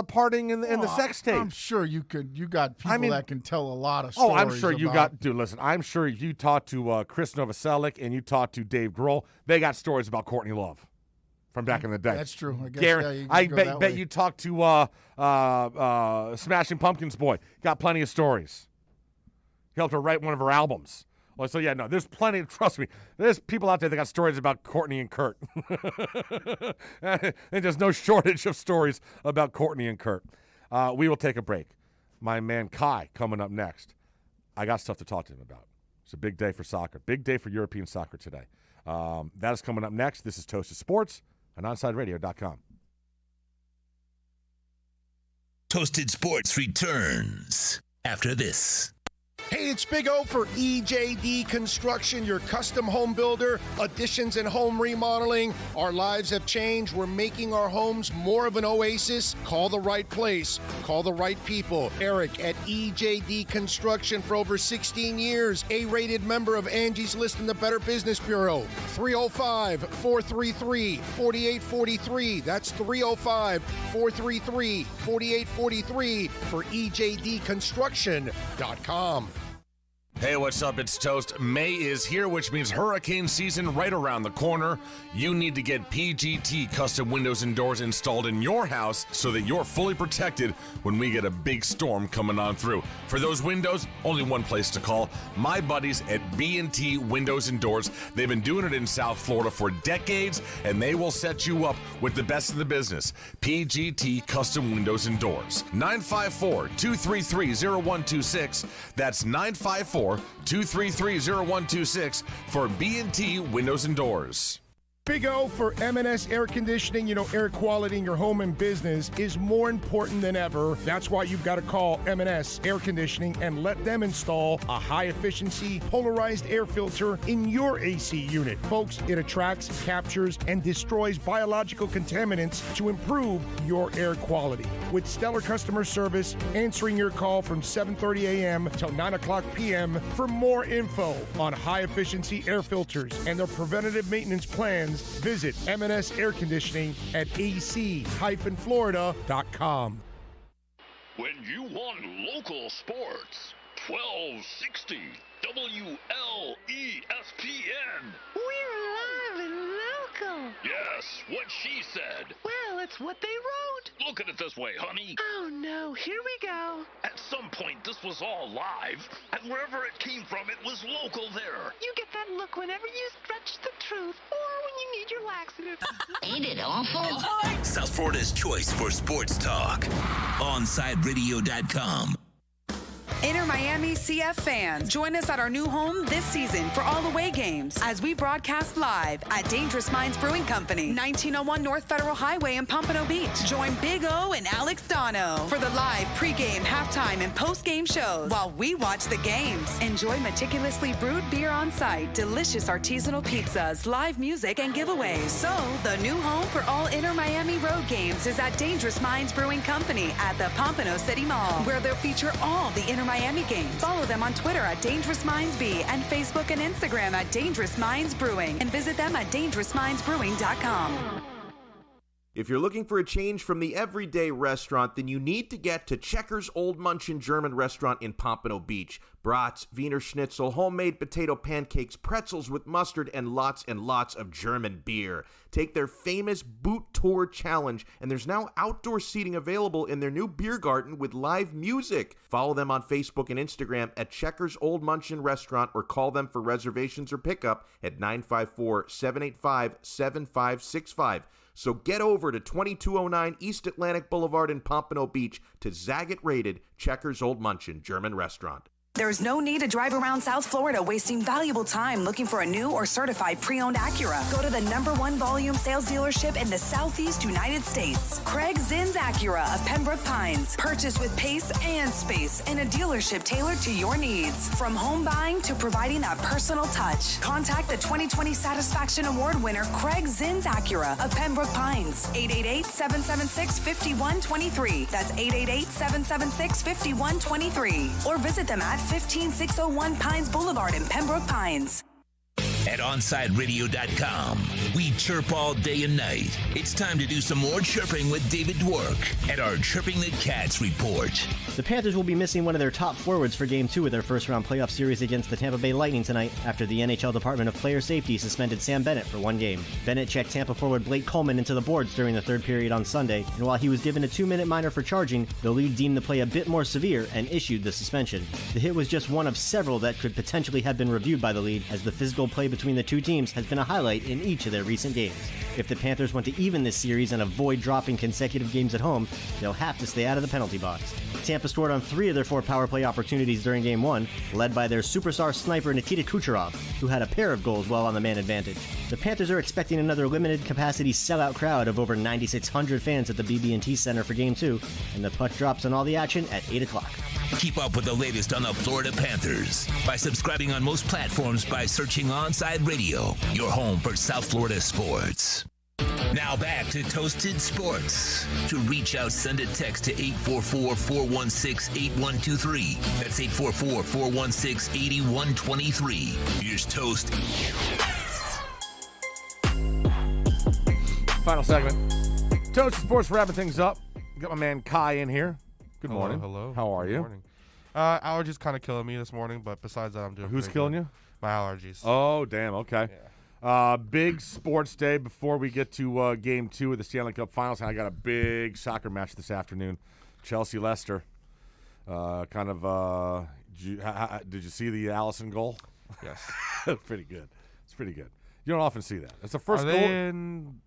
S8: partying and the sex tape?
S6: I'm sure you got people that can tell a lot of
S8: Oh,
S6: stories.
S8: I'm sure you got. Dude, listen. I'm sure you talked to Chris Novoselic and you talked to Dave Grohl. They got stories about Courtney Love from back in the day.
S6: That's true. I guess.
S8: I bet you talked to Smashing Pumpkins boy. Got plenty of stories. He helped her write one of her albums. Well, so yeah, no, there's plenty. Trust me, there's people out there that got stories about Courtney and Kurt, and there's no shortage of stories about Courtney and Kurt. We will take a break. My man Kai coming up next. I got stuff to talk to him about. It's a big day for soccer. Big day for European soccer today. That is coming up next. This is Toasted Sports on OnSideRadio.com.
S2: Toasted Sports returns after this.
S16: Hey, it's Big O for EJD Construction, your custom home builder, additions and home remodeling. Our lives have changed. We're making our homes more of an oasis. Call the right place. Call the right people. Eric at EJD Construction for over 16 years. A-rated member of Angie's List in the Better Business Bureau. 305-433-4843. That's 305-433-4843 for EJDconstruction.com.
S8: Hey, what's up? It's Toast. May is here, which means hurricane season right around the corner. You need to get PGT custom windows and doors installed in your house so that you're fully protected when we get a big storm coming on through. For those windows, only one place to call. My buddies at B&T Windows and Doors. They've been doing it in South Florida for decades, and they will set you up with the best in the business. PGT Custom Windows and Doors. 954-233-0126. That's 954-233-0126 for B&T Windows and Doors.
S16: Big O for M&S Air Conditioning. You know, air quality in your home and business is more important than ever. That's why you've got to call M&S Air Conditioning and let them install a high-efficiency polarized air filter in your AC unit. Folks, it attracts, captures, and destroys biological contaminants to improve your air quality. With stellar customer service, answering your call from 7:30 a.m. till 9 o'clock p.m. For more info on high-efficiency air filters and their preventative maintenance plans, visit M&S Air Conditioning at ac-florida.com.
S1: When you want local sports, 1260 WLESPN.
S12: We're live and local.
S1: Yes, what she said.
S12: Well, it's what they wrote.
S1: Look at it this way, honey.
S12: Oh, no. Here we go.
S1: At some point, this was all live, and wherever it came from, it was local there.
S12: You get that look whenever you stretch the truth or when you need your laxative.
S7: Ain't it awful?
S2: South Florida's choice for sports talk. OnSideRadio.com.
S9: InterMiami CF fans, join us at our new home this season for all away games as we broadcast live at Dangerous Minds Brewing Company, 1901 North Federal Highway in Pompano Beach. Join Big O and Alex Dono for the live pregame, halftime, and postgame shows while we watch the games. Enjoy meticulously brewed beer on site, delicious artisanal pizzas, live music, and giveaways. So, the new home for all InterMiami road games is at Dangerous Minds Brewing Company at the Pompano City Mall, where they'll feature all the InterMiami games. Follow them on Twitter at Dangerous Minds B and Facebook and Instagram at Dangerous Minds Brewing, and visit them at dangerousmindsbrewing.com.
S11: If you're looking for a change from the everyday restaurant, then you need to get to Checkers Old Munchin German Restaurant in Pompano Beach. Brats, Wiener Schnitzel, homemade potato pancakes, pretzels with mustard, and lots of German beer. Take their famous Boot Tour Challenge, and there's now outdoor seating available in their new beer garden with live music. Follow them on Facebook and Instagram at Checkers Old Munchin Restaurant, or call them for reservations or pickup at 954-785-7565. So get over to 2209 East Atlantic Boulevard in Pompano Beach to Zagat-rated Checkers Old Munchin German Restaurant.
S9: There's no need to drive around South Florida wasting valuable time looking for a new or certified pre-owned Acura. Go to the #1 volume sales dealership in the Southeast United States. Craig Zinn's Acura of Pembroke Pines. Purchase with pace and space in a dealership tailored to your needs. From home buying to providing that personal touch. Contact the 2020 Satisfaction Award winner Craig Zinn's Acura of Pembroke Pines. 888-776-5123. That's 888-776-5123. Or visit them at 15601 Pines Boulevard in Pembroke Pines.
S2: At OnSideRadio.com, we chirp all day and night. It's time to do some more chirping with David Dwork at our Chirping the Cats report.
S13: The Panthers will be missing one of their top forwards for Game 2 of their first-round playoff series against the Tampa Bay Lightning tonight after the NHL Department of Player Safety suspended Sam Bennett for one game. Bennett checked Tampa forward Blake Coleman into the boards during the third period on Sunday, and while he was given a 2-minute minor for charging, the league deemed the play a bit more severe and issued the suspension. The hit was just one of several that could potentially have been reviewed by the league, as the physical play between the two teams has been a highlight in each of their recent games. If the Panthers want to even this series and avoid dropping consecutive games at home, they'll have to stay out of the penalty box. Tampa scored on 3 of their 4 power play opportunities during Game 1, led by their superstar sniper Nikita Kucherov, who had a pair of goals while on the man advantage. The Panthers are expecting another limited-capacity sellout crowd of over 9,600 fans at the BB&T Center for Game 2, and the puck drops on all the action at 8 o'clock.
S2: Keep up with the latest on the Florida Panthers by subscribing on most platforms by searching Onside Radio, your home for South Florida sports. Now back to Toasted Sports. To reach out, send a text to 844-416-8123. That's 844-416-8123. Here's Toast.
S8: Final segment. Toasted Sports wrapping things up. Got my man Kai in here. Good morning.
S14: Hello.
S8: How are
S14: Good
S8: you?
S14: morning. Allergies kind of killing me this morning, but besides that, I'm doing
S8: Who's
S14: pretty
S8: killing
S14: good.
S8: you?
S14: My allergies.
S8: Oh, damn. Okay. Big sports day before we get to Game 2 of the Stanley Cup Finals. And I got a big soccer match this afternoon. Chelsea-Leicester. Did you see the Allison goal?
S14: Yes.
S8: It's pretty good. It's pretty good. You don't often see that. It's the first
S14: Are
S8: goal.
S14: they in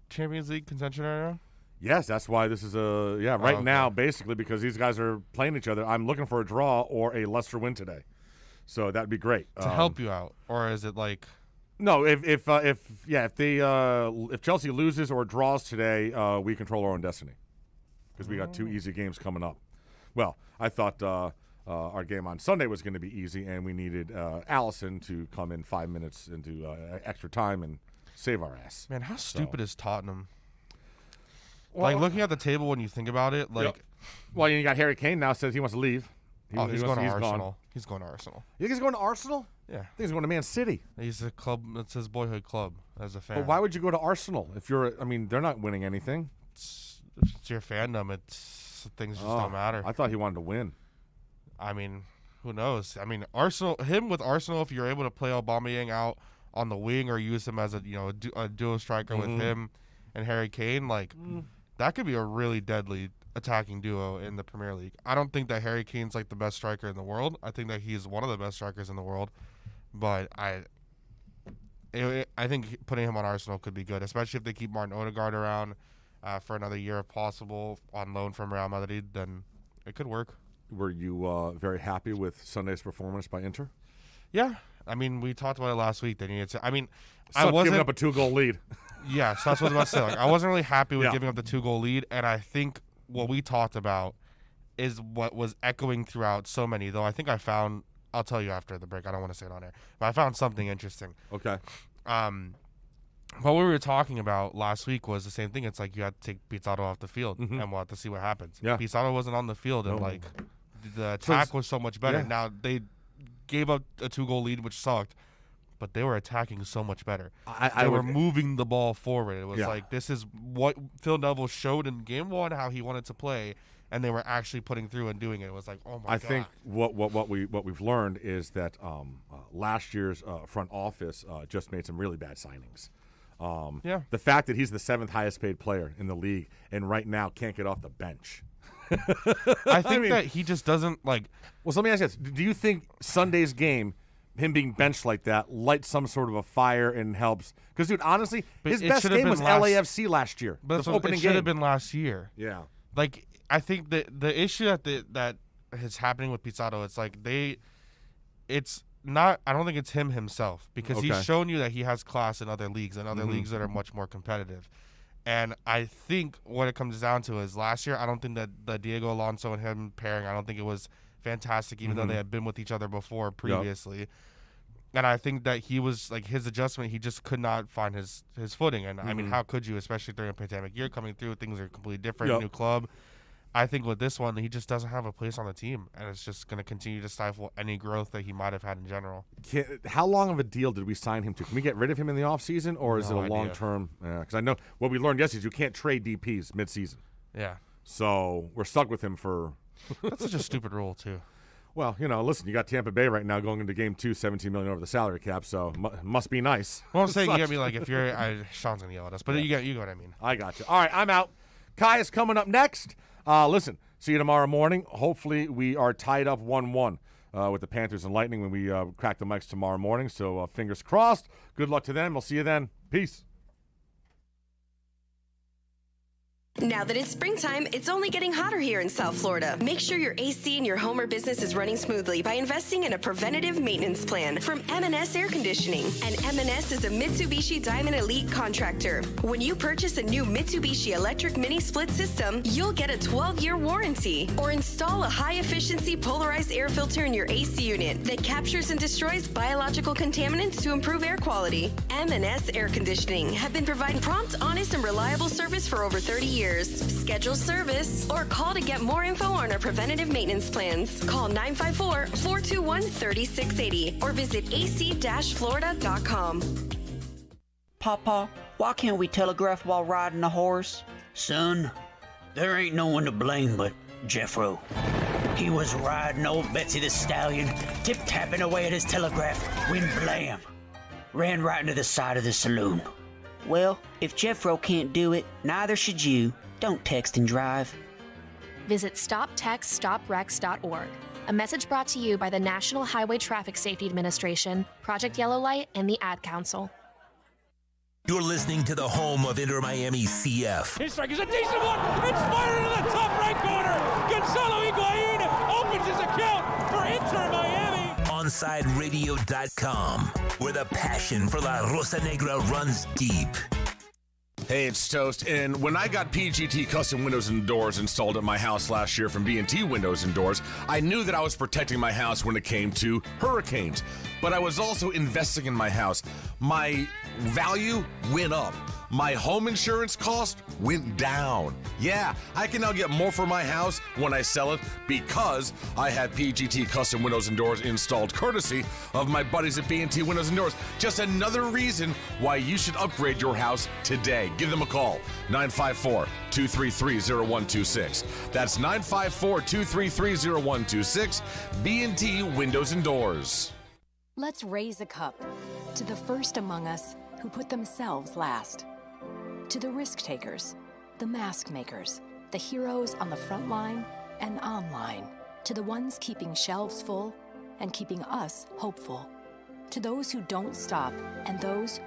S14: Champions League contention right now?
S8: Yes, that's why this is right now, basically, because these guys are playing each other. I'm looking for a draw or a Leicester win today. So that'd be great.
S14: To help you out, or is it like?
S8: No, if Chelsea loses or draws today, we control our own destiny because we got 2 easy games coming up. Well, I thought our game on Sunday was going to be easy, and we needed Allison to come in 5 minutes into extra time and save our ass.
S14: Man, how stupid is Tottenham?
S8: Well,
S14: like looking at the table when you think about it, like.
S8: Yep. Well, you got Harry Kane now says he wants to leave.
S14: He's going to Arsenal. He's going to Arsenal.
S8: You think he's going to Arsenal?
S14: Yeah.
S8: I think he's going to Man City.
S14: He's a club. It's his boyhood club as a fan.
S8: But why would you go to Arsenal if you're? I mean, they're not winning anything.
S14: It's your fandom. Things just don't matter.
S8: I thought he wanted to win.
S14: I mean, who knows? I mean, Arsenal. With Arsenal, if you're able to play Aubameyang out on the wing or use him as a duo striker with him and Harry Kane, that could be a really deadly attacking duo in the Premier League. I don't think that Harry Kane's like the best striker in the world. I think that he's one of the best strikers in the world, but I think putting him on Arsenal could be good, especially if they keep Martin Odegaard around for another year if possible on loan from Real Madrid. Then it could work.
S8: Were you very happy with Sunday's performance by Inter?
S14: Yeah, I mean we talked about it last week. They needed to. I mean,
S8: I wasn't giving up a 2-goal lead.
S14: Yeah, so that's what I was about to say. I wasn't really happy with giving up the 2-goal lead, and I think what we talked about is what was echoing throughout so many, though I think I found, I'll tell you after the break, I don't want to say it on air, but I found something interesting.
S8: Okay.
S14: What we were talking about last week was the same thing. It's like you had to take Pizarro off the field, and we'll have to see what happens.
S8: Yeah.
S14: Pizarro wasn't on the field, and the attack was so much better.
S8: Yeah.
S14: Now, they gave up a 2-goal lead, which sucked, but they were attacking so much better. They were moving the ball forward. It was like, this is what Phil Neville showed in Game 1, how he wanted to play, and they were actually putting through and doing it. It was like, oh, my God.
S8: I think what we've learned is that last year's front office just made some really bad signings. The fact that he's the 7th highest paid player in the league and right now can't get off the bench.
S14: I think that he just doesn't like.
S8: Well, so let me ask you this. Do you think Sunday's game, him being benched like that, lights some sort of a fire and helps? Because, dude, honestly, his best game was LAFC last year.
S14: But
S8: the opening
S14: it should
S8: game.
S14: have been last year.
S8: Yeah.
S14: Like, I think the issue that is happening with Pizarro, it's like it's not. I don't think it's him himself because he's shown you that he has class in other leagues and other leagues that are much more competitive. And I think what it comes down to is last year, I don't think that the Diego Alonso and him pairing, I don't think it was fantastic, even though they had been with each other before previously. Yep. And I think that he was, like, his adjustment, he just could not find his footing. And, I mean, how could you, especially during a pandemic year coming through, things are completely different, new club. I think with this one, he just doesn't have a place on the team, and it's just going to continue to stifle any growth that he might have had in general.
S8: How long of a deal did we sign him to? Can we get rid of him in the offseason, or is it a long-term? Because I know what we learned yesterday is you can't trade DPs mid-season.
S14: Yeah.
S8: So we're stuck with him for –
S14: That's such a stupid rule, too.
S8: Well, listen, you got Tampa Bay right now going into Game 2, $17 million over the salary cap, so must be nice.
S14: Well, I'm saying, you got me like, if you're Sean's going to yell at us, but you get what I mean.
S8: I got you. All right, I'm out. Kai is coming up next. Listen, see you tomorrow morning. Hopefully we are tied up 1-1 with the Panthers and Lightning when we crack the mics tomorrow morning. So fingers crossed. Good luck to them. We'll see you then. Peace.
S15: Now that it's springtime, it's only getting hotter here in South Florida. Make sure your AC in your home or business is running smoothly by investing in a preventative maintenance plan from M&S Air Conditioning. And M&S is a Mitsubishi Diamond Elite contractor. When you purchase a new Mitsubishi electric mini split system, you'll get a 12-year warranty. Or install a high-efficiency polarized air filter in your AC unit that captures and destroys biological contaminants to improve air quality. M&S Air Conditioning have been providing prompt, honest, and reliable service for over 30 years. Schedule service or call to get more info on our preventative maintenance plans. Call 954-421-3680 or visit ac-florida.com.
S17: Papa, why can't we telegraph while riding a horse?
S18: Son, there ain't no one to blame but Jeffro. He was riding old Betsy the Stallion, tip-tapping away at his telegraph when blam! Ran right into the side of the saloon.
S17: Well, if Jeffro can't do it, neither should you. Don't text and drive.
S19: Visit StopTextStopWrecks.org. A message brought to you by the National Highway Traffic Safety Administration, Project Yellow Light, and the Ad Council.
S2: You're listening to the home of InterMiami CF.
S28: His strike is a decent one. It's fired into the top right corner. Gonzalo Higuain opens his account for InterMiami.
S2: OnSideRadio.com, where the passion for La Rosa Negra runs deep.
S8: Hey, it's Toast, and when I got PGT custom windows and doors installed at my house last year from B&T Windows and Doors, I knew that I was protecting my house when it came to hurricanes, but I was also investing in my house. My value went up. My home insurance cost went down. Yeah, I can now get more for my house when I sell it because I have PGT custom windows and doors installed courtesy of my buddies at B&T Windows and Doors. Just another reason why you should upgrade your house today. Give them a call, 954-233-0126. That's 954-233-0126, B&T Windows and Doors.
S3: Let's raise a cup to the first among us who put themselves last. To the risk takers, the mask makers, the heroes on the front line and online. To the ones keeping shelves full and keeping us hopeful. To those who don't stop and those